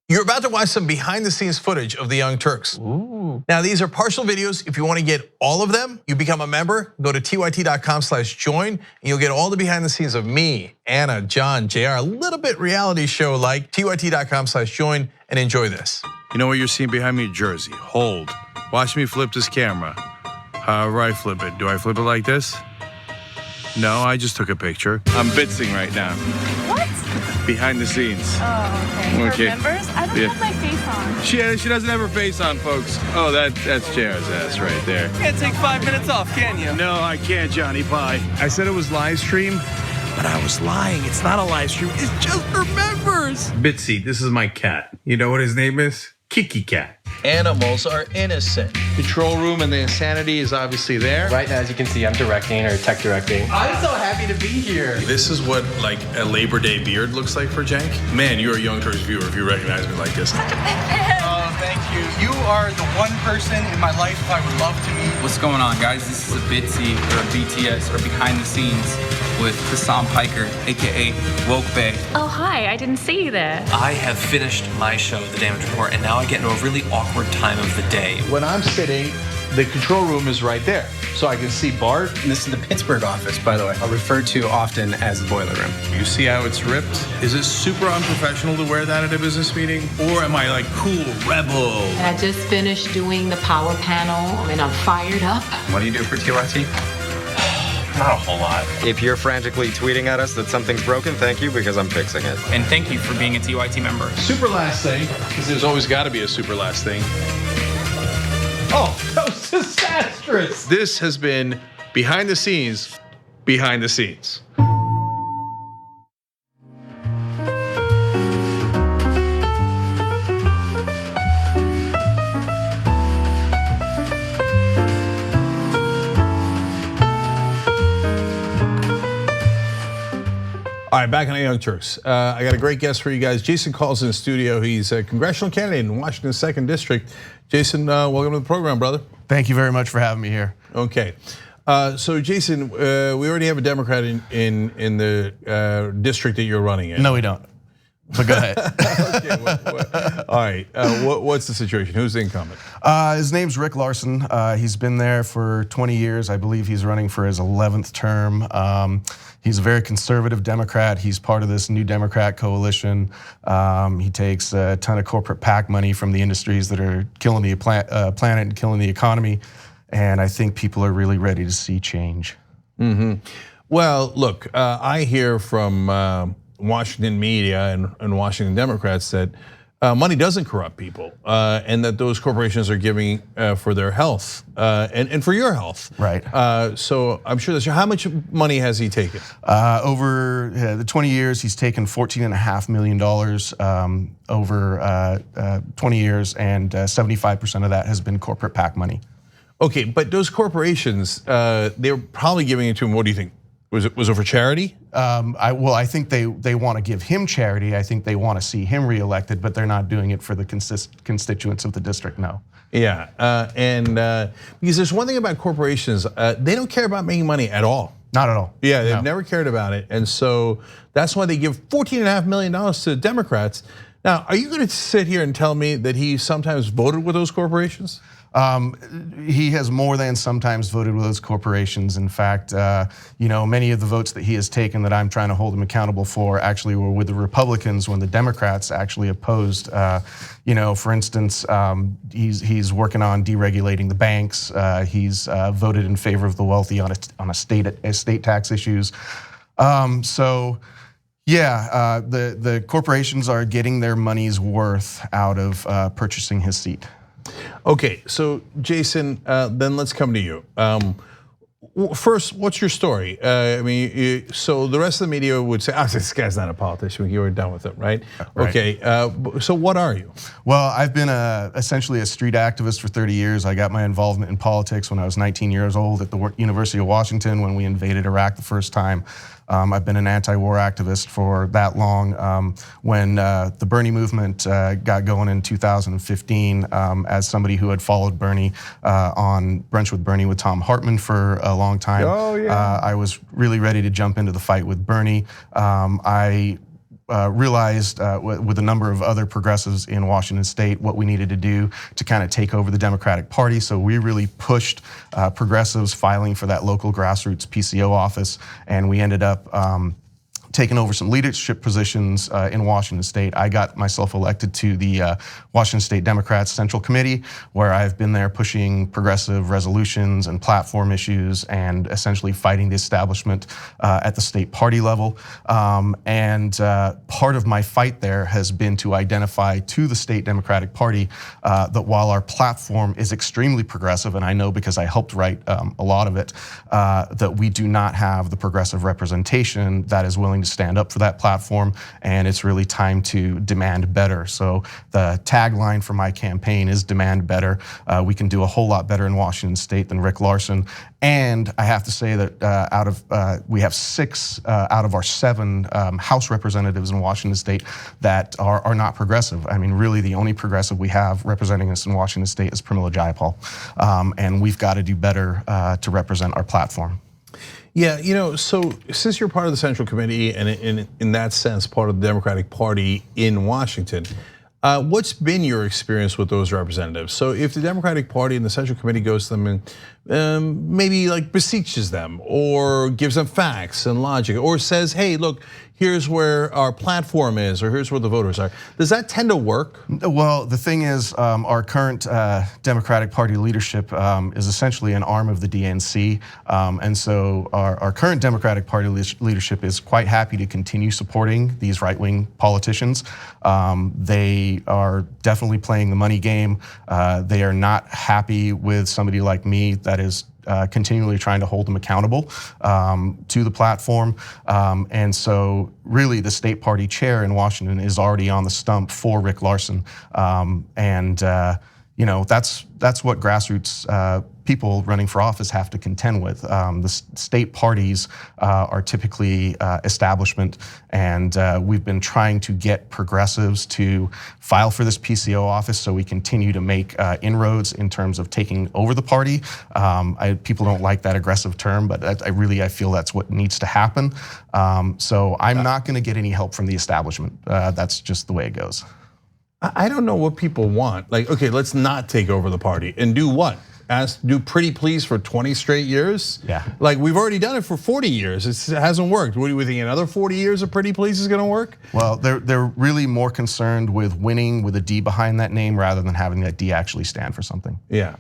You're about to watch some behind the scenes footage of the Young Turks. Ooh. Now, these are partial videos. If you want to get all of them, you become a member, go to tyt.com/join, and you'll get all the behind the scenes of me, Anna, John, JR, a little bit reality show like tyt.com/join, and enjoy this. You know what you're seeing behind me? Jersey, hold. Watch me flip this camera. However I flip it. Do I flip it like this? No, I just took a picture. I'm bitzing right now. What? Behind the scenes. Oh, okay. For members? I don't have my face on. She doesn't have her face on, folks. Oh, that's JR's ass right there. You can't take 5 minutes off, can you? No, I can't, Johnny Pie. I said it was live stream, but I was lying. It's not a live stream. It's just for members. Bitsy, this is my cat. You know what his name is? Kiki Cat. Animals are innocent. Control room and the insanity is obviously there. Right now, as you can see, I'm directing or tech directing. I'm so happy to be here. This is what like a Labor Day beard looks like for Jank. Man, you're a Young Turks viewer if you recognize me like this. Oh, thank you. You are the one person in my life I would love to meet. What's going on, guys? This is a Bitsy or a BTS or behind the scenes with Hassan Piker, AKA Woke Bay. Oh, hi. I didn't see you there. I have finished my show, The Damage Report, and now I get into a really awkward time of the day. When I'm sitting, the control room is right there. So I can see Bart. This is the Pittsburgh office, by the way. I'll refer to often as the boiler room. You see how it's ripped? Is it super unprofessional to wear that at a business meeting? Or am I like cool rebel? I just finished doing the power panel and I'm fired up. What do you do for TYT? Not a whole lot. If you're frantically tweeting at us that something's broken, thank you, because I'm fixing it. And thank you for being a TYT member. Super last thing, because there's always got to be a super last thing. Oh, that was disastrous. This has been behind the scenes, behind the scenes. All right, back on the Young Turks. I got a great guest for you guys. Jason calls in the studio. He's a congressional candidate in Washington's 2nd District. Jason, welcome to the program, brother. Thank you very much for having me here. Okay. So Jason, we already have a Democrat in the district that you're running in. No, we don't. But go ahead. Okay, all right, what's the situation? Who's the incumbent? His name's Rick Larson. He's been there for 20 years. I believe he's running for his 11th term. He's a very conservative Democrat. He's part of this new Democrat coalition. He takes a ton of corporate PAC money from the industries that are killing the planet and killing the economy. And I think people are really ready to see change. Mm-hmm. Well, look, I hear from Washington media and Washington Democrats that money doesn't corrupt people, and that those corporations are giving for their health and for your health. Right. So I'm sure that's how much money has he taken? Over the 20 years, he's taken $14.5 million over 20 years, and 75% of that has been corporate PAC money. Okay, but those corporations, they're probably giving it to him. What do you think? Was it for charity? I think they want to give him charity. I think they want to see him reelected, but they're not doing it for the constituents of the district. No. Yeah, because there's one thing about corporations, they don't care about making money at all. Not at all. Yeah, they've never cared about it, and so that's why they give $14.5 million to Democrats. Now, are you going to sit here and tell me that he sometimes voted with those corporations? He has more than sometimes voted with those corporations. In fact, many of the votes that he has taken that I'm trying to hold him accountable for actually were with the Republicans when the Democrats actually opposed. For instance, he's working on deregulating the banks. He's voted in favor of the wealthy on estate tax issues. The corporations are getting their money's worth out of purchasing his seat. Okay, so Jason, then let's come to you. First, what's your story? So the rest of the media would say, this guy's not a politician, you were done with it, right? Okay, so what are you? Well, I've been essentially a street activist for 30 years. I got my involvement in politics when I was 19 years old at the University of Washington when we invaded Iraq the first time. I've been an anti-war activist for that long. When the Bernie movement got going in 2015, as somebody who had followed Bernie on Brunch with Bernie with Tom Hartman for a long time, I was really ready to jump into the fight with Bernie. I realized with a number of other progressives in Washington State what we needed to do to kind of take over the Democratic Party. So we really pushed progressives filing for that local grassroots PCO office, and we ended up taken over some leadership positions in Washington State. I got myself elected to the Washington State Democrats Central Committee, where I've been there pushing progressive resolutions and platform issues and essentially fighting the establishment at the state party level. Part of my fight there has been to identify to the state Democratic Party that while our platform is extremely progressive, and I know because I helped write a lot of it, that we do not have the progressive representation that is willing to stand up for that platform, and it's really time to demand better. So the tagline for my campaign is demand better. We can do a whole lot better in Washington State than Rick Larsen. And I have to say that we have 6 out of our 7 House representatives in Washington State that are not progressive. I mean, really the only progressive we have representing us in Washington State is Pramila Jayapal. And we've got to do better to represent our platform. Yeah, so since you're part of the Central Committee and in that sense part of the Democratic Party in Washington, what's been your experience with those representatives? So if the Democratic Party and the Central Committee goes to them and maybe like beseeches them or gives them facts and logic or says, hey, look, here's where our platform is or here's where the voters are, does that tend to work? Well, the thing is, our current Democratic Party leadership is essentially an arm of the DNC. And so our current Democratic Party leadership is quite happy to continue supporting these right-wing politicians. They are definitely playing the money game. They are not happy with somebody like me that is continually trying to hold them accountable to the platform. And so really the state party chair in Washington is already on the stump for Rick Larsen. That's what grassroots people running for office have to contend with. The state parties are typically establishment, and we've been trying to get progressives to file for this PCO office so we continue to make inroads in terms of taking over the party. People don't like that aggressive term, but I feel that's what needs to happen. So I'm not going to get any help from the establishment. That's just the way it goes. I don't know what people want. Like, okay, let's not take over the party and do what? Do pretty please for 20 straight years? Yeah. Like we've already done it for 40 years. It hasn't worked. What do you think? Another 40 years of pretty please is going to work? Well, they're really more concerned with winning with a D behind that name rather than having that D actually stand for something. Yeah.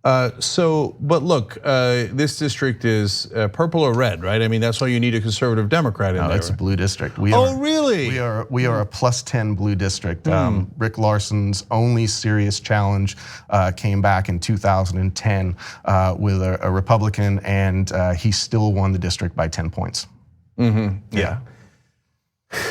But look, this district is purple or red, right? I mean, that's why you need a conservative Democrat in there. No, it's a blue district. Really? We are a +10 blue district. Rick Larson's only serious challenge came back in 2010 with a Republican, and he still won the district by 10 points. Yeah.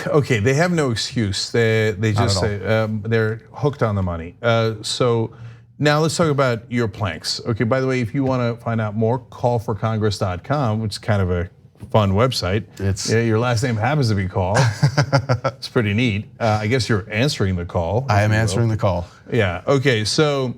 Okay, they have no excuse. They just say they're hooked on the money. So now let's talk about your planks. Okay, by the way, if you want to find out more, callforcongress.com, which is kind of a fun website. Your last name happens to be Call. It's pretty neat. I guess you're answering the call. I am answering the call. Yeah. Okay. So,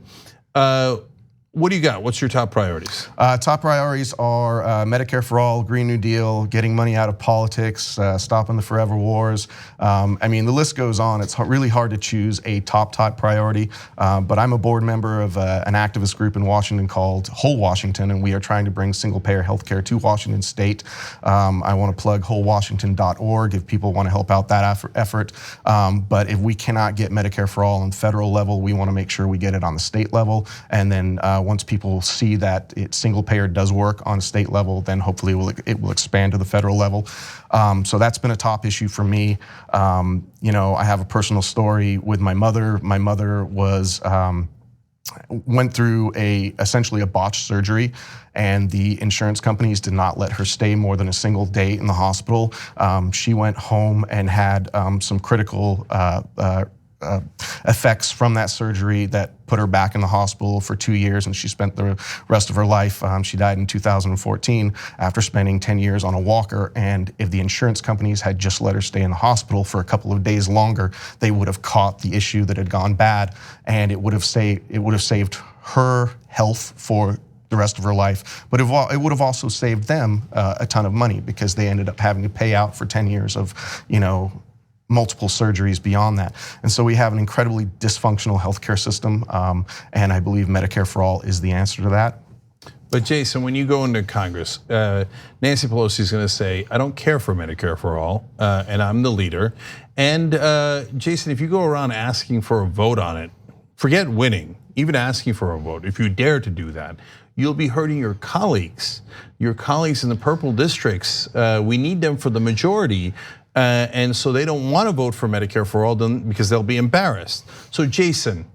what do you got? What's your top priorities? Top priorities are Medicare for all, Green New Deal, getting money out of politics, stopping the forever wars. I mean, the list goes on. It's really hard to choose a top priority, but I'm a board member of an activist group in Washington called Whole Washington, and we are trying to bring single-payer healthcare to Washington State. I want to plug wholewashington.org if people want to help out that effort. But if we cannot get Medicare for all on the federal level, we want to make sure we get it on the state level, and then once people see that single payer does work on a state level, then hopefully it will expand to the federal level. So that's been a top issue for me. I have a personal story with my mother. My mother went through essentially a botched surgery, and the insurance companies did not let her stay more than a single day in the hospital. She went home and had some critical effects from that surgery that put her back in the hospital for 2 years, and she spent the rest of her life. She died in 2014 after spending 10 years on a walker. And if the insurance companies had just let her stay in the hospital for a couple of days longer, they would have caught the issue that had gone bad, and it would have saved her health for the rest of her life. But it would have also saved them a ton of money, because they ended up having to pay out for 10 years of, multiple surgeries beyond that. And so we have an incredibly dysfunctional healthcare system, and I believe Medicare for all is the answer to that. But Jason, when you go into Congress, Nancy Pelosi is going to say, I don't care for Medicare for all, and I'm the leader. And Jason, if you go around asking for a vote on it, forget winning, even asking for a vote, if you dare to do that, you'll be hurting your colleagues in the purple districts. We need them for the majority. And so they don't want to vote for Medicare for all because they'll be embarrassed. So Jason,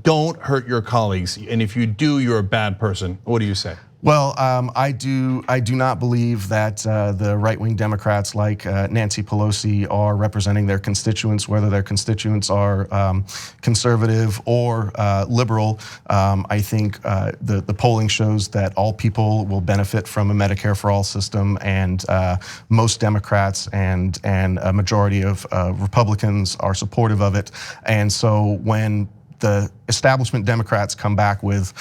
don't hurt your colleagues. And if you do, you're a bad person. What do you say? Well, I do not believe that the right-wing Democrats like Nancy Pelosi are representing their constituents, whether their constituents are conservative or liberal. I think the polling shows that all people will benefit from a Medicare for all system, and most Democrats and a majority of Republicans are supportive of it. And so when the establishment Democrats come back with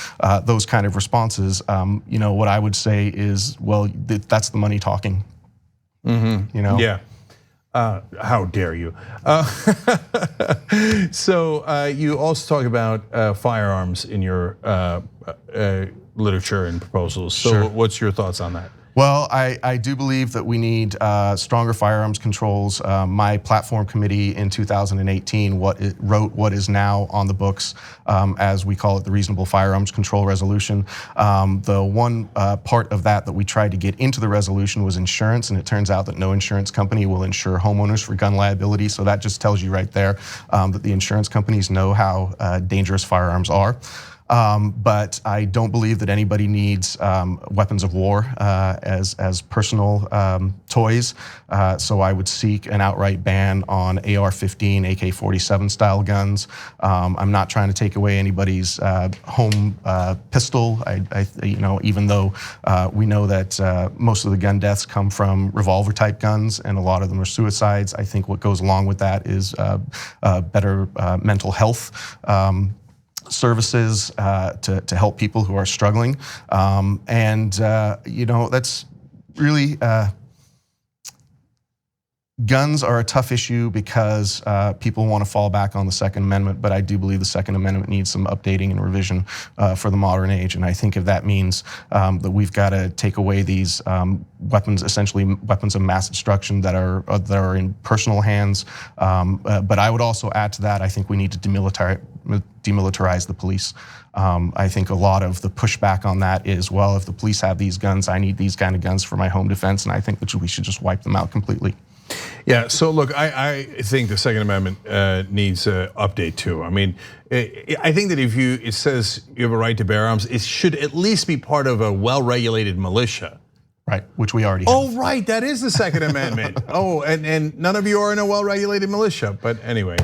those kind of responses, what I would say is, well, that's the money talking. Yeah. How dare you? So you also talk about firearms in your literature and proposals. So Sure. What's your thoughts on that? Well, I do believe that we need stronger firearms controls. My platform committee in 2018 wrote what is now on the books, as we call it, the Reasonable Firearms Control Resolution. The one part of that we tried to get into the resolution was insurance, and it turns out that no insurance company will insure homeowners for gun liability. So that just tells you right there that the insurance companies know how dangerous firearms are. But I don't believe that anybody needs weapons of war as personal toys. So I would seek an outright ban on AR-15, AK-47 style guns. I'm not trying to take away anybody's home pistol. Even though we know that most of the gun deaths come from revolver type guns, and a lot of them are suicides. I think what goes along with that is better mental health services to help people who are struggling, and that's really Guns are a tough issue because people want to fall back on the Second Amendment, but I do believe the Second Amendment needs some updating and revision for the modern age. And I think if that means that we've got to take away these weapons, essentially weapons of mass destruction that are in personal hands. But I would also add to that, I think we need to demilitarize the police. I think a lot of the pushback on that is, well, if the police have these guns, I need these kind of guns for my home defense, and I think that we should just wipe them out completely. Yeah, so look, I think the Second Amendment needs an update too. I mean, I think that if it says you have a right to bear arms, it should at least be part of a well-regulated militia. Right, which we already have. Oh, right, that is the Second Amendment. Oh, and none of you are in a well-regulated militia, but anyway.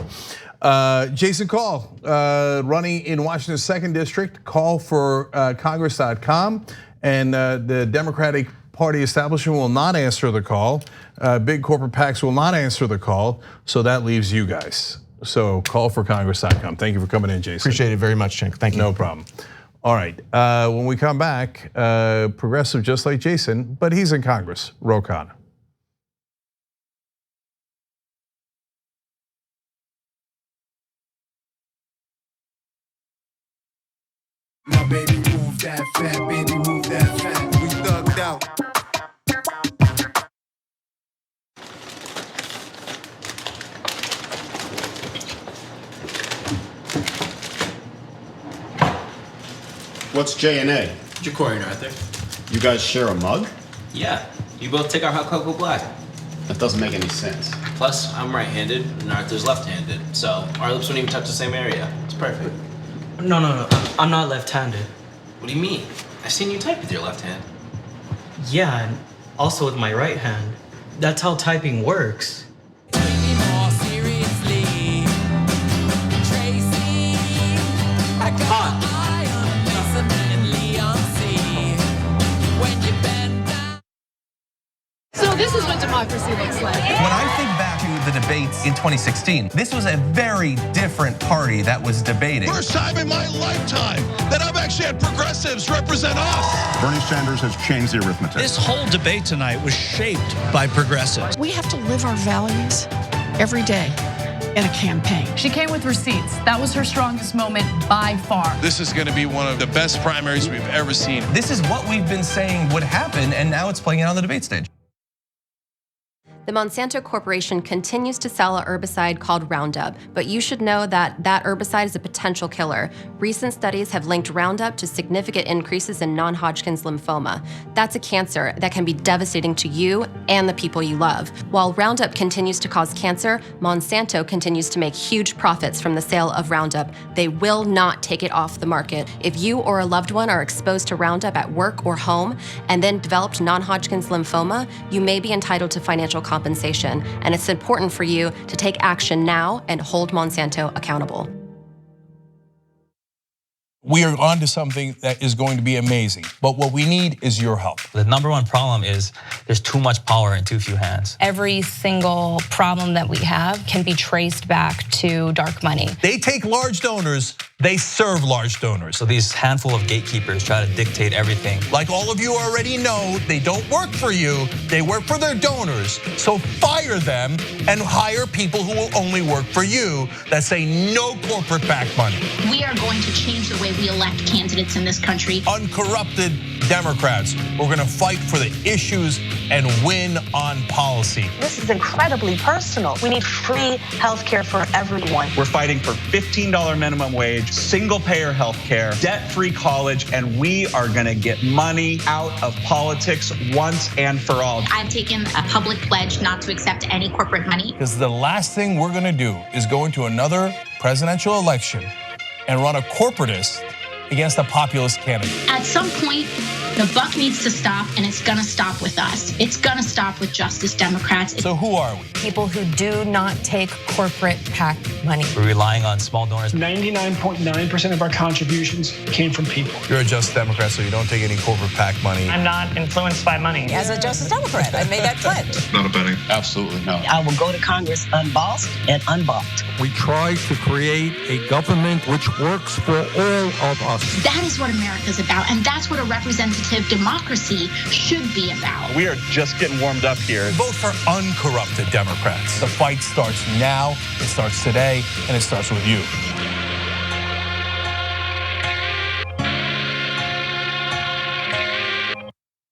Jason Call, running in Washington's 2nd District, call for Congress.com, and the Democratic Party establishment will not answer the call. Big corporate PACs will not answer the call, so that leaves you guys. So call for Congress.com. Thank you for coming in, Jason. Appreciate it very much, Cenk. Thank you. No problem. All right, when we come back, progressive just like Jason, but he's in Congress, Ro Khanna. Now baby move that fat, baby move that fat. We thugged out. What's J&A? Jacorian, Arthur. You guys share a mug? Yeah, you both take our hot cocoa black. That doesn't make any sense. Plus, I'm right-handed and Arthur's left-handed, so our lips wouldn't even touch the same area. It's perfect. No, I'm not left-handed. What do you mean? I've seen you type with your left hand. Yeah, and also with my right hand. That's how typing works. So this is what democracy looks like. When I think back to the debates in 2016, this was a very different party that was debating. First time in my lifetime that I've actually had progressives represent us. Bernie Sanders has changed the arithmetic. This whole debate tonight was shaped by progressives. We have to live our values every day in a campaign. She came with receipts. That was her strongest moment by far. This is going to be one of the best primaries we've ever seen. This is what we've been saying would happen, and now it's playing out on the debate stage. The Monsanto Corporation continues to sell a herbicide called Roundup, but you should know that that herbicide is a potential killer. Recent studies have linked Roundup to significant increases in non-Hodgkin's lymphoma. That's a cancer that can be devastating to you and the people you love. While Roundup continues to cause cancer, Monsanto continues to make huge profits from the sale of Roundup. They will not take it off the market. If you or a loved one are exposed to Roundup at work or home and then developed non-Hodgkin's lymphoma, you may be entitled to financial compensation, and it's important for you to take action now and hold Monsanto accountable. We are onto something that is going to be amazing, but what we need is your help. The number one problem is there's too much power in too few hands. Every single problem that we have can be traced back to dark money. They take large donors, they serve large donors. So these handful of gatekeepers try to dictate everything. Like all of you already know, they don't work for you, they work for their donors. So fire them and hire people who will only work for you that say no corporate back money. We are going to change the way we elect candidates in this country. Uncorrupted Democrats, we're gonna fight for the issues and win on policy. This is incredibly personal. We need free healthcare for everyone. We're fighting for $15 minimum wage, single payer healthcare, debt-free college, and we are gonna get money out of politics once and for all. I've taken a public pledge not to accept any corporate money. Because the last thing we're gonna do is go into another presidential election and run a corporatist against a populist candidate. At some point, the buck needs to stop, and it's gonna stop with us. It's gonna stop with Justice Democrats. So who are we? People who do not take corporate PAC money. We're relying on small donors. 99.9% of our contributions came from people. You're a Just Democrat, so you don't take any corporate PAC money. I'm not influenced by money. As a Justice Democrat, I made that pledge. Not a betting. Absolutely no. I will go to Congress unbossed and unbought. We try to create a government which works for all of us. office. That is what America's about, and that's what a representative democracy should be about. We are just getting warmed up here. Vote for uncorrupted Democrats. The fight starts now, it starts today, and it starts with you.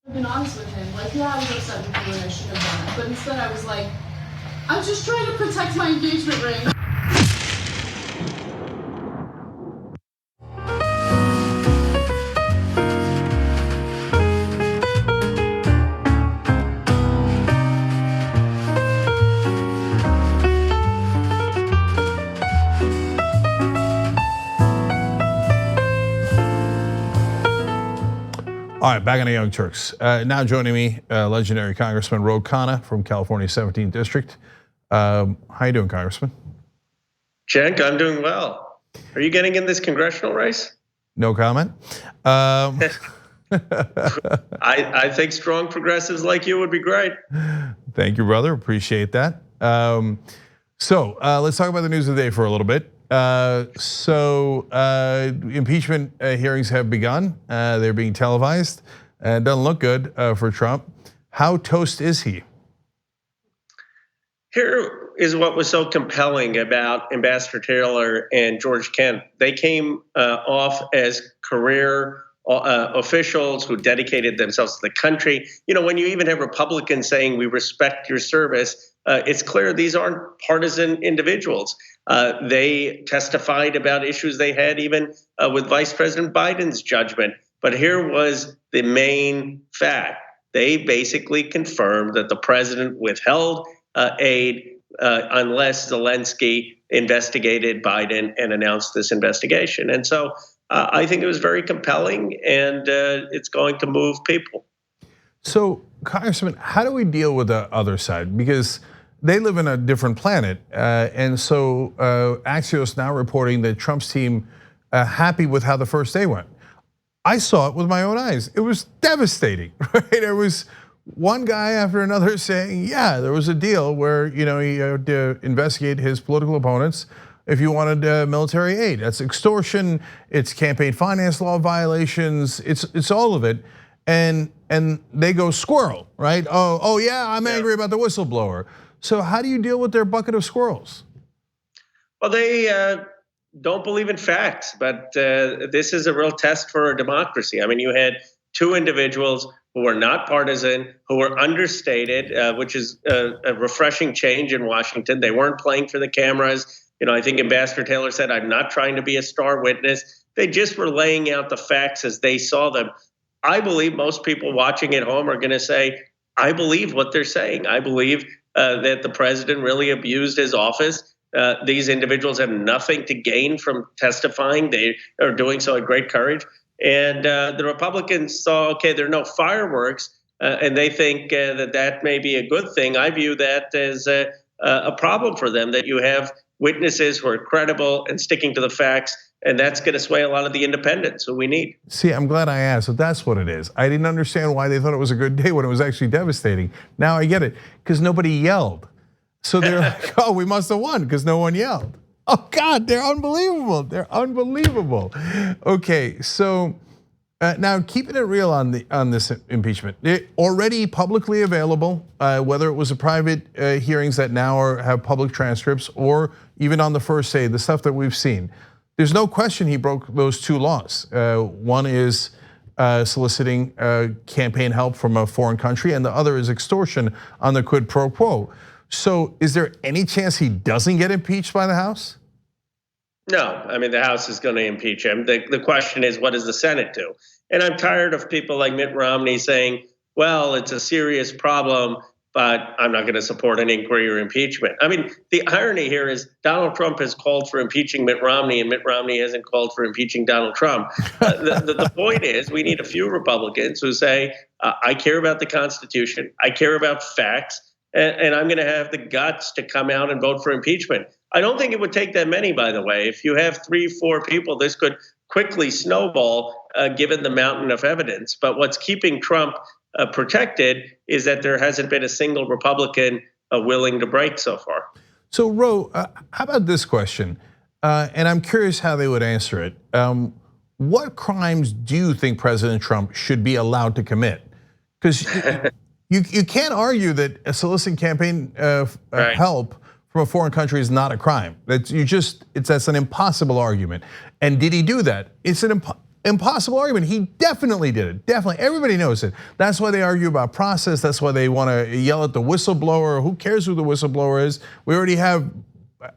I've been honest with him. Like, yeah, I was upset with you and I shouldn't have done it. But instead I was like, I'm just trying to protect my engagement ring. All right, back on the Young Turks. Now joining me, legendary Congressman Ro Khanna from California's 17th District. How you doing, Congressman? Cenk, I'm doing well. Are you getting in this congressional race? No comment. I think strong progressives like you would be great. Thank you, brother. Appreciate that. So let's talk about the news of the day for a little bit. Impeachment hearings have begun. They're being televised. It doesn't look good for Trump. How toast is he? Here is what was so compelling about Ambassador Taylor and George Kent. They came off as career officials who dedicated themselves to the country. You know, when you even have Republicans saying we respect your service, it's clear these aren't partisan individuals. They testified about issues they had even with Vice President Biden's judgment. But here was the main fact. They basically confirmed that the president withheld aid unless Zelensky investigated Biden and announced this investigation. And so I think it was very compelling, and it's going to move people. So, Congressman, how do we deal with the other side? Because they live in a different planet, and so Axios now reporting that Trump's team happy with how the first day went. I saw it with my own eyes. It was devastating, right? There was one guy after another saying, yeah, there was a deal where he had to investigate his political opponents if you wanted military aid. That's extortion, it's campaign finance law violations, it's all of it. And they go squirrel, right? Oh yeah, I'm angry about the whistleblower. So how do you deal with their bucket of squirrels? Well, they don't believe in facts, but this is a real test for a democracy. I mean, you had two individuals who were not partisan, who were understated, which is a refreshing change in Washington. They weren't playing for the cameras. You know, I think Ambassador Taylor said, I'm not trying to be a star witness. They just were laying out the facts as they saw them. I believe most people watching at home are going to say, I believe what they're saying. I believe that the president really abused his office. These individuals have nothing to gain from testifying. They are doing so with great courage. And the Republicans saw, okay, there are no fireworks, and they think that may be a good thing. I view that as a problem for them, that you have witnesses who are credible and sticking to the facts, and that's going to sway a lot of the independents who we need. See, I'm glad I asked. So that's what it is. I didn't understand why they thought it was a good day when it was actually devastating. Now I get it, because nobody yelled. So they're like, oh, we must have won because no one yelled. Oh God, they're unbelievable. They're unbelievable. Okay, so now keeping it real on this impeachment, it already publicly available, whether it was a private hearings that now have public transcripts, or even on the first day, the stuff that we've seen. There's no question he broke those two laws. One is soliciting campaign help from a foreign country, and the other is extortion on the quid pro quo. So is there any chance he doesn't get impeached by the House? No, I mean, the House is going to impeach him. The question is, what does the Senate do? And I'm tired of people like Mitt Romney saying, well, it's a serious problem, but I'm not going to support an inquiry or impeachment. I mean, the irony here is Donald Trump has called for impeaching Mitt Romney, and Mitt Romney hasn't called for impeaching Donald Trump. The point is, we need a few Republicans who say, I care about the Constitution, I care about facts, and I'm going to have the guts to come out and vote for impeachment. I don't think it would take that many, by the way. If you have 3-4 people, this could quickly snowball given the mountain of evidence. But what's keeping Trump protected is that there hasn't been a single Republican willing to break so far. So, Ro, how about this question? And I'm curious how they would answer it. what crimes do you think President Trump should be allowed to commit? Because you can't argue that soliciting campaign help from a foreign country is not a crime. That's an impossible argument. And did he do that? It's an impossible argument. He definitely did it. Definitely, everybody knows it. That's why they argue about process. That's why they want to yell at the whistleblower. Who cares who the whistleblower is? We already have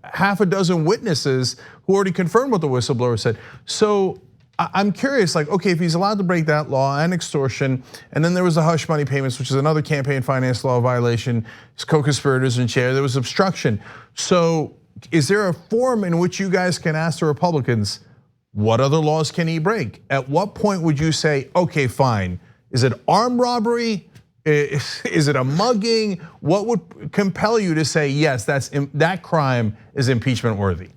half a dozen witnesses who already confirmed what the whistleblower said. So I'm curious, like, okay, if he's allowed to break that law and extortion, and then there was the hush money payments, which is another campaign finance law violation, his co-conspirators in chair, there was obstruction. So is there a forum in which you guys can ask the Republicans, what other laws can he break? At what point would you say, okay, fine, is it armed robbery? Is it a mugging? What would compel you to say, yes, that crime is impeachment worthy?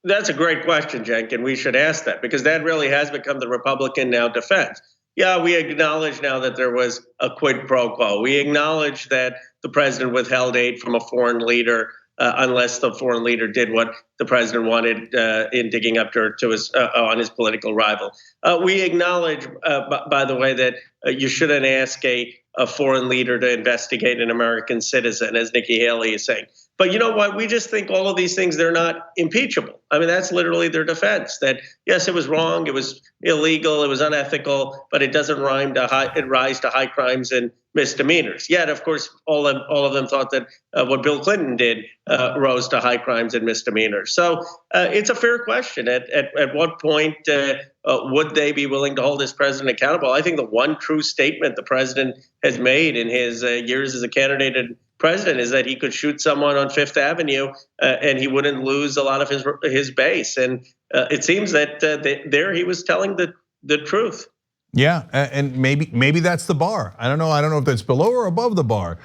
That's a great question, Cenk, and we should ask that because that really has become the Republican now defense. Yeah, we acknowledge now that there was a quid pro quo. We acknowledge that the president withheld aid from a foreign leader unless the foreign leader did what the president wanted in digging up dirt to on his political rival. We acknowledge, by the way, that you shouldn't ask a foreign leader to investigate an American citizen, as Nikki Haley is saying. But you know what? We just think all of these things, they're not impeachable. I mean, that's literally their defense, that yes, it was wrong, it was illegal, it was unethical, but it doesn't rise to high crimes and misdemeanors. Yet, of course, all of them thought that what Bill Clinton did rose to high crimes and misdemeanors. So it's a fair question. At what point would they be willing to hold this president accountable? I think the one true statement the president has made in his years as a candidate and president is that he could shoot someone on Fifth Avenue and he wouldn't lose a lot of his base. And it seems that there he was telling the truth. Yeah, and maybe that's the bar. I don't know if that's below or above the bar.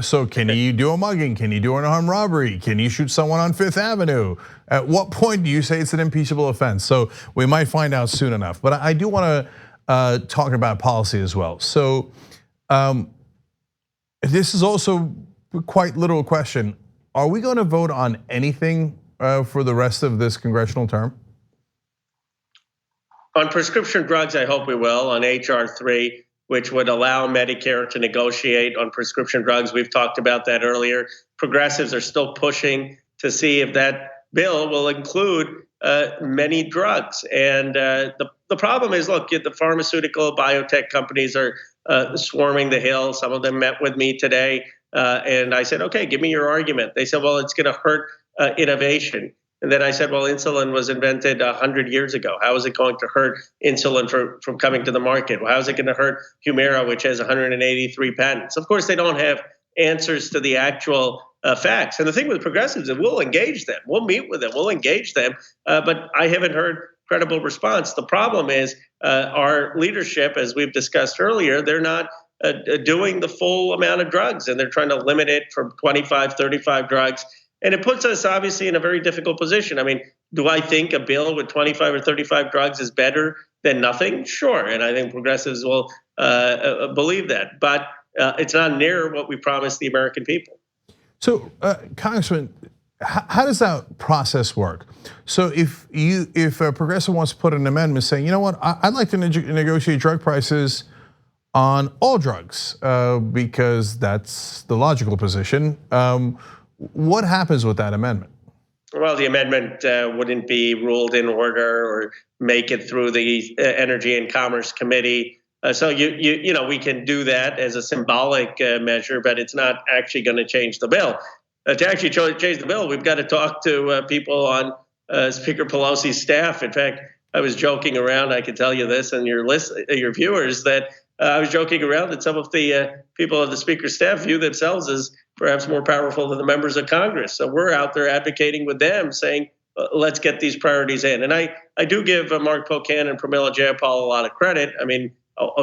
So can you do a mugging? Can you do an armed robbery? Can you shoot someone on Fifth Avenue? At what point do you say it's an impeachable offense? So we might find out soon enough. But I do want to talk about policy as well. So this is also quite literal question. Are we going to vote on anything for the rest of this congressional term? On prescription drugs, I hope we will. On HR 3, which would allow Medicare to negotiate on prescription drugs. We've talked about that earlier. Progressives are still pushing to see if that bill will include many drugs. And the problem is, look, the pharmaceutical biotech companies are swarming the Hill. Some of them met with me today. And I said, okay, give me your argument. They said, well, it's going to hurt innovation. And then I said, well, insulin was invented 100 years ago. How is it going to hurt insulin from coming to the market? How is it going to hurt Humira, which has 183 patents? Of course, they don't have answers to the actual facts. And the thing with progressives is we'll engage them. We'll meet with them. We'll engage them. But I haven't heard credible response. The problem is our leadership, as we've discussed earlier, they're not doing the full amount of drugs, and they're trying to limit it from 25, 35 drugs. And it puts us obviously in a very difficult position. I mean, do I think a bill with 25 or 35 drugs is better than nothing? Sure, and I think progressives will believe that. But it's not near what we promised the American people. So, Congressman, how does that process work? So if a progressive wants to put an amendment saying, you know what, I'd like to negotiate drug prices on all drugs because that's the logical position. What happens with that amendment? Well, the amendment wouldn't be ruled in order or make it through the Energy and Commerce Committee. So you know we can do that as a symbolic measure, but it's not actually going to change the bill. To actually change the bill, we've got to talk to people on Speaker Pelosi's staff. In fact, I was joking around. I can tell you this, and your viewers, that I was joking around that some of the people of the Speaker's staff view themselves as perhaps more powerful than the members of Congress. So we're out there advocating with them, saying, let's get these priorities in. And I do give Mark Pocan and Pramila Jayapal a lot of credit. I mean,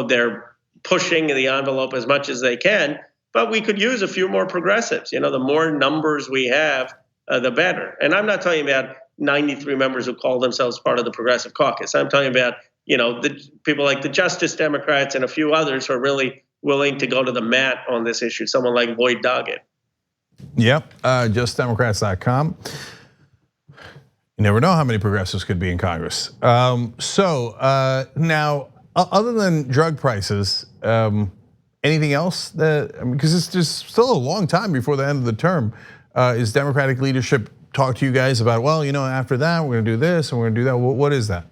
they're pushing the envelope as much as they can, but we could use a few more progressives. You know, the more numbers we have, the better. And I'm not talking about 93 members who call themselves part of the Progressive Caucus. I'm talking about, you know, the people like the Justice Democrats and a few others who are really willing to go to the mat on this issue. Someone like Lloyd Doggett. Yep, justdemocrats.com. You never know how many progressives could be in Congress. Now, other than drug prices, anything else that, because it's just still a long time before the end of the term, is Democratic leadership talk to you guys about, well, after that, we're gonna do this and we're gonna do that? What is that?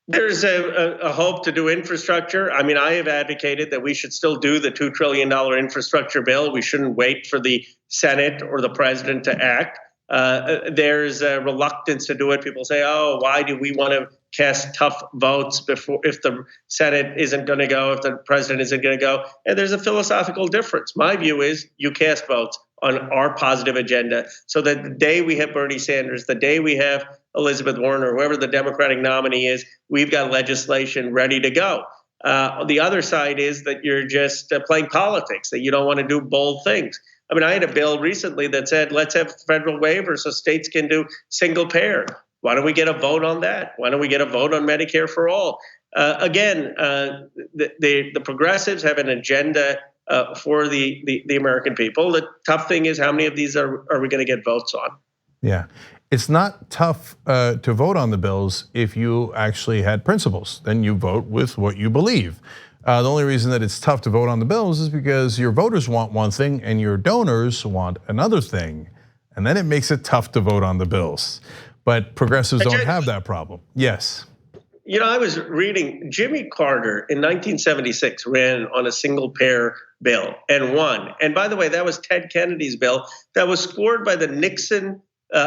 There's a hope to do infrastructure. I mean, I have advocated that we should still do the $2 trillion infrastructure bill. We shouldn't wait for the Senate or the president to act. There's a reluctance to do it. People say, oh, why do we want to cast tough votes if the Senate isn't going to go, if the president isn't going to go? And there's a philosophical difference. My view is you cast votes on our positive agenda so that the day we have Bernie Sanders, the day we have Elizabeth Warren or whoever the Democratic nominee is, we've got legislation ready to go. The other side is that you're just playing politics, that you don't want to do bold things. I mean, I had a bill recently that said, let's have federal waivers so states can do single payer. Why don't we get a vote on that? Why don't we get a vote on Medicare for all? The progressives have an agenda for the American people. The tough thing is how many of these are we going to get votes on? Yeah, it's not tough to vote on the bills if you actually had principles. Then you vote with what you believe. The only reason that it's tough to vote on the bills is because your voters want one thing and your donors want another thing. And then it makes it tough to vote on the bills. But progressives don't have that problem. Yes. I was reading Jimmy Carter in 1976 ran on a single payer bill and won. And by the way, that was Ted Kennedy's bill that was scored by the Nixon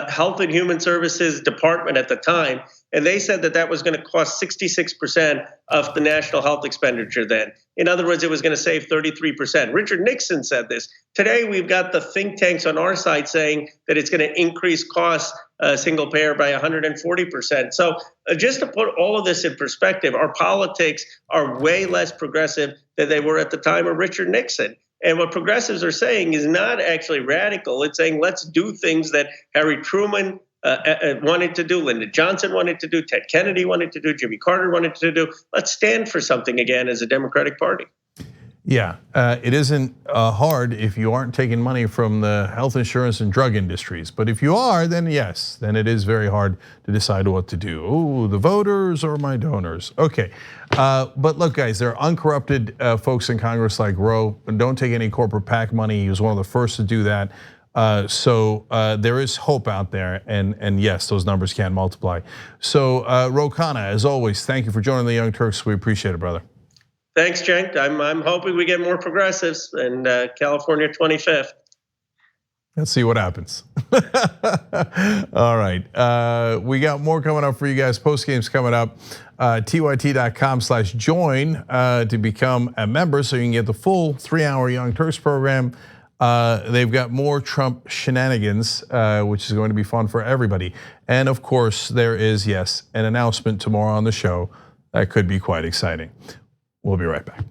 Health and Human Services Department at the time. And they said that was going to cost 66% of the national health expenditure then. In other words, it was going to save 33%. Richard Nixon said this. Today, we've got the think tanks on our side saying that it's going to increase costs single payer by 140%. So just to put all of this in perspective, our politics are way less progressive than they were at the time of Richard Nixon. And what progressives are saying is not actually radical. It's saying let's do things that Harry Truman wanted to do, Lyndon Johnson wanted to do, Ted Kennedy wanted to do, Jimmy Carter wanted to do. Let's stand for something again as a Democratic Party. Yeah, it isn't hard if you aren't taking money from the health insurance and drug industries. But if you are, then yes, then it is very hard to decide what to do. Oh, the voters or my donors? Okay, but look, guys, there are uncorrupted folks in Congress like Roe. Don't take any corporate PAC money. He was one of the first to do that. So there is hope out there, and yes, those numbers can multiply. So Ro Khanna, as always, thank you for joining the Young Turks. We appreciate it, brother. Thanks, Cenk. I'm hoping we get more progressives in California 25th. Let's see what happens. All right, we got more coming up for you guys. Post game's coming up. TYT.com/join to become a member so you can get the full 3-hour Young Turks program. They've got more Trump shenanigans, which is going to be fun for everybody. And of course, there is, yes, an announcement tomorrow on the show that could be quite exciting. We'll be right back.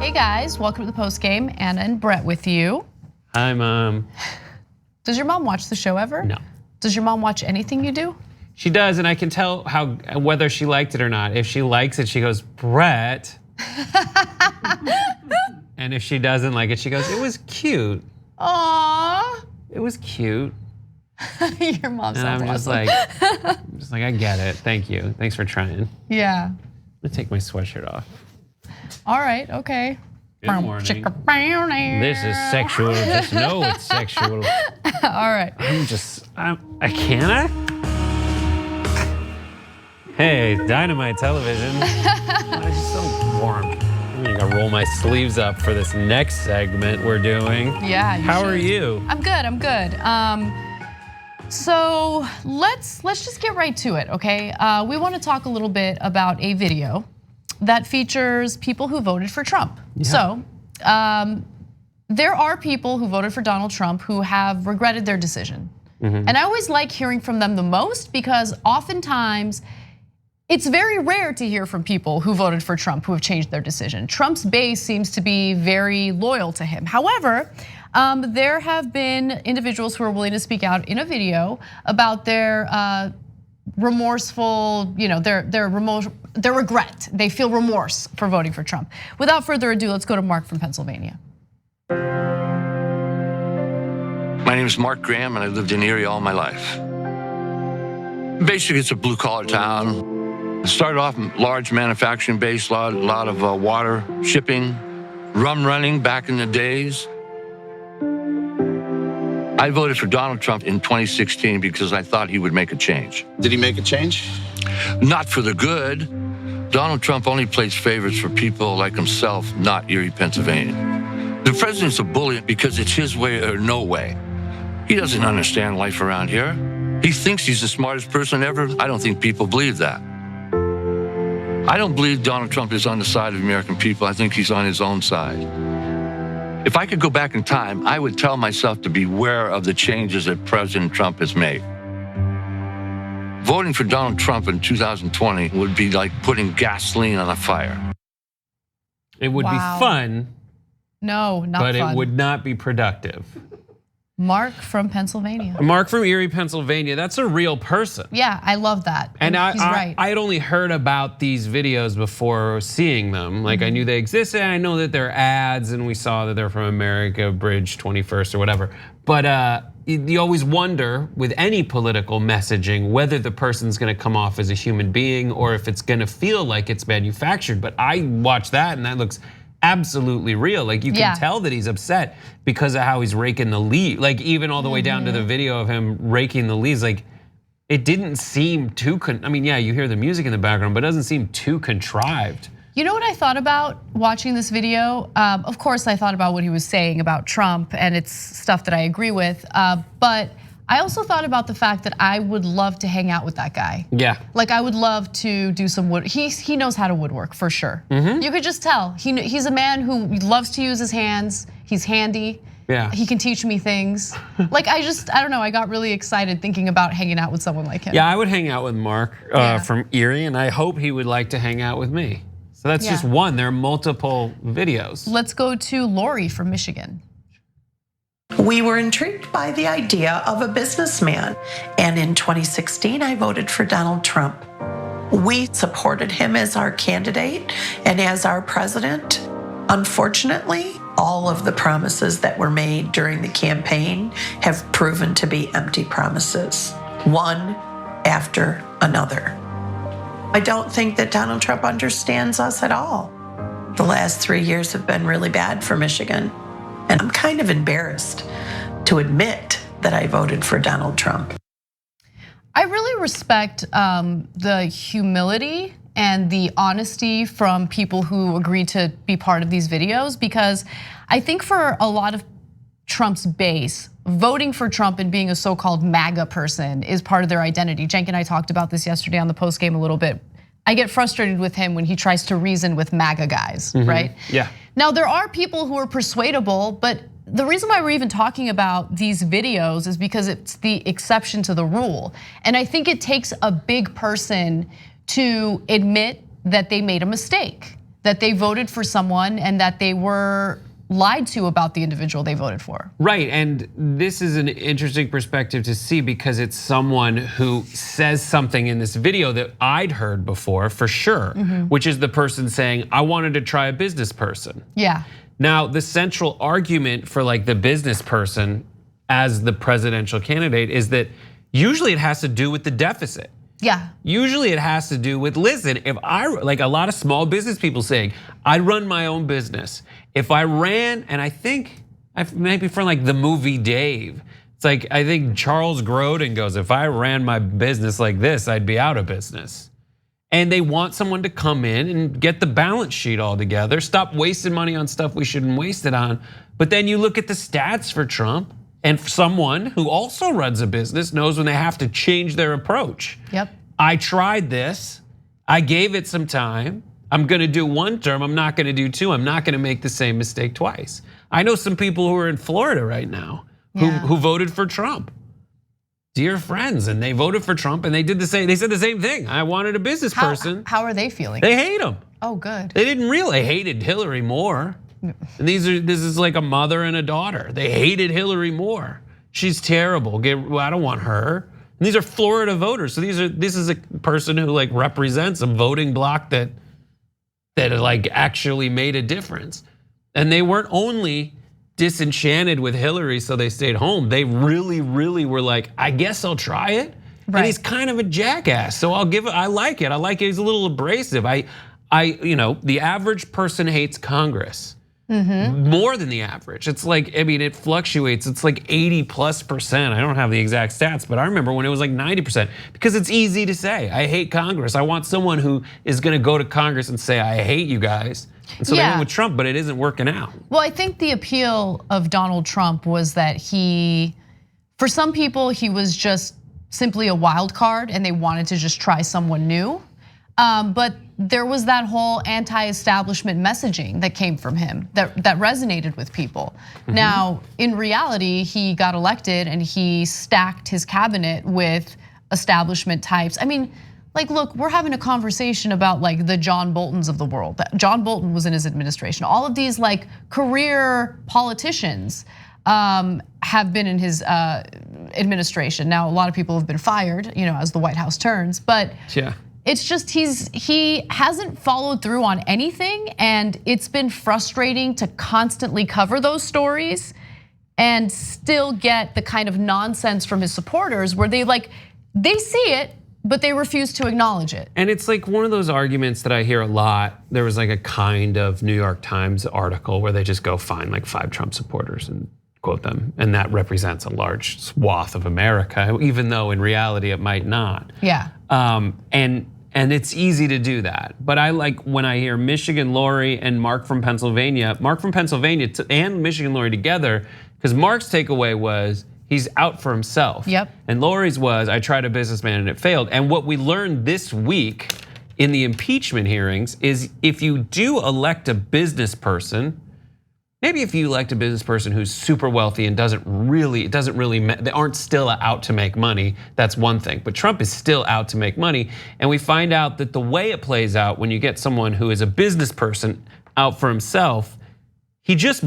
Hey guys, welcome to the Post Game. Anna and Brett with you. Hi, Mom. Does your mom watch the show ever? No. Does your mom watch anything you do? She does, and I can tell whether she liked it or not. If she likes it, she goes, Brett. And if she doesn't like it, she goes, it was cute. Aww. It was cute. Your mom sounds and I'm just awesome. like, I get it. Thank you. Thanks for trying. Yeah. I'm gonna take my sweatshirt off. All right, okay. Good morning. This is sexual. Just know it's sexual. All right. I can't. Hey, Dynamite Television. It's just so warm. I'm gonna roll my sleeves up for this next segment we're doing. Yeah. How are you? I'm good. I'm good. So let's just get right to it, okay? We want to talk a little bit about a video that features people who voted for Trump. Yeah. So there are people who voted for Donald Trump who have regretted their decision. Mm-hmm. And I always like hearing from them the most because oftentimes it's very rare to hear from people who voted for Trump who have changed their decision. Trump's base seems to be very loyal to him. However, there have been individuals who are willing to speak out in a video about their remorseful, their regret. They feel remorse for voting for Trump. Without further ado, let's go to Mark from Pennsylvania. My name is Mark Graham, and I lived in Erie all my life. Basically, it's a blue-collar town. It started off large manufacturing base, a lot of water shipping, rum running back in the days. I voted for Donald Trump in 2016 because I thought he would make a change. Did he make a change? Not for the good. Donald Trump only plays favorites for people like himself, not Erie, Pennsylvania. The president's a bully because it's his way or no way. He doesn't understand life around here. He thinks he's the smartest person ever. I don't think people believe that. I don't believe Donald Trump is on the side of American people. I think he's on his own side. If I could go back in time, I would tell myself to beware of the changes that President Trump has made. Voting for Donald Trump in 2020 would be like putting gasoline on a fire. It would be fun. No, not fun. But it would not be productive. Mark from Pennsylvania. Mark from Erie, Pennsylvania. That's a real person. Yeah, I love that. And he's right. I had only heard about these videos before seeing them. Like I knew they existed. I know that they're ads, and we saw that they're from America Bridge 21st or whatever. But you always wonder with any political messaging whether the person's going to come off as a human being or if it's going to feel like it's manufactured. But I watched that, and that looks absolutely real. Like you can tell that he's upset because of how he's raking the leaves. Like even all the way down to the video of him raking the leaves. Like it didn't seem too, I mean, yeah, you hear the music in the background, but it doesn't seem too contrived. You know what I thought about watching this video? Of course, I thought about what he was saying about Trump, and it's stuff that I agree with. But I also thought about the fact that I would love to hang out with that guy. Yeah. Like I would love to do some wood. He knows how to woodwork for sure. You could just tell. He's a man who loves to use his hands. He's handy. Yeah. He can teach me things. Like I don't know, I got really excited thinking about hanging out with someone like him. Yeah, I would hang out with Mark from Erie, and I hope he would like to hang out with me. So that's just one, there are multiple videos. Let's go to Lori from Michigan. We were intrigued by the idea of a businessman, and in 2016, I voted for Donald Trump. We supported him as our candidate and as our president. Unfortunately, all of the promises that were made during the campaign have proven to be empty promises, one after another. I don't think that Donald Trump understands us at all. The last 3 years have been really bad for Michigan. And I'm kind of embarrassed to admit that I voted for Donald Trump. I really respect the humility and the honesty from people who agree to be part of these videos, because I think for a lot of Trump's base, voting for Trump and being a so-called MAGA person is part of their identity. Cenk and I talked about this yesterday on the Post Game a little bit. I get frustrated with him when he tries to reason with MAGA guys, right? Yeah. Now there are people who are persuadable, but the reason why we're even talking about these videos is because it's the exception to the rule. And I think it takes a big person to admit that they made a mistake. that they voted for someone and that they were lied to about the individual they voted for. Right, and this is an interesting perspective to see because it's someone who says something in this video that I'd heard before for sure, which is the person saying, I wanted to try a business person. Yeah. Now, the central argument for like the business person as the presidential candidate is that usually it has to do with the deficit. Yeah. Usually it has to do with, listen, if I, like a lot of small business people saying, I'd run my own business. If I ran, and I think, maybe from like the movie Dave, it's like, I think Charles Grodin goes, if I ran my business like this, I'd be out of business. And they want someone to come in and get the balance sheet all together, stop wasting money on stuff we shouldn't waste it on. But then you look at the stats for Trump, and someone who also runs a business knows when they have to change their approach. Yep. I tried this, I gave it some time. I'm gonna do one term, I'm not gonna do two. I'm not gonna make the same mistake twice. I know some people who are in Florida right now who voted for Trump. Dear friends, and they voted for Trump and they did the same, they said the same thing. I wanted a business person. How are they feeling? They hate him. Oh, good. They didn't really hated Hillary more. And this is like a mother and a daughter. They hated Hillary more. She's terrible. I don't want her. And these are Florida voters. So this is a person who like represents a voting bloc that like actually made a difference. And they weren't only disenchanted with Hillary, so they stayed home. They really, really were like, I guess I'll try it. Right. And he's kind of a jackass, so I'll give it. I like it. I like it. He's a little abrasive. The average person hates Congress. More than the average. It's like, I mean, it fluctuates. It's like 80+%. I don't have the exact stats, but I remember when it was like 90% because it's easy to say, I hate Congress. I want someone who is gonna go to Congress and say, I hate you guys. And so they went with Trump, but it isn't working out. Well, I think the appeal of Donald Trump was that for some people, he was just simply a wild card and they wanted to just try someone new. But there was that whole anti-establishment messaging that came from him that resonated with people. Now, in reality, he got elected and he stacked his cabinet with establishment types. I mean, like, look, we're having a conversation about like the John Boltons of the world. John Bolton was in his administration. All of these like career politicians have been in his administration. Now, a lot of people have been fired, as the White House turns, but yeah. It's just he hasn't followed through on anything, and it's been frustrating to constantly cover those stories and still get the kind of nonsense from his supporters where they see it, but they refuse to acknowledge it. And it's like one of those arguments that I hear a lot. There was like a kind of New York Times article where they just go find like 5 Trump supporters and quote them, and that represents a large swath of America, even though in reality it might not. Yeah. And it's easy to do that. But I like when I hear Michigan Lori and Mark from Pennsylvania and Michigan Lori together, because Mark's takeaway was he's out for himself. Yep. And Lori's was, I tried a businessman and it failed. And what we learned this week in the impeachment hearings is if you do elect a business person, maybe if you elect a business person who's super wealthy and they aren't still out to make money, that's one thing. But Trump is still out to make money. And we find out that the way it plays out when you get someone who is a business person out for himself, he does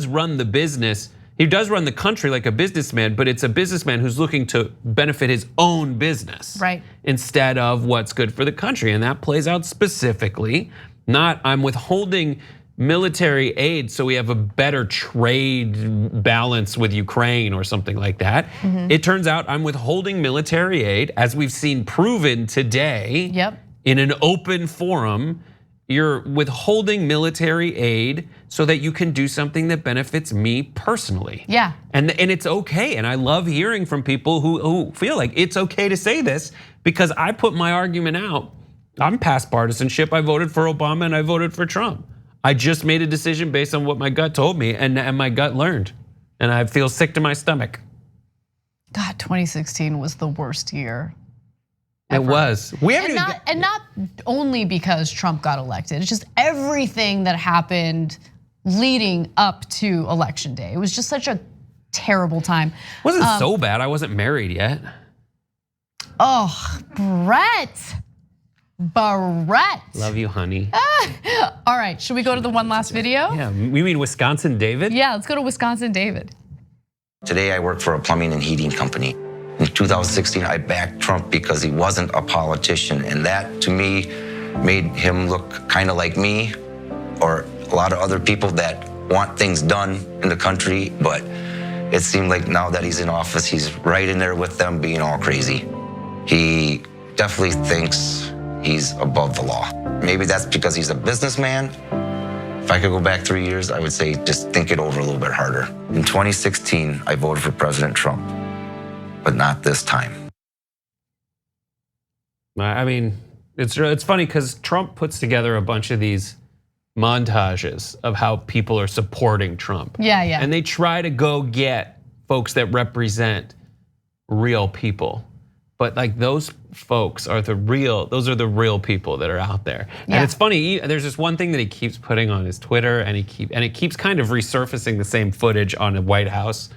run the business. He does run the country like a businessman, but it's a businessman who's looking to benefit his own business. Right. Instead of what's good for the country. And that plays out specifically, not I'm withholding military aid so we have a better trade balance with Ukraine or something like that. It turns out I'm withholding military aid, as we've seen proven today in an open forum. You're withholding military aid so that you can do something that benefits me personally. Yeah. And it's okay. And I love hearing from people who feel like it's okay to say this because I put my argument out. I'm past partisanship. I voted for Obama and I voted for Trump. I just made a decision based on what my gut told me and my gut learned. And I feel sick to my stomach. God, 2016 was the worst year. It was. And not only because Trump got elected, it's just everything that happened leading up to election day. It was just such a terrible time. It wasn't so bad, I wasn't married yet. Oh, Brett. Barrett. Love you, honey. All right, should we go to the one last video? Yeah, we mean Wisconsin David? Yeah, let's go to Wisconsin David. Today I work for a plumbing and heating company. In 2016, I backed Trump because he wasn't a politician, and that, to me, made him look kind of like me or a lot of other people that want things done in the country, but it seemed like now that he's in office, he's right in there with them being all crazy. He definitely thinks he's above the law. Maybe that's because he's a businessman. If I could go back 3 years, I would say just think it over a little bit harder. In 2016, I voted for President Trump, but not this time. I mean, it's funny because Trump puts together a bunch of these montages of how people are supporting Trump. Yeah, yeah. And they try to go get folks that represent real people. But like those folks are those are the real people that are out there. Yeah. And it's funny, there's this one thing that he keeps putting on his Twitter and it keeps kind of resurfacing the same footage on the White House,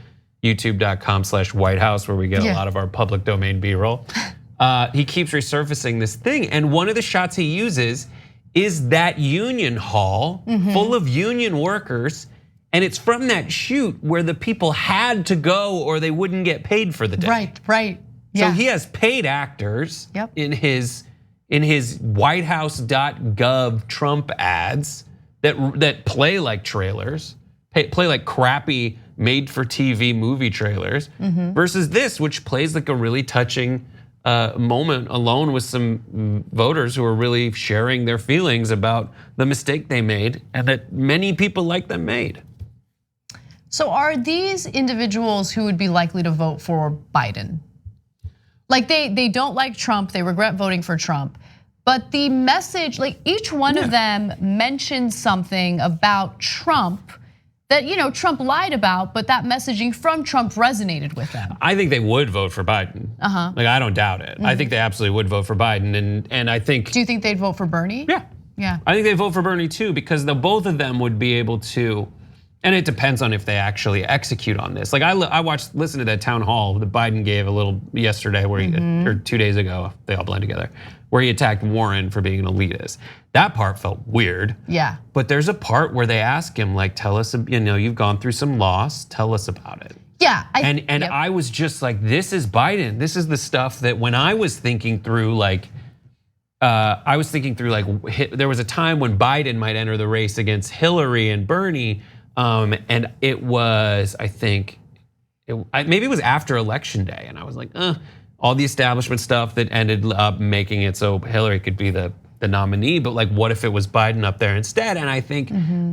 youtube.com/White House, where we get a lot of our public domain B-roll. He keeps resurfacing this thing. And one of the shots he uses is that union hall full of union workers. And it's from that shoot where the people had to go or they wouldn't get paid for the day. Right. Yeah. So he has paid actors in his whitehouse.gov Trump ads that play like trailers, play like crappy made for TV movie trailers versus this, which plays like a really touching moment alone with some voters who are really sharing their feelings about the mistake they made and that many people like them made. So are these individuals who would be likely to vote for Biden? Like they don't like Trump, they regret voting for Trump. But the message, like each one of them mentioned something about Trump that Trump lied about, but that messaging from Trump resonated with them. I think they would vote for Biden. Like I don't doubt it. I think they absolutely would vote for Biden, and I think. Do you think they'd vote for Bernie? Yeah. I think they'd vote for Bernie too because both of them would be able to. And it depends on if they actually execute on this. Like I listened to that town hall that Biden gave a little yesterday, where or 2 days ago, they all blend together, where he attacked Warren for being an elitist. That part felt weird. Yeah. But there's a part where they ask him, like, tell us, you've gone through some loss, tell us about it. Yeah. I was just like, this is Biden. This is the stuff that when I was thinking through, like, there was a time when Biden might enter the race against Hillary and Bernie. And it was, I think, maybe it was after election day, and I was like, all the establishment stuff that ended up making it so Hillary could be the nominee, but like, what if it was Biden up there instead? And I think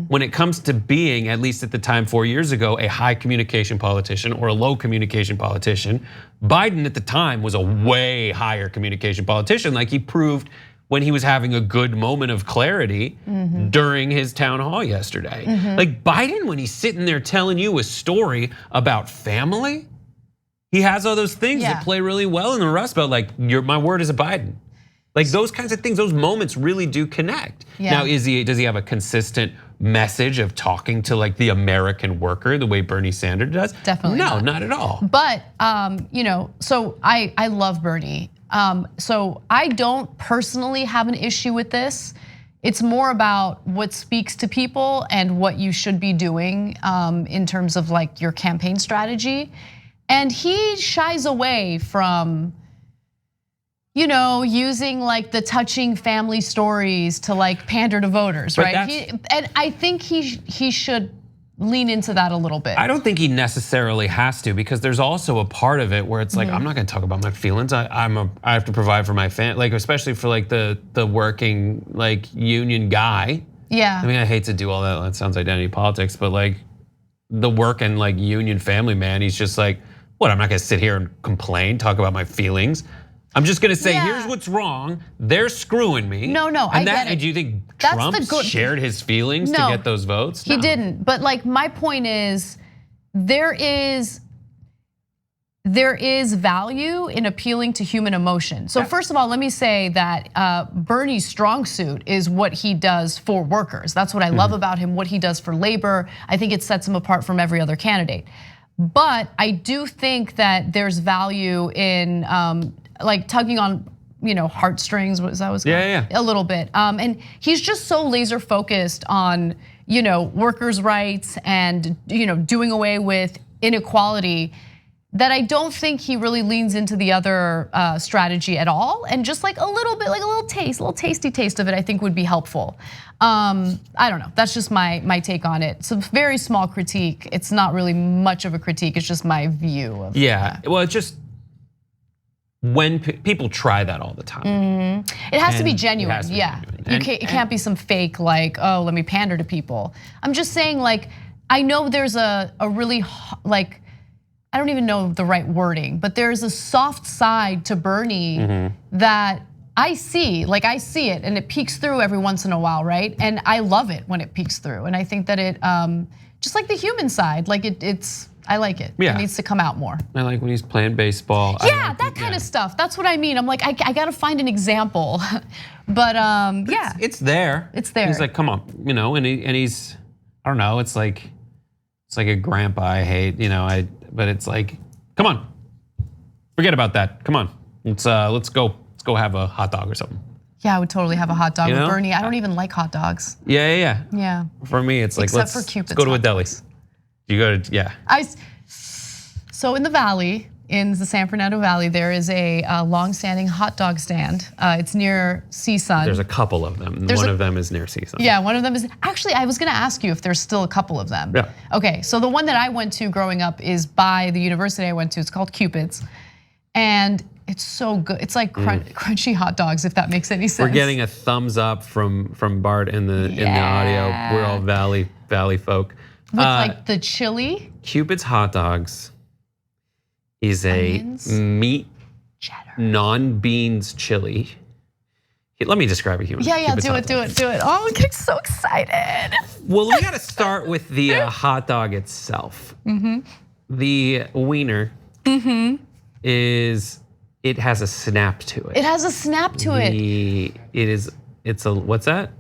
when it comes to being, at least at the time 4 years ago, a high communication politician or a low communication politician, Biden at the time was a way higher communication politician, like he proved when he was having a good moment of clarity during his town hall yesterday. Like Biden, when he's sitting there telling you a story about family, he has all those things that play really well in the Rust Belt, like my word is a Biden. Like those kinds of things, those moments really do connect. Now, does he have a consistent message of talking to like the American worker the way Bernie Sanders does? Definitely not at all. But so I love Bernie. So I don't personally have an issue with this. It's more about what speaks to people and what you should be doing in terms of like your campaign strategy. And he shies away from, using like the touching family stories to like pander to voters, right? And I think he should lean into that a little bit. I don't think he necessarily has to, because there's also a part of it where it's like, I'm not gonna talk about my feelings. I have to provide for my family, like especially for like the working like union guy. Yeah. I mean, I hate to do all that. That sounds identity politics, but like the working like union family man, he's just like, what? I'm not gonna sit here and complain, talk about my feelings. I'm just gonna say, here's what's wrong. They're screwing me. No, I get it. Do you think That's Trump shared his feelings to get those votes? He didn't. But like my point is, there is value in appealing to human emotion. So first of all, let me say that Bernie's strong suit is what he does for workers. That's what I love about him, what he does for labor. I think it sets him apart from every other candidate. But I do think that there's value in like tugging on heartstrings. What is that? Yeah. A little bit. And he's just so laser focused on workers' rights and doing away with inequality that I don't think he really leans into the other strategy at all. And just like a little bit, like a little tasty taste of it, I think would be helpful. I don't know. That's just my take on it. It's a very small critique. It's not really much of a critique. It's just my view of it. Well, it's just when people try that all the time. It has to be genuine. It can't be some fake like, oh, let me pander to people. I'm just saying, like, I know there's a really like, I don't even know the right wording, but there's a soft side to Bernie that I see. Like, I see it, and it peeks through every once in a while, right? And I love it when it peeks through, and I think that it, just like the human side, like I like it. Yeah. It needs to come out more. I like when he's playing baseball. Yeah, that kind of stuff. That's what I mean. I'm like, I gotta find an example, but yeah, it's there. It's there. He's like, come on, and he's, I don't know. It's like a grandpa I hate, but it's like, come on, forget about that. Come on, let's go have a hot dog or something. Yeah, I would totally have a hot dog with Bernie. I don't even like hot dogs. Yeah. Yeah. For me, it's like, Except let's for Cupid's go to a hot deli. dogs. You go to, yeah. So in the Valley, in the San Fernando Valley, there is a long-standing hot dog stand. It's near CSUN. There's a couple of them. One of them is near CSUN. Yeah, one of them is, actually, I was gonna ask you if there's still a couple of them. Yeah. Okay, so the one that I went to growing up is by the university I went to. It's called Cupid's. And it's so good. It's like crunchy hot dogs, if that makes any sense. We're getting a thumbs up from Bart in the audio. We're all Valley folk. With like the chili. Cupid's hot dogs is Onions. A meat cheddar non-beans chili. Let me describe a human. Yeah, Cupid's do hot it. Oh, I'm getting so excited. Well, we gotta start with the hot dog itself. The wiener it has a snap to it. It has a snap to it. It's a, what's that?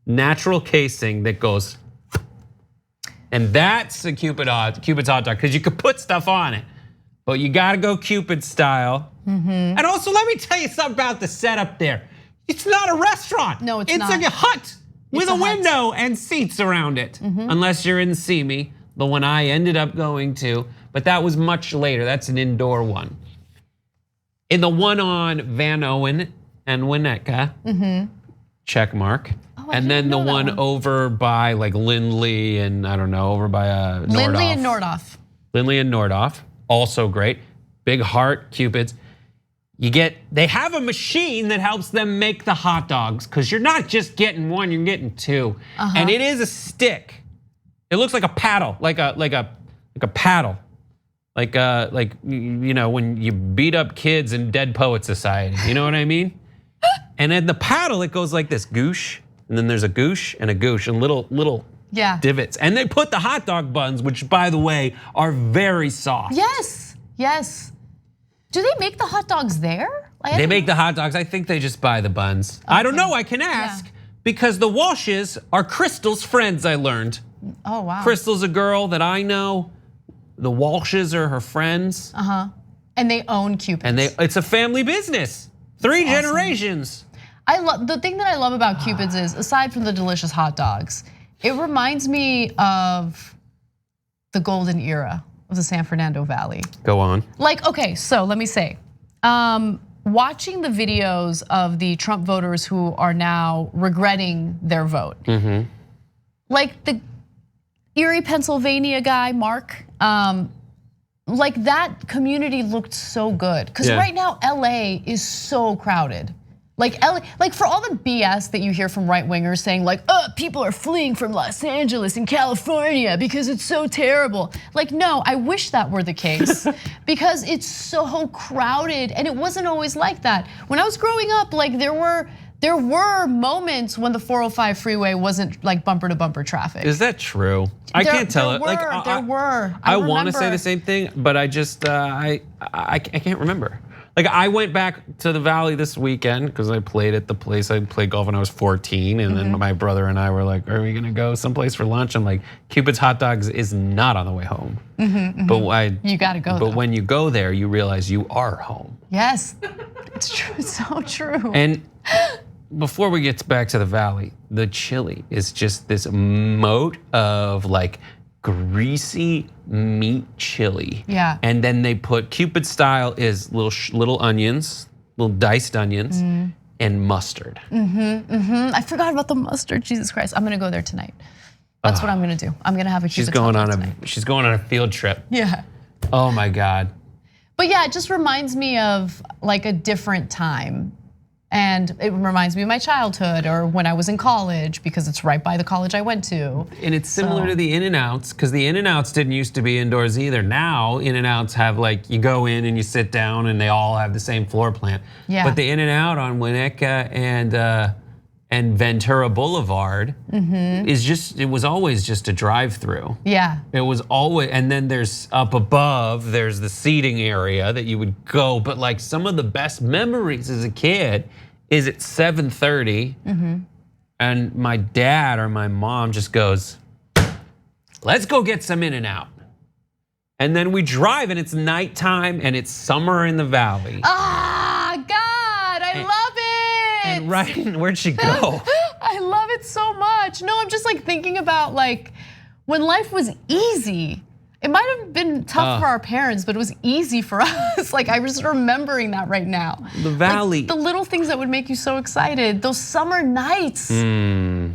Natural casing that goes, and that's a Cupid's hot dog, because you could put stuff on it, but you gotta go Cupid style. And also, let me tell you something about the setup there. It's not a restaurant. No, it's not. It's like a hut with a window and seats around it, unless you're in Simi, the one I ended up going to, but that was much later. That's an indoor one. In the one on Van Owen and Winnetka, check mark. And then the one over by like Lindley and I don't know, over by Nordhoff. Lindley and Nordhoff, also great. Big heart, Cupid's. They have a machine that helps them make the hot dogs, because you're not just getting one, you're getting two. And it is a stick. It looks like a paddle, like a paddle. Like when you beat up kids in Dead Poet Society, you know what I mean? And then the paddle, it goes like this, goosh, and then there's a goosh and little divots. And they put the hot dog buns, which by the way, are very soft. Yes. Do they make the hot dogs there? They make the hot dogs, I think they just buy the buns. Okay. I don't know, I can ask, because the Walshes are Crystal's friends, I learned. Oh, wow. Crystal's a girl that I know. The Walshes are her friends. And they own Cupid's. And it's a family business. 3 generations. The thing that I love about Cupid's is, aside from the delicious hot dogs, it reminds me of the golden era of the San Fernando Valley. Go on. Like, okay, so let me say, watching the videos of the Trump voters who are now regretting their vote, like the Erie, Pennsylvania guy, Mark, like that community looked so good. Because right now, LA is so crowded. Like for all the BS that you hear from right wingers saying like, people are fleeing from Los Angeles and California because it's so terrible. Like, no, I wish that were the case because it's so crowded and it wasn't always like that. When I was growing up, like there were moments when the 405 freeway wasn't like bumper to bumper traffic. Is that true? I can't tell it. There were. I want to say the same thing, but I just I can't remember. Like I went back to the Valley this weekend because I played at the place I played golf when I was 14, and then my brother and I were like, "Are we gonna go someplace for lunch?" I'm like, "Cupid's Hot Dogs is not on the way home." But you gotta go. But when you go there, you realize you are home. Yes, It's true, it's so true. And before we get back to the valley, the chili is just this moat of like greasy meat chili. Yeah. And then they put Cupid style is little onions, little diced onions, and mustard. I forgot about the mustard. Jesus Christ, I'm gonna go there tonight. That's what I'm gonna do. I'm gonna have a Cupid hot dog tonight. She's going on a field trip. Yeah. Oh my God. But yeah, it just reminds me of like a different time. And it reminds me of my childhood or when I was in college because it's right by the college I went to. And it's similar to the In-N-Outs because the In-N-Outs didn't used to be indoors either. Now In-N-Outs have like, you go in and you sit down and they all have the same floor plan. Yeah. But the In-N-Out on Winnetka and Ventura Boulevard is just, it was always just a drive-through. Yeah. It was always, and then there's up above, there's the seating area that you would go, but like some of the best memories as a kid is at 7:30, and my dad or my mom just goes, let's go get some In-N-Out. And then we drive and it's nighttime and it's summer in the valley. Ah, God, I love it. And right, where'd she go? I love it so much. No, I'm just like thinking about like when life was easy. It might have been tough for our parents, but it was easy for us. Like I was remembering that right now. The valley. Like, the little things that would make you so excited. Those summer nights. A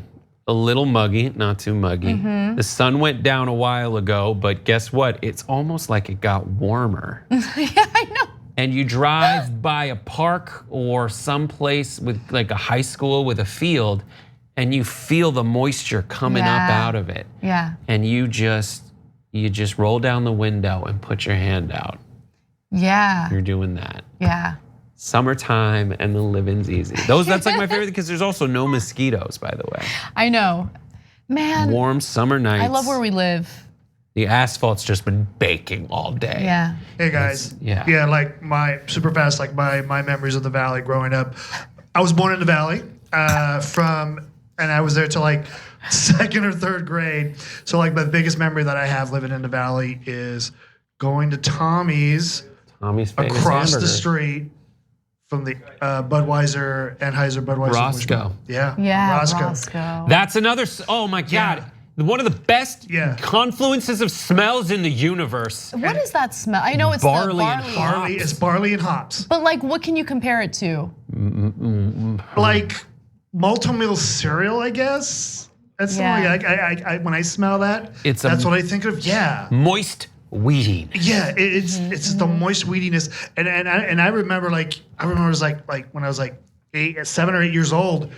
little muggy, not too muggy. The sun went down a while ago, but guess what? It's almost like it got warmer. Yeah, I know. And you drive by a park or someplace with like a high school with a field, and you feel the moisture coming up out of it. Yeah. And you just roll down the window and put your hand out. Yeah. You're doing that. Yeah. Summertime and the living's easy. That's like my favorite because there's also no mosquitoes, by the way. I know. Man. Warm summer nights. I love where we live. The asphalt's just been baking all day. Yeah. Hey guys. Yeah, like my super fast, like my memories of the Valley growing up. I was born in the Valley and I was there till like 2nd or 3rd grade. So like the biggest memory that I have living in the Valley is going to Tommy's famous across the hamburger. street from the Budweiser, Anheuser Budweiser. Roscoe. Yeah, Roscoe. That's another, oh my God. One of the best confluences of smells in the universe. What is that smell? I know it's barley the and barley. hops. It's barley and hops. But like, what can you compare it to? Like multi-meal cereal, I guess. That's I when I smell that, that's what I think of. Yeah, moist weeding. Yeah, it's the moist weediness, and I remember it was like when I was like 7 or 8 years old.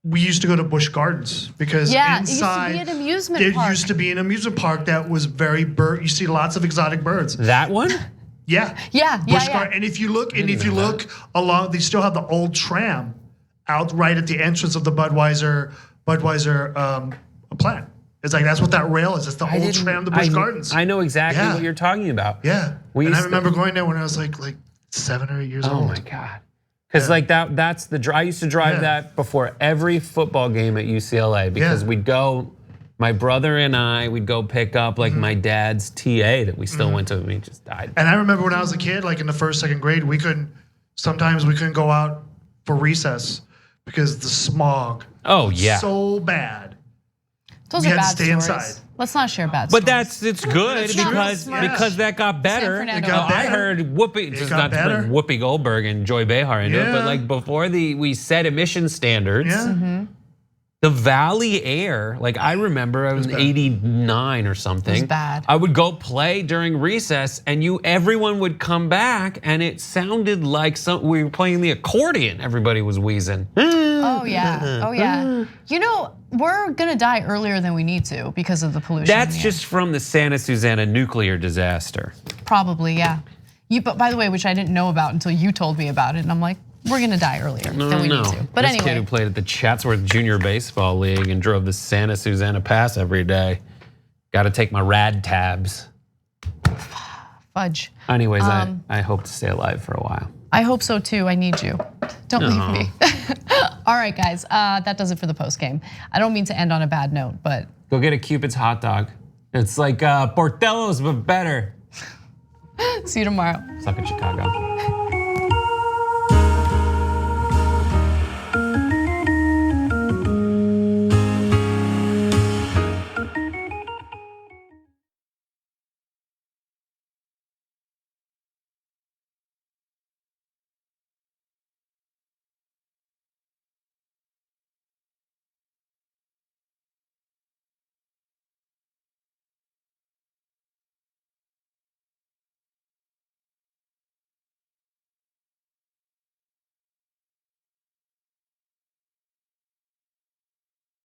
We used to go to Busch Gardens because inside it used to be an amusement park. There used to be an amusement park that was very bird. You see lots of exotic birds. That one? Yeah. Busch Gardens. And if you look, along, they still have the old tram out right at the entrance of the Budweiser plant. It's like that's what that rail is. It's the old tram to Busch Gardens. I know exactly what you're talking about. Yeah. And I remember going there when I was like 7 or 8 years old. Oh my God. Because like that's I used to drive that before every football game at UCLA because we'd go, my brother and I, we'd go pick up like my dad's TA that we still went to. He just died. And I remember when I was a kid, like in the 1st, 2nd grade, sometimes we couldn't go out for recess because the smog. Oh yeah. So bad. Those are bad stories. Inside. Let's not share bad stories. But it's good because that got better. I heard Whoopi, just not to bring Whoopi Goldberg and Joy Behar into it, but like before we set emission standards, the Valley air, like I remember I was 89 or something. It was bad. I would go play during recess and everyone would come back and it sounded like we were playing the accordion. Everybody was wheezing. Oh yeah. You know, we're gonna die earlier than we need to because of the pollution. That's just from the Santa Susana nuclear disaster. Probably, yeah. But by the way, which I didn't know about until you told me about it, and I'm like, we're gonna die earlier than we need to. But this anyway. Kid who played at the Chatsworth Junior Baseball League and drove the Santa Susana Pass every day. Got to take my rad tabs. Fudge. Anyways, I hope to stay alive for a while. I hope so too. I need you. Don't leave me. All right, guys. That does it for the post game. I don't mean to end on a bad note, but go get a Cupid's hot dog. It's like Portillo's but better. See you tomorrow. Suck in Chicago.